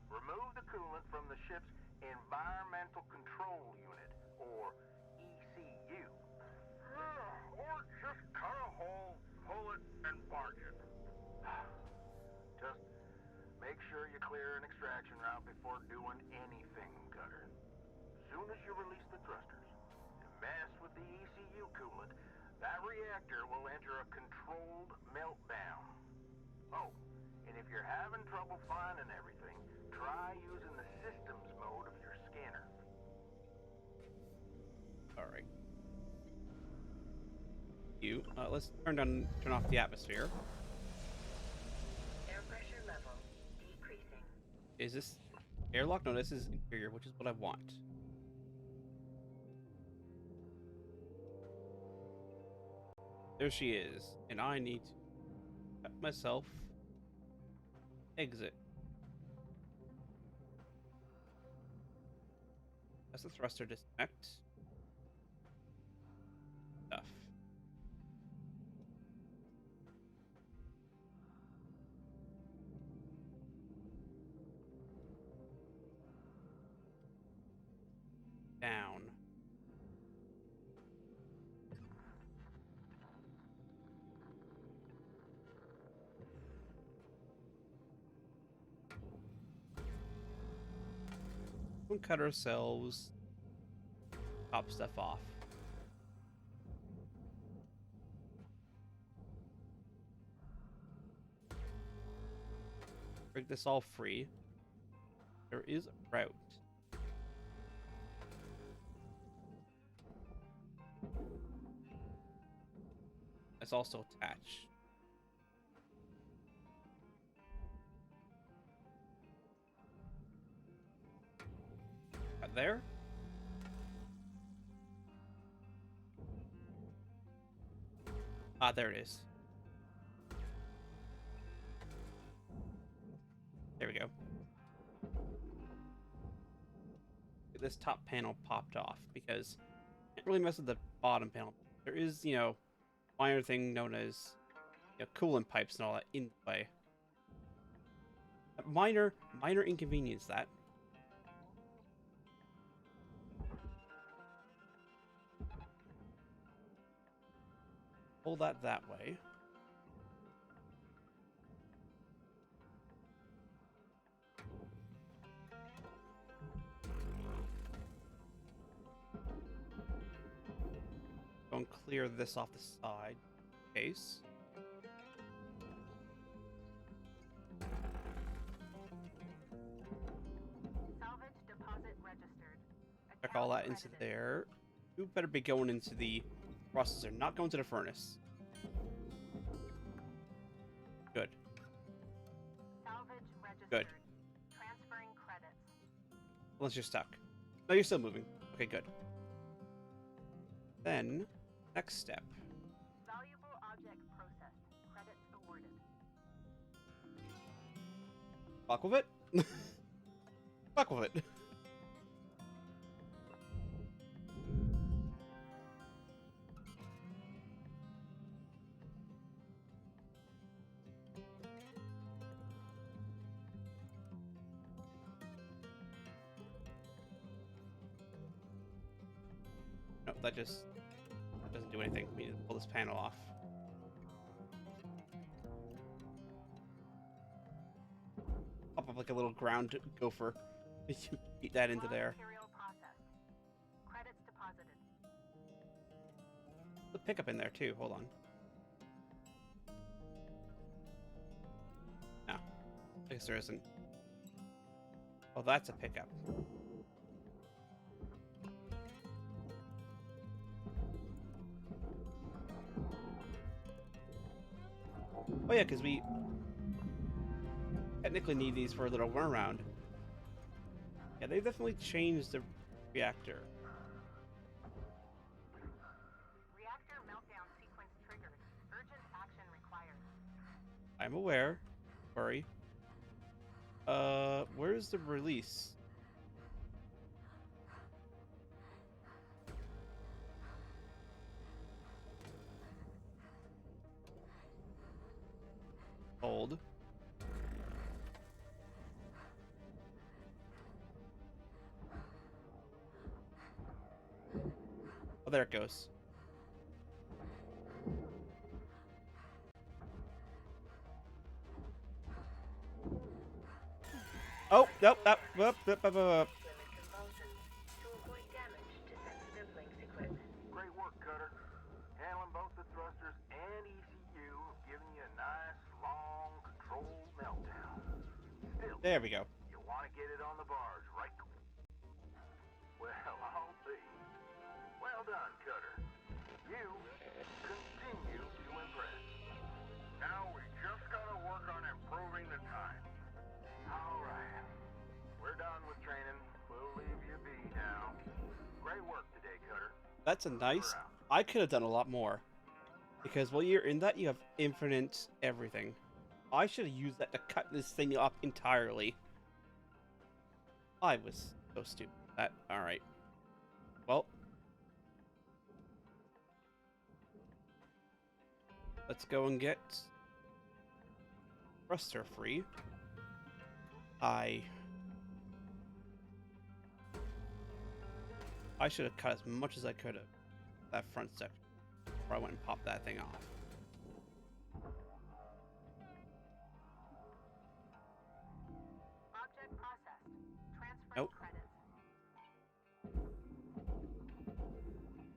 remove the coolant from the ship's Environmental Control Unit, or ECU. Or just cut a hole, pull it, and barge it. Just make sure you clear an extraction route before doing anything, Cutter. As soon as you release the thrusters and mess with the ECU coolant, that reactor will enter a controlled meltdown. Oh, and if you're having trouble finding everything, try using the systems mode of your scanner. Alright. Let's turn off the atmosphere. Air pressure level decreasing. Is this airlock? No, this is interior, which is what I want. There she is, and I need to cut myself exit. That's the thruster disconnect. Stuff. Down. We'll cut ourselves. Top stuff off. Break this all free. There is a route. It's also attached. Right there. Ah, there it is. There we go. This top panel popped off because I can't really mess with the bottom panel. There is, minor thing known as coolant pipes and all that in play. Minor inconvenience that. Pull that way. Go and clear this off the side. Case. Salvage deposit registered. Check all that Account into credited. there. You better be going into the processor, not going to the furnace. Good. Salvage registered. Good. Transferring credits. Unless you're stuck. No, you're still moving. Okay, good. Then, next step. Valuable object processed. Credits awarded. Fuck with it. Fuck with it. No, that doesn't do anything. We need to pull this panel off. Pop up like a little ground gopher. You eat that into Raw there. material processed. Credits deposited. The pickup in there too. Hold on. No, I guess there isn't. Oh, that's a pickup. Oh yeah, because we technically need these for a little run around. Yeah, they've definitely changed the reactor. Reactor meltdown sequence triggered. Urgent action required. I'm aware. Worry. Where's the release? Hold. Oh, there it goes. Oh, nope, nope, whoop, whoop, whoop, whoop. Limit convulsions to avoid damage to sensitive links equipment. Great work, Cutter. Handling both the thrusters and ECU have given you a nice, long, controlled meltdown. Still, There we go. you want to get it on the bars, right? Well, I'll be. Well done, Cutter. You continue to impress. Now we just gotta work on improving the time. All right. We're done with training. We'll leave you be now. Great work today, Cutter. That's a nice. I could have done a lot more. Because while you're in that, you have infinite everything. I should have used that to cut this thing up entirely. I was so stupid. Alright. Well. Let's go and get thruster free. I should have cut as much as I could have that front section before I went and popped that thing off. Object processed. Transferring Nope. credits.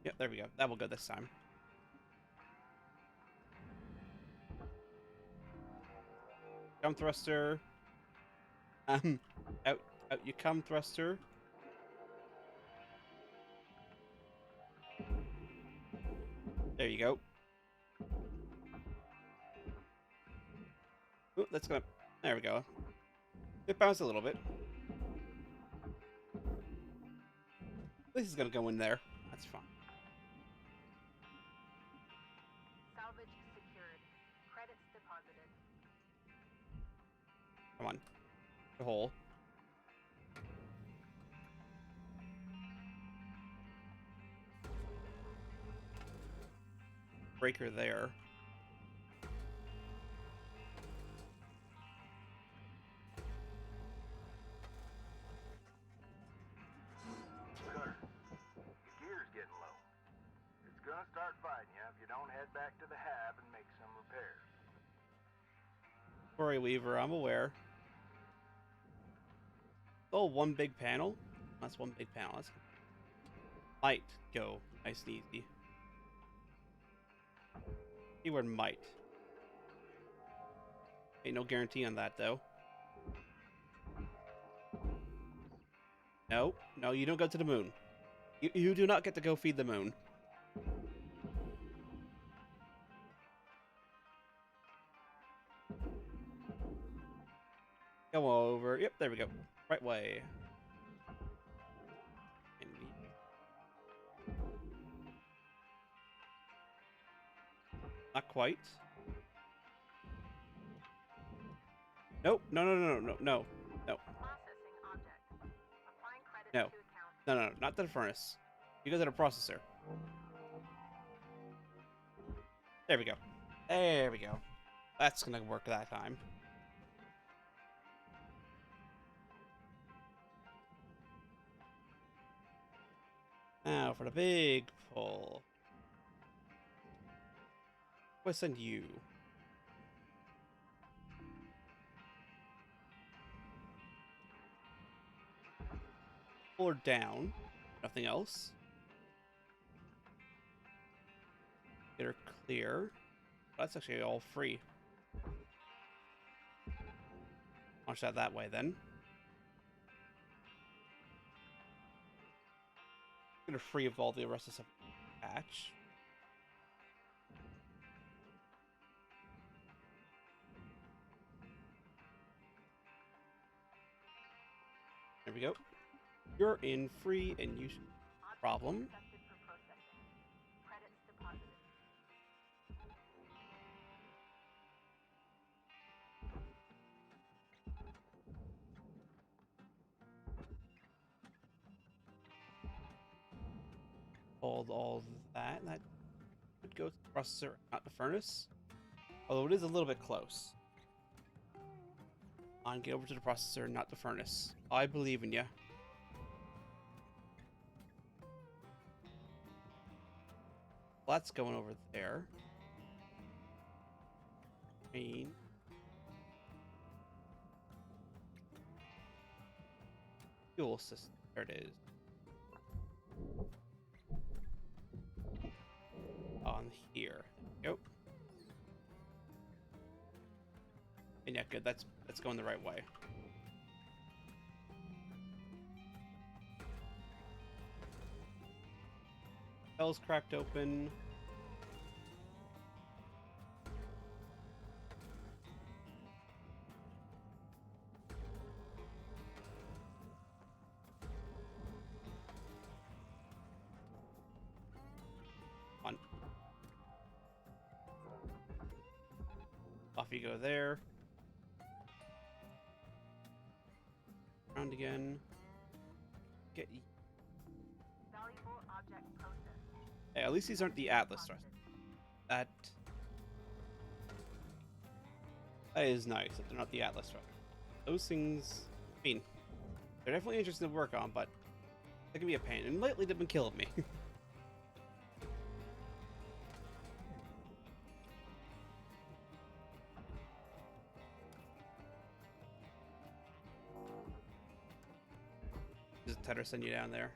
Yep, there we go. That will go this time. Come thruster. Out you come thruster. There you go. Ooh, that's gonna. There we go. It bounced a little bit. This is gonna go in there. That's fine. Salvage secured. Credits deposited. Come on. The hole. Breaker there. Cutter, your gear's getting low. It's gonna start fighting you if you don't head back to the Story Weaver, I'm aware. Oh, one big panel? That's one big panel. That's might go nice and easy. Keyword might. Ain't no guarantee on that, though. No, no, you don't go to the moon. You do not get to go feed the moon. Go over. Yep, there we go. Right way. Not quite. Nope. No, no, no, no, no, no. No. Processing object. Applying credit No. to account. No, no, no, not to the furnace. You go to the processor. There we go. There we go. That's gonna work that time. Now for the big pull. What send you? Pull her down. Nothing else. Get her clear. That's actually all free. Launch that way then. Get her free of all the rest of the stuff. Patch. There we go. You're in free and you should problem. Accepted for processing. Credits deposited. Hold all that. That would go to the processor, not the furnace. Although it is a little bit close. On, get over to the processor, not the furnace. I believe in you. That's going over there. Green. Fuel system. There it is. On here. There we go. And yeah, good. That's going the right way. Cell's cracked open. On. Off you go there. Around again. Get. Valuable object processed. Hey, at least these aren't the Atlas thrusters. That is nice that they're not the Atlas thrusters. Those things, I mean, they're definitely interesting to work on, but they can be a pain. And lately, they've been killing me. Does Tedder send you down there?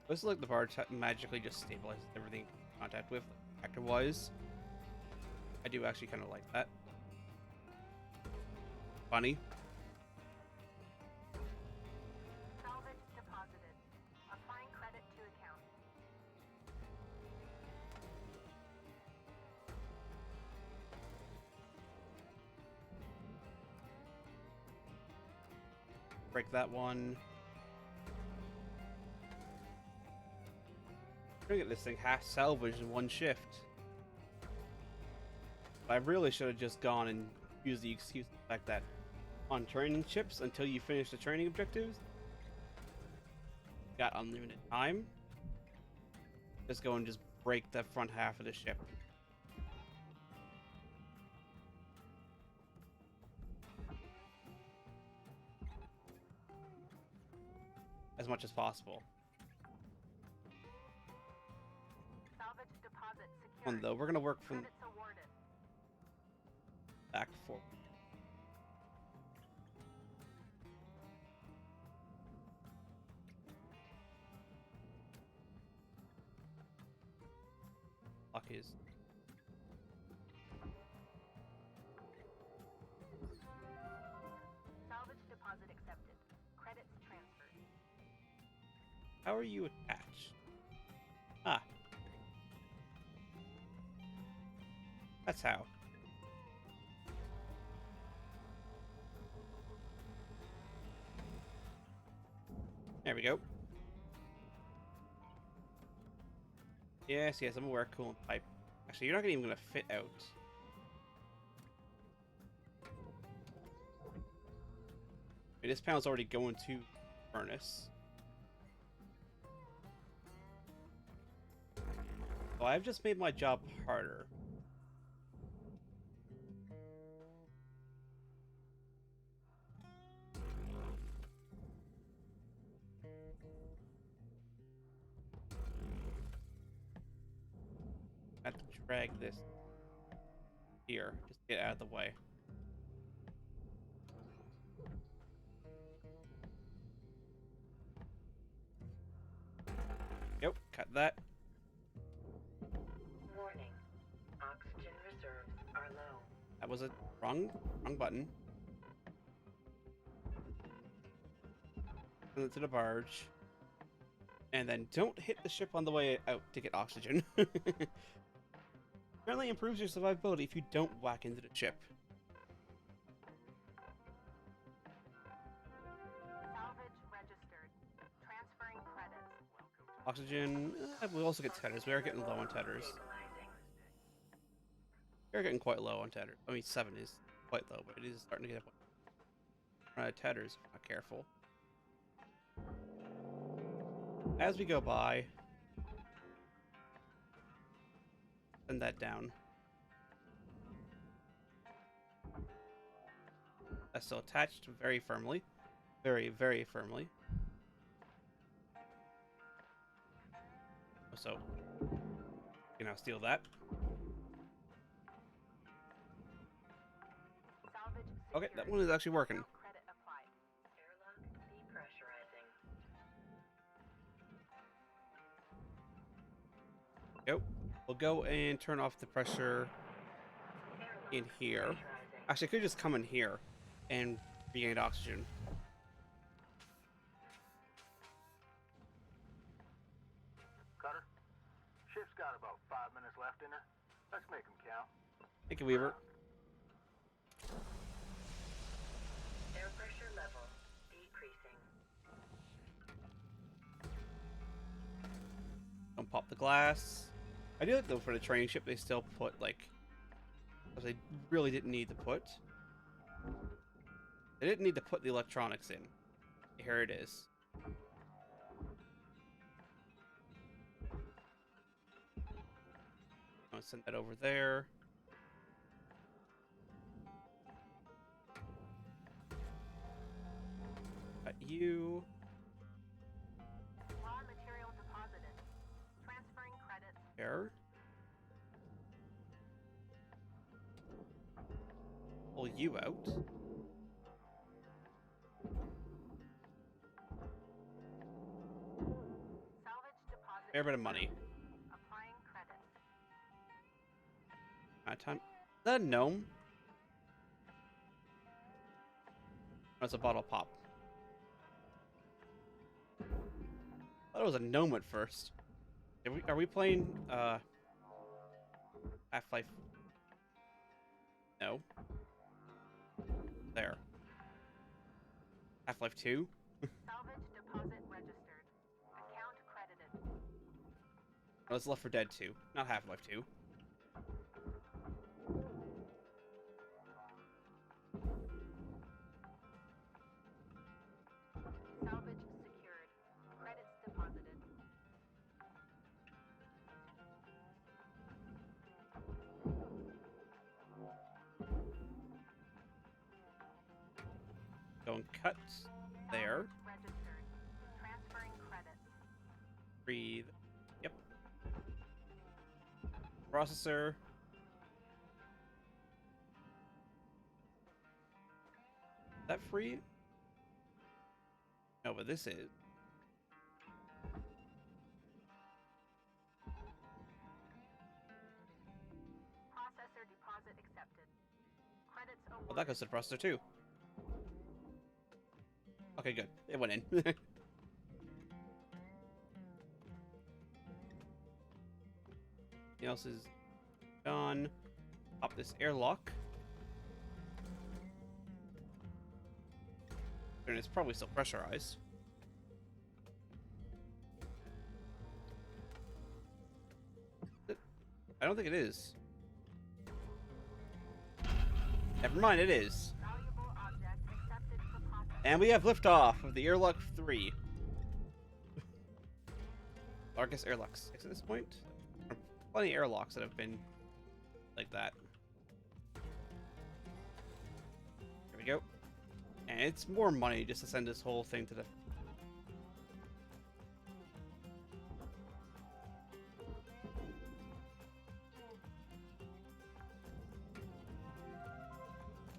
This is like the bar magically just stabilizes everything in contact with, actor-wise. I do actually kind of like that. Funny. Salvage deposited. Applying credit to account. Break that one. I'm gonna get this thing half salvaged in one shift. I really should have just gone and used the excuse of the fact that on training ships, until you finish the training objectives, got unlimited time. Just go and just break the front half of the ship. As much as possible. Salvage deposit secured. One though, we're gonna work from. Credits awarded. back forward. Lock is. Salvage deposit accepted. Credits transferred. How are you attached? Ah. That's how. There we go. Yes, yes, I'm aware. Coolant pipe. Actually, you're not even going to fit out. I mean, this panel's already going to furnace. So I've just made my job harder. I have to drag this here, just to get out of the way. Yep, cut that. Warning. Oxygen reserves are low. That was a wrong button. Send it to the barge. And then don't hit the ship on the way out to get oxygen. Apparently improves your survivability if you don't whack into the ship. Salvage registered. Transferring credits. Oxygen. We'll also get tethers. We are getting low on tethers. We are getting quite low on tethers. I mean, 7 is quite low, but it is starting to get up. Tethers, if not careful. As we go by, send that down. That's still attached very firmly. Very, very firmly. So, you know, steal that. Salvage Okay, secured. that one is actually working. No credit applied. Airlock depressurizing. Go. We'll go and turn off the pressure in here. Actually, I could just come in here and regain oxygen. Cutter, ship's got about 5 minutes left in her. Let's make them count. Thank you, Weaver. Air pressure level decreasing. Don't pop the glass. I do like though for the training ship they still put like, because they really didn't need to put. They didn't need to put the electronics in. Here it is. I'm gonna send that over there. Got you. Raw material deposited. Transferring credits. There. Pull you out. Salvage deposit. Fair bit of money. Applying credits. Time. Is that a gnome? That's a bottle pop. I thought it was a gnome at first. Are we playing Half-Life? No. There. Half-Life 2? Salvage deposit registered. Account credited. Oh, it's Left 4 Dead 2, not Half-Life 2. Salvage secured. Credits deposited. Go and cut there. Salvage registered. Transferring credits. Breathe. Yep. Processor. that free? No, but this is. Processor deposit accepted. Credits awarded. Well, that goes to the processor too. Okay, good. It went in. Anything else is done. Pop this airlock. And it's probably still pressurized. I don't think it is. Never mind, it is. Valuable object accepted for processing. And we have liftoff of the Airlock 3. Largest airlock 6 at this point. There are plenty of airlocks that have been like that. There we go. And it's more money just to send this whole thing to the...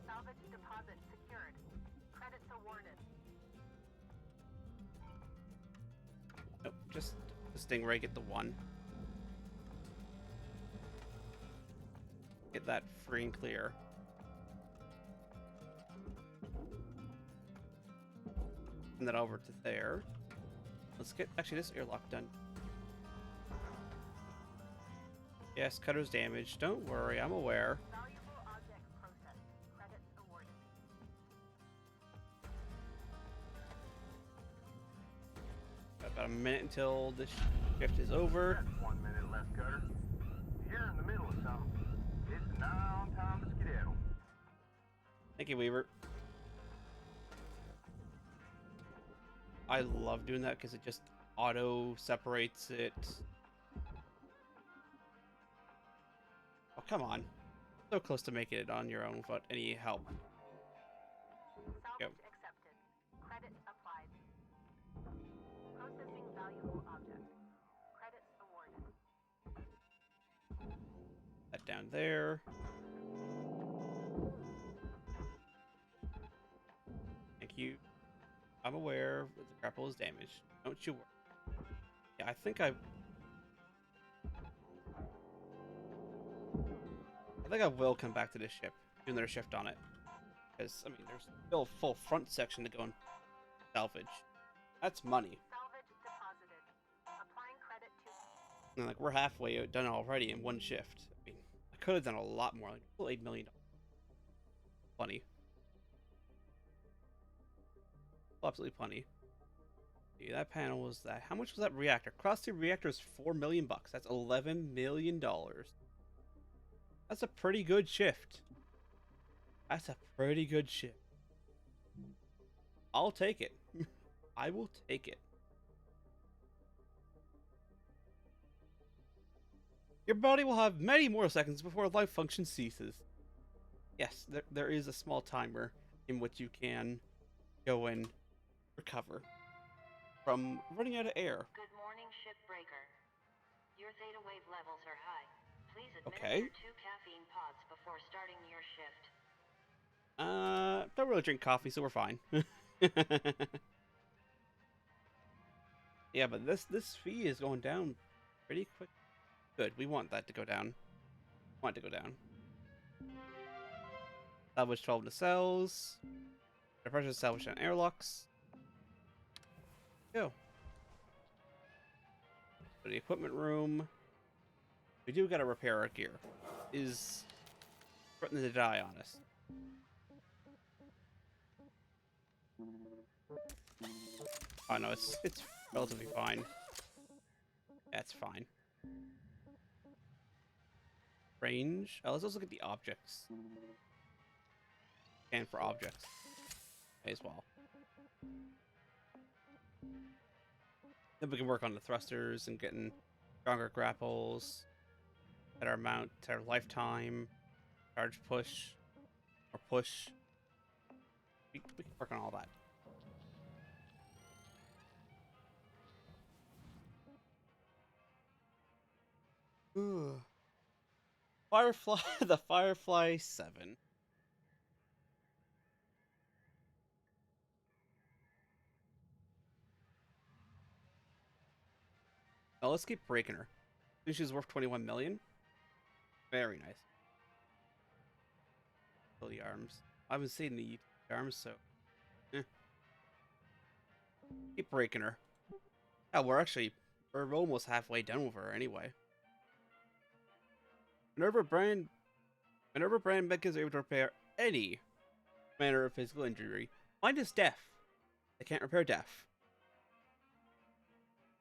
Salvage deposit secured. Credits awarded. Nope, just the Stingray, get the one. Get that free and clear. Send that over to there. Let's get actually this airlock done. Yes, cutter's damaged. Don't worry, I'm aware. Valuable object processed. Credits awarded. Got about a minute until this shift is over. That's 1 minute left, Cutter. You're in the middle of something. It's now time to skedaddle. Thank you, Weaver. I love doing that because it just auto separates it. Oh, come on. So close to making it on your own without any help. Salvage accepted. Credits applied. Processing valuable object. Credits awarded. That down there. Thank you. I'm aware that the grapple is damaged. Don't you worry. Yeah, I think I will come back to this ship, do another shift on it. Because, I mean, there's still a full front section to go and salvage. That's money. Salvage deposited. Applying credit to... And, like, we're halfway done already in one shift. I mean, I could have done a lot more, like, full $8 million. Plenty. Absolutely plenty. See, that panel was that. How much was that reactor? Cross the reactor is $4 million. That's $11 million. That's a pretty good shift. That's a pretty good shift. I'll take it. I will take it. Your body will have many more seconds before life function ceases. Yes, there is a small timer in which you can go and recover from running out of air. Good morning, shipbreaker. Your theta wave levels are high. Please administer Okay. 2 caffeine pods before starting your shift. Don't really drink coffee, so we're fine. Yeah, but this fee is going down pretty quick. Good, we want that to go down. Want it to go down. Salvage 12 nacelles. The pressure salvage on airlocks. Go. Go to the equipment room. We do gotta repair our gear. Is threatening to die on us. Oh no, it's relatively fine. That's fine. Range. Oh, let's also look at the objects. And for objects as well. Then we can work on the thrusters and getting stronger grapples. At our mount, our lifetime, charge push, or push. We can work on all that. Ooh. Firefly, the Firefly 7. Oh, let's keep breaking her. I think she's worth 21 million. Very nice. Kill the arms. I haven't seen the arms, so keep breaking her. Yeah, we're almost halfway done with her anyway. Whenever Brand Mech is able to repair any manner of physical injury, mine is death. They can't repair death.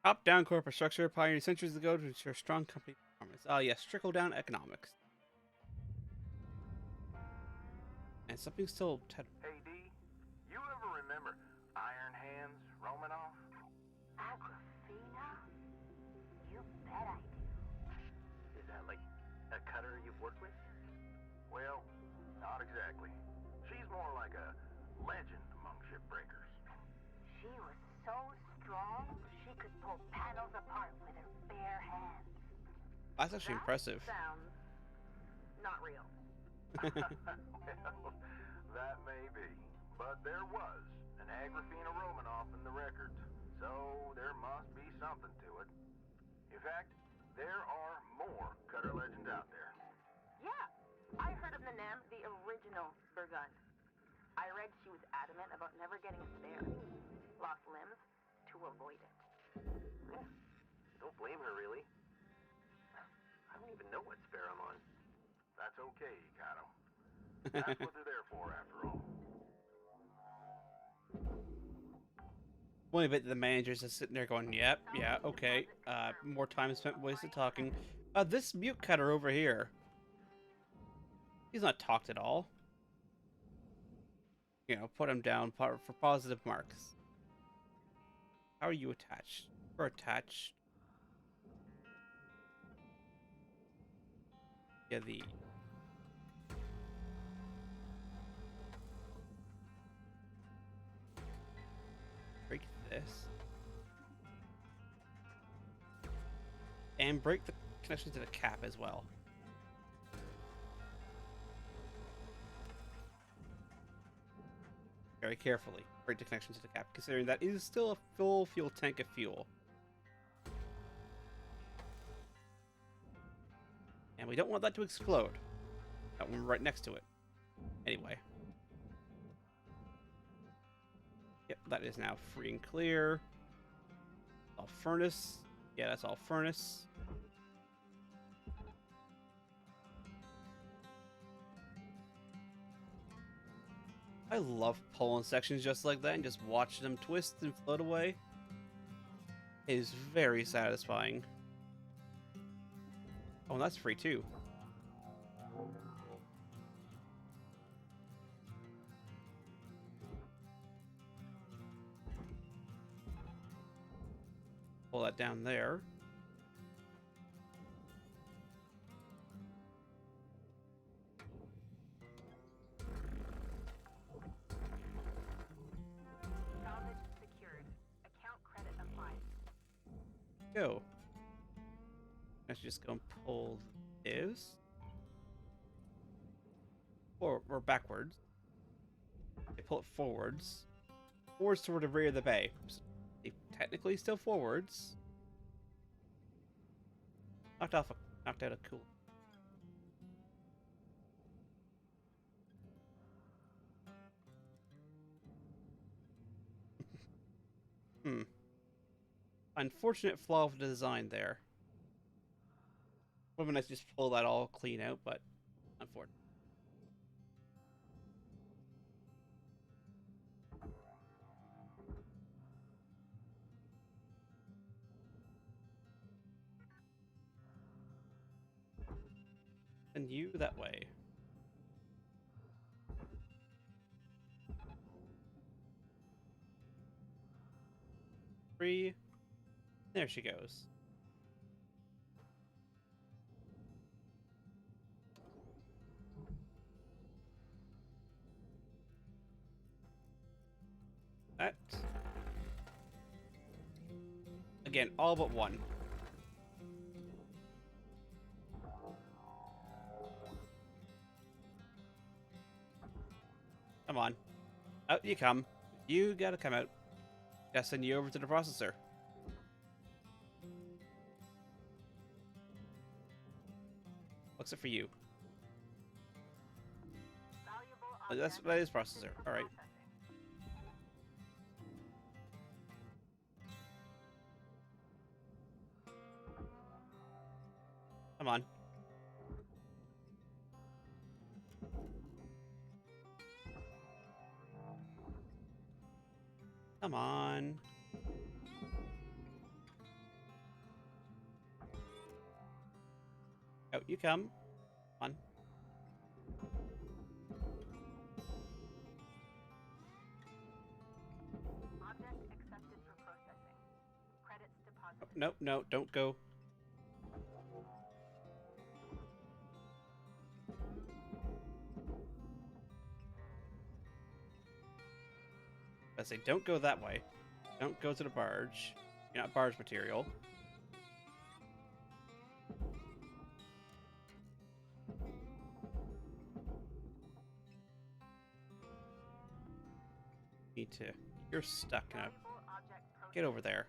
Top-down corporate structure pioneered centuries ago to ensure strong company performance. Ah, yes, trickle-down economics. And something still. Hey, D, you ever remember Iron Hands Romanoff? Agrafina? You bet I do. Is that like a cutter you've worked with? Well, not exactly. She's more like a legend among shipbreakers. She was so strong, she could pull panels apart with her bare hands. That's actually impressive. Sounds not real. Well, that may be. But there was an Agrafina Romanoff in the records, so there must be something to it. In fact, there are more cutter legends out there. Yeah, I heard of Nanam, the original Burgund. I read she was adamant about never getting a spare. Lost limbs to avoid it. Yeah, don't blame her, really. I don't even know what spare I'm on. That's okay, Kato. That's what they're there for, after all. One of it, the manager's just sitting there going, "Yep, yeah, okay." More time spent wasted talking. This mute cutter over here. He's not talked at all. You know, put him down for positive marks. How are you attached? We're attached. Yeah, the. Break this. And break the connection to the cap as well. Very carefully. Break the connection to the cap, considering that is still a full fuel tank of fuel. And we don't want that to explode. That one right next to it. Anyway. Yep, that is now free and clear. All furnace. Yeah, that's all furnace. I love pulling sections just like that and just watching them twist and float away. It is very satisfying. Oh, and that's free too. Pull that down there. Salvage secured. Account credit applied. Go. Let's just go and pull this. Or backwards. They pull it forwards. Forwards toward the rear of the bay. So technically still forwards. Knocked out a cool. Unfortunate flaw of the design there. Would have been nice to just pull that all clean out, but unfortunate. And you that way. Free. There she goes. That. Again, all but one. Come on. Out you come. You gotta come out. Gotta send you over to the processor. Except for you. Valuable Oh, that is processor. All right. Come on. Come on. Oh, you come. Come on. Object accepted for processing. Credits deposited. No, no, don't go. I say, don't go that way. Don't go to the barge. You're not barge material. Need to. You're stuck now. Valuable object Get over there.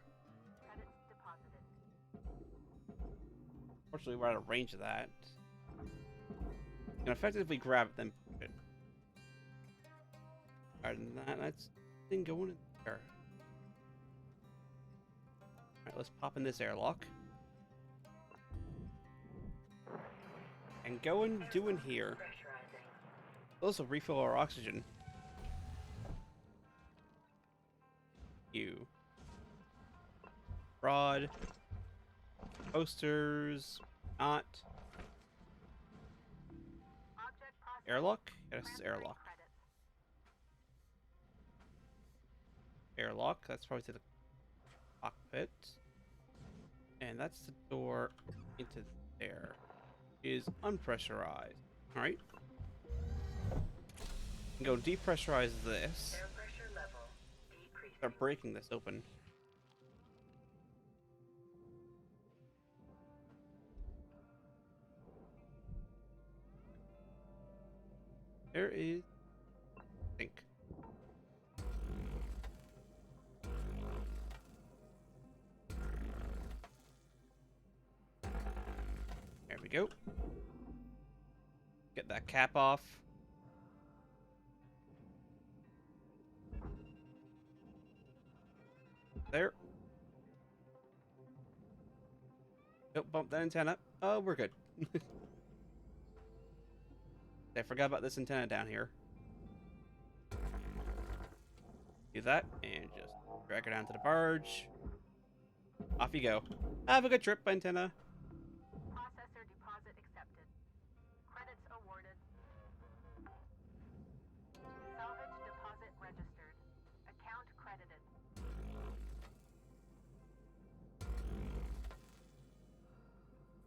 Credits deposited. Fortunately, we're out of range of that. You can effectively grab it, then put it. Other than that, that's thing going in there. Alright, let's pop in this airlock. And go and do in here. Also refill our oxygen. You. Rod. Posters. Not. Object processed. Airlock? Yes, it's airlock. Credits. Airlock. That's probably to the cockpit. And that's the door into there. It is unpressurized. Alright. Go depressurize this. Air pressure level decreasing. Start breaking this open. There is... I think. There we go. Get that cap off. There. Nope, bump that antenna. Oh, we're good. I forgot about this antenna down here. Do that, and just drag her down to the barge. Off you go. Have a good trip, antenna. Processor deposit accepted. Credits awarded. Salvage deposit registered. Account credited.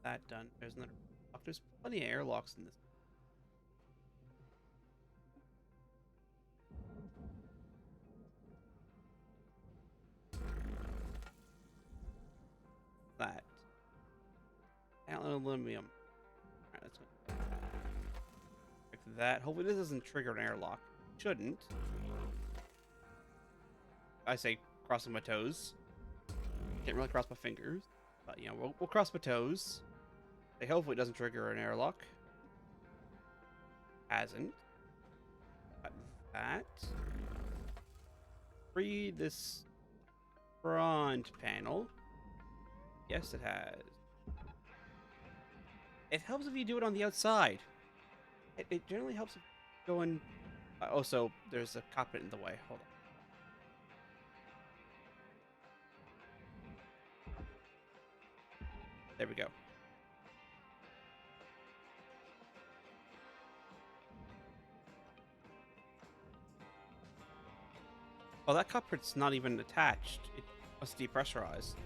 That done. There's another. Oh, there's plenty of airlocks in this. That. Aluminum. Alright, let's go. Fix that. Hopefully this doesn't trigger an airlock. Shouldn't. I say crossing my toes. Can't really cross my fingers. But, you know, we'll cross my toes. Say hopefully it doesn't trigger an airlock. Hasn't. Got that. Free this front panel. Yes, it has. It helps if you do it on the outside. It generally helps going... oh, so there's a cockpit in the way. Hold on. There we go. Oh, that cockpit's not even attached. It must depressurize.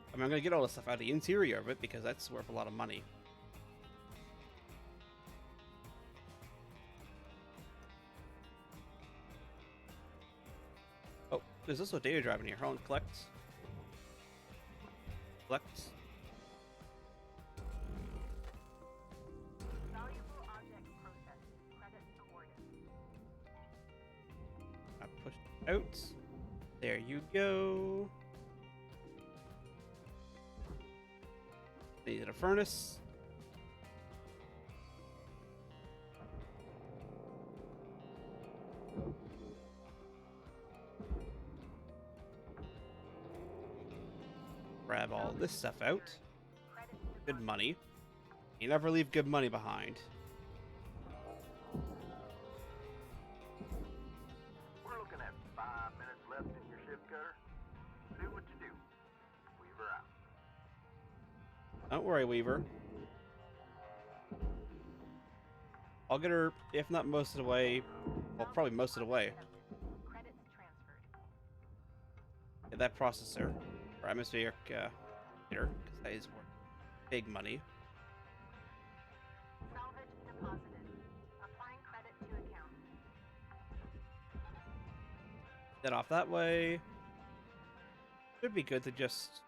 I mean, I'm gonna get all this stuff out of the interior of it because that's worth a lot of money. Oh, there's also a data drive in here. Hold on, collect. Collect. Valuable object processed. Credits awarded. out. There you go. Needed a furnace. Grab all this stuff out. Good money. You never leave good money behind. We're looking at 5 minutes left in your shift cutter. Do what you do. Weaver out. Don't worry, Weaver. I'll get her, if not most of the way, well, probably most of the way. Credits transferred. Get that processor, or atmospheric heater, because that is worth big money. Salvage deposited. Applying credit to account. Get off that way. Should be good to just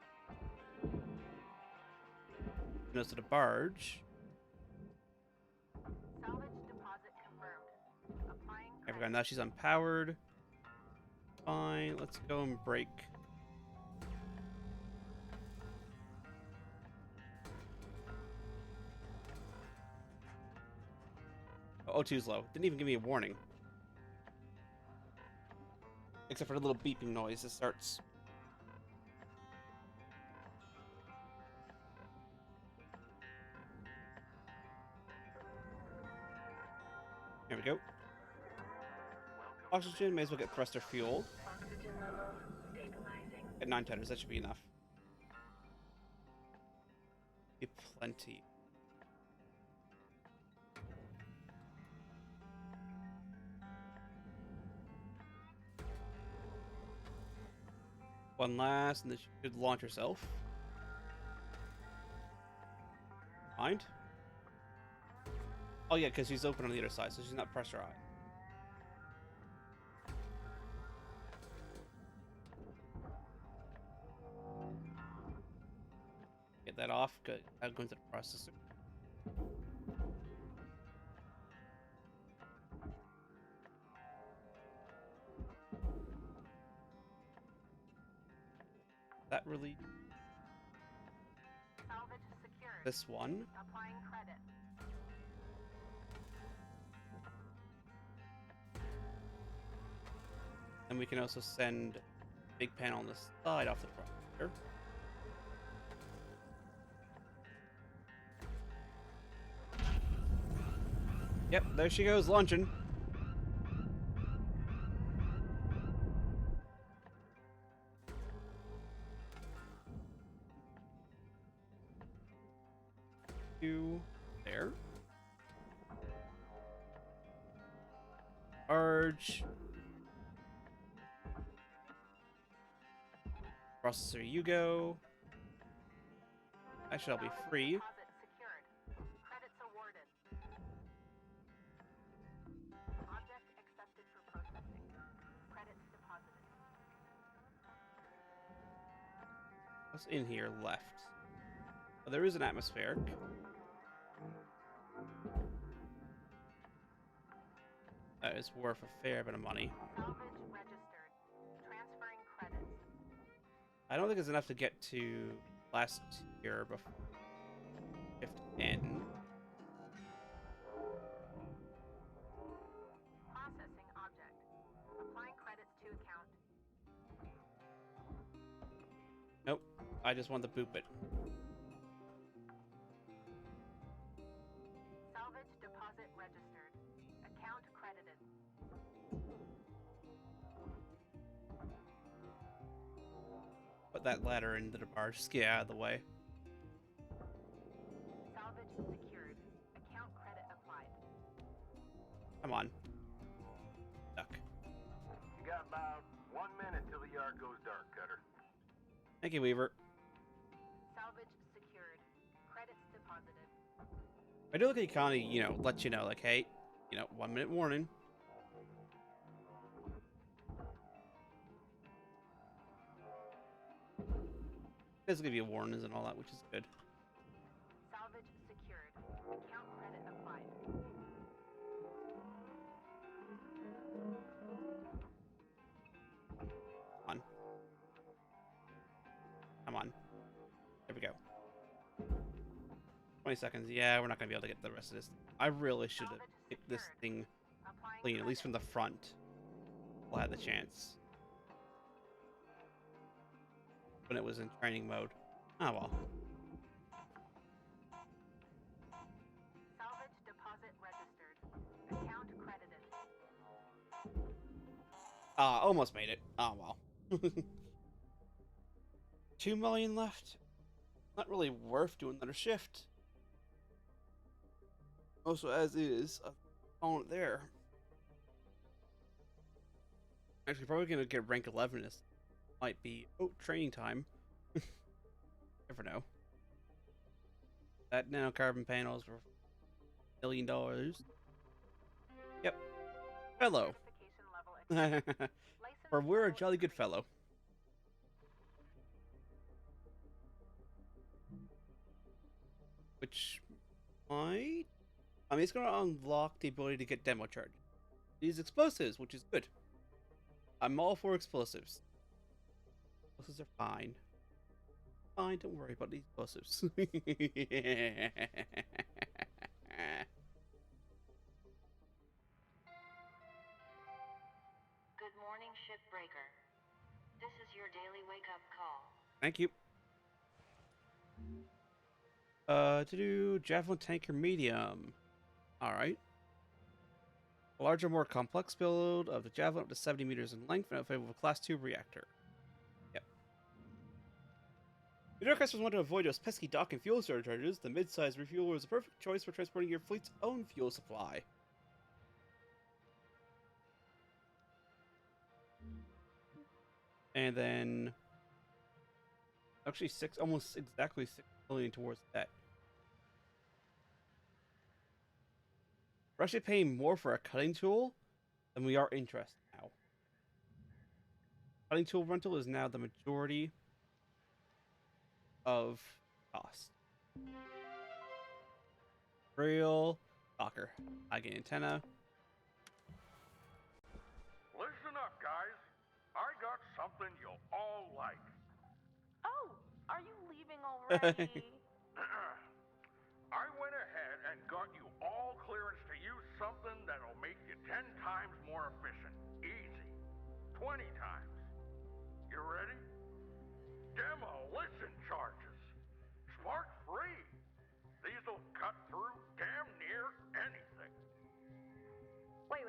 nose to the barge. Salvage deposit confirmed. Applying There we credit. go. Now she's unpowered. Fine. Let's go and break. Oh, O2's low. Didn't even give me a warning. Except for the little beeping noise that starts. There we go. Oxygen, may as well get thruster fuel. Oxygen levels stabilizing. At 9 tonners, that should be enough. Be plenty. One last, and then she should launch herself. Mind? Oh yeah, because she's open on the other side, so she's not pressurized. Get that off. Good. I'll go into the processor. That really. Salvage secured. This one. Applying credit. And we can also send big panel on the side off the processor. Yep, there she goes, launching. There. Arge. Processor, you go. Actually, I'll be free. Deposit secured. Credits awarded. Object accepted for processing. Credits deposited. What's in here left? Oh, there is an atmospheric. That is worth a fair bit of money. Salvage registered. Transferring credits. I don't think it's enough to get to last tier before shift N. Processing object. Applying credits to account. Nope. I just want to boop it. Salvage deposit registered. Account credited. Put that ladder into the barge. Just get out of the way. Salvage secured. Account credit applied. Come on. Duck. You got about 1 minute till the yard goes dark, Cutter. Thank you, Weaver. Salvage secured. Credits deposited. I do like the economy, you know, let you know, like, hey, 1 minute warning. It does give you warnings and all that, which is good. Salvage secured. Account credit applied. 20 seconds. Yeah, we're not going to be able to get the rest of this. I really should have kept this thing clean, at least from the front. We'll have the chance. When it was in training mode. Oh well. Salvage deposit registered. Account credited. Ah, almost made it. Oh well. 2 million left. Not really worth doing another shift. Also, as is, calling it there. Actually, probably gonna get rank 11. This might be training time. Never know. That nanocarbon panels were $1 million. Yep. Fellow. Certification level For we're a jolly good fellow. Which might... I mean, it's going to unlock the ability to get demo charges. These explosives, which is good. I'm all for explosives. Explosives are fine. Fine, don't worry about the explosives. Good morning, shipbreaker. This is your daily wake-up call. Thank you. To do Javelin Tanker Medium. Alright. A larger, more complex build of the Javelin up to 70 meters in length and available with a Class 2 reactor. Yep. If your customers want to avoid those pesky dock and fuel surcharges, the mid-size refueler is a perfect choice for transporting your fleet's own fuel supply. And then... Actually, almost exactly 6 million towards that. We're actually paying more for a cutting tool than we are interest now. Cutting tool rental is now the majority of cost. Real soccer. I get antenna. Listen up, guys. I got something you'll all like. Oh, are you leaving already? I went ahead and got you all clearance to use something that'll make you 10 times more efficient. Easy. 20 times. You ready? Demolition charges. Spark free. These'll cut through damn near anything. Wait.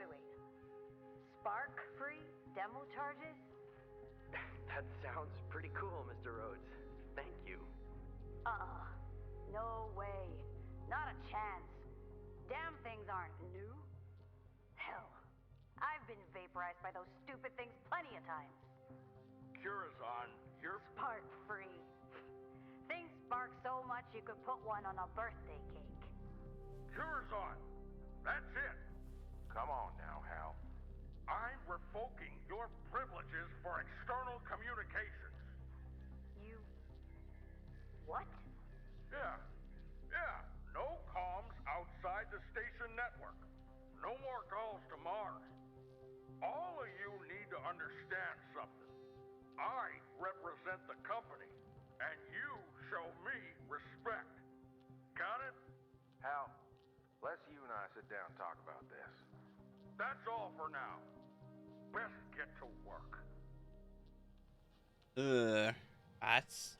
Spark free demo charges? That sounds pretty cool, Mr. Rhodes. Thank you. No way. Not a chance. Damn things aren't new. Hell, I've been vaporized by those stupid things plenty of times. Curazon, you're... Spark free. Things spark so much you could put one on a birthday cake. Curazon. That's it. Come on now, Hal. I'm revoking your privileges for external communications. You... what? Yeah. No comms outside the station network. No more calls to Mars. All of you need to understand something. I represent the company, and you show me respect. Got it? Hal, let's you and I sit down and talk about this. That's all for now. Best get to work. That's...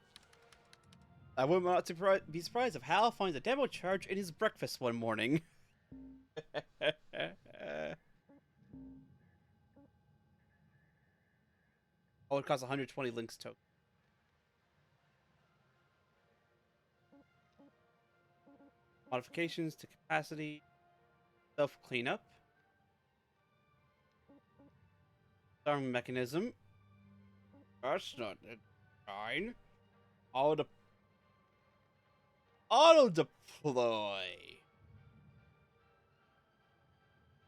I would not be surprised if Hal finds a demo charge in his breakfast one morning. Oh, it costs 120 links token. Modifications to capacity. Self-cleanup. Arm mechanism. That's not a fine. Auto deploy.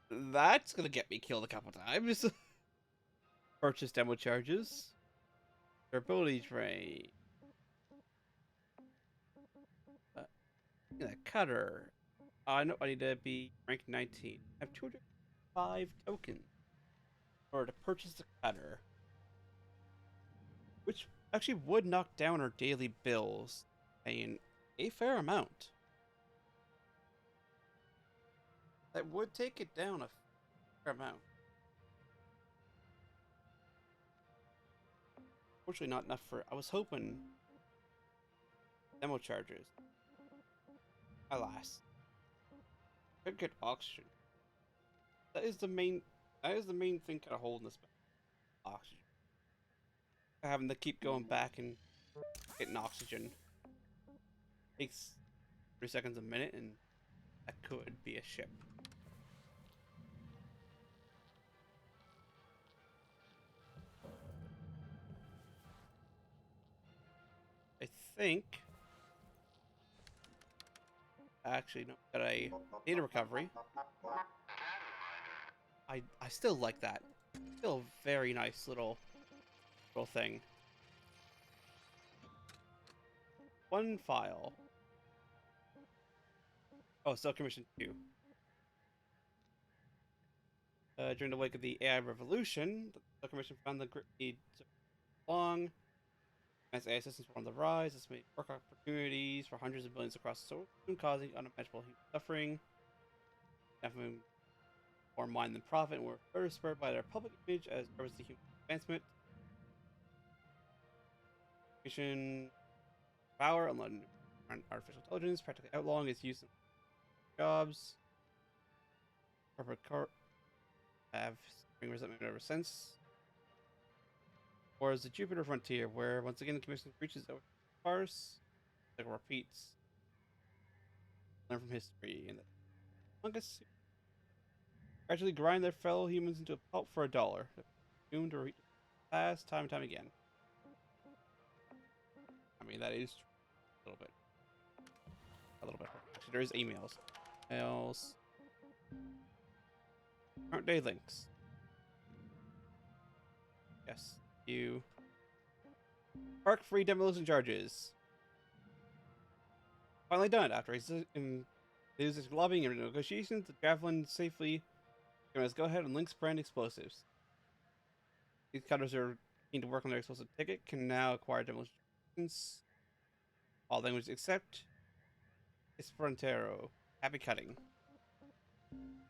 That's gonna get me killed a couple times. Purchase demo charges. Durability tray. Cutter. I know I need to be rank 19. I have 205 tokens in order to purchase the cutter, which actually would knock down our daily bills, paying a fair amount. That would take it down a fair amount. Fortunately, not enough for. I was hoping demo charges. Alas, could get oxygen. That is the main. That is the main thing kind of holding this back. Oxygen. Having to keep going back and getting oxygen takes 3 seconds a minute, and that could be a ship. I think. Actually, no. Got a data recovery. I still like that. Still a very nice little thing. One file. Oh, still commission 2. During the wake of the AI revolution, the commission found the group needs long. As AI systems were on the rise, this made work opportunities for hundreds of billions across the solar system, causing unimaginable human suffering. Definitely more mind than profit, and were further spurred by their public image as towards the human advancement. Mission power, unlimited artificial intelligence, practically outlawing its use in jobs. Corporate have been resentment ever since. Or is the Jupiter frontier, where once again the commission reaches out sparse, like repeats, learn from history, and the fungus gradually grind their fellow humans into a pulp for $1, doomed to repeat past time and time again. I mean, that is a little bit. Actually, there is emails. Emails. Current day links. Yes. You. Park free demolition charges. Finally done. After his lobbying and negotiations, the Javelin safely going to go ahead and links brand explosives. These cutters are keen to work on their explosive ticket can now acquire demolition charges. All languages except Esperanto. Happy cutting.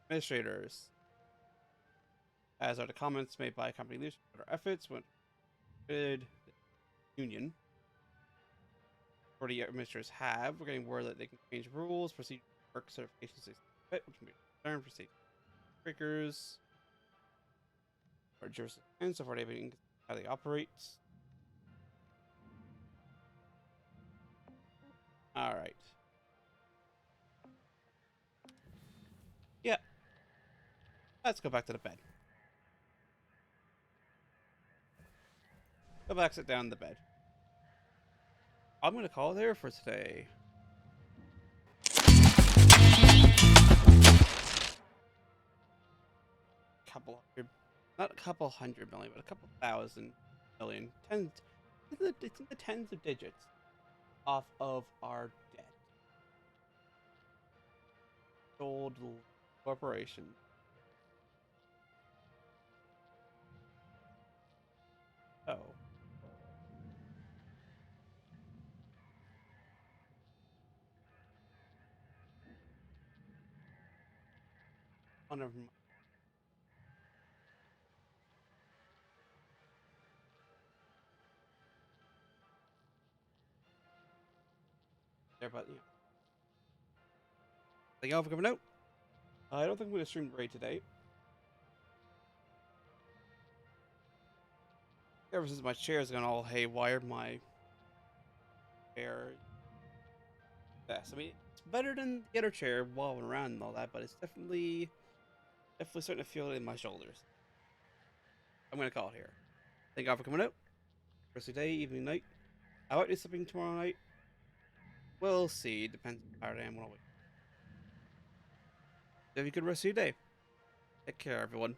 Administrators. As are the comments made by company leadership for their efforts when good union. 40 administrators have. We're getting word that they can change rules, proceed work certifications, which can be concerned for safety breakers or jurisdictions, so far they've been how they operate. Alright. Yeah. Let's go back to the bed. Go back, sit down in the bed. I'm gonna call it there for today. Couple hundred, not a couple hundred million, but a couple thousand million. It's in the tens of digits off of our debt. Gold corporation. Oh. One of them. There, but yeah. Thank y'all for coming out. I don't think I'm going to stream Raid today. Ever since my chair's gone all haywire, my chair. Yes, I mean, it's better than the other chair wobbling around and all that, but it's definitely starting to feel it in my shoulders. I'm going to call it here. Thank y'all for coming out. Rest of the day, evening, night. I might do something tomorrow night. We'll see. Depends how tired I am when I wake. Have a good rest of your day. Take care, everyone.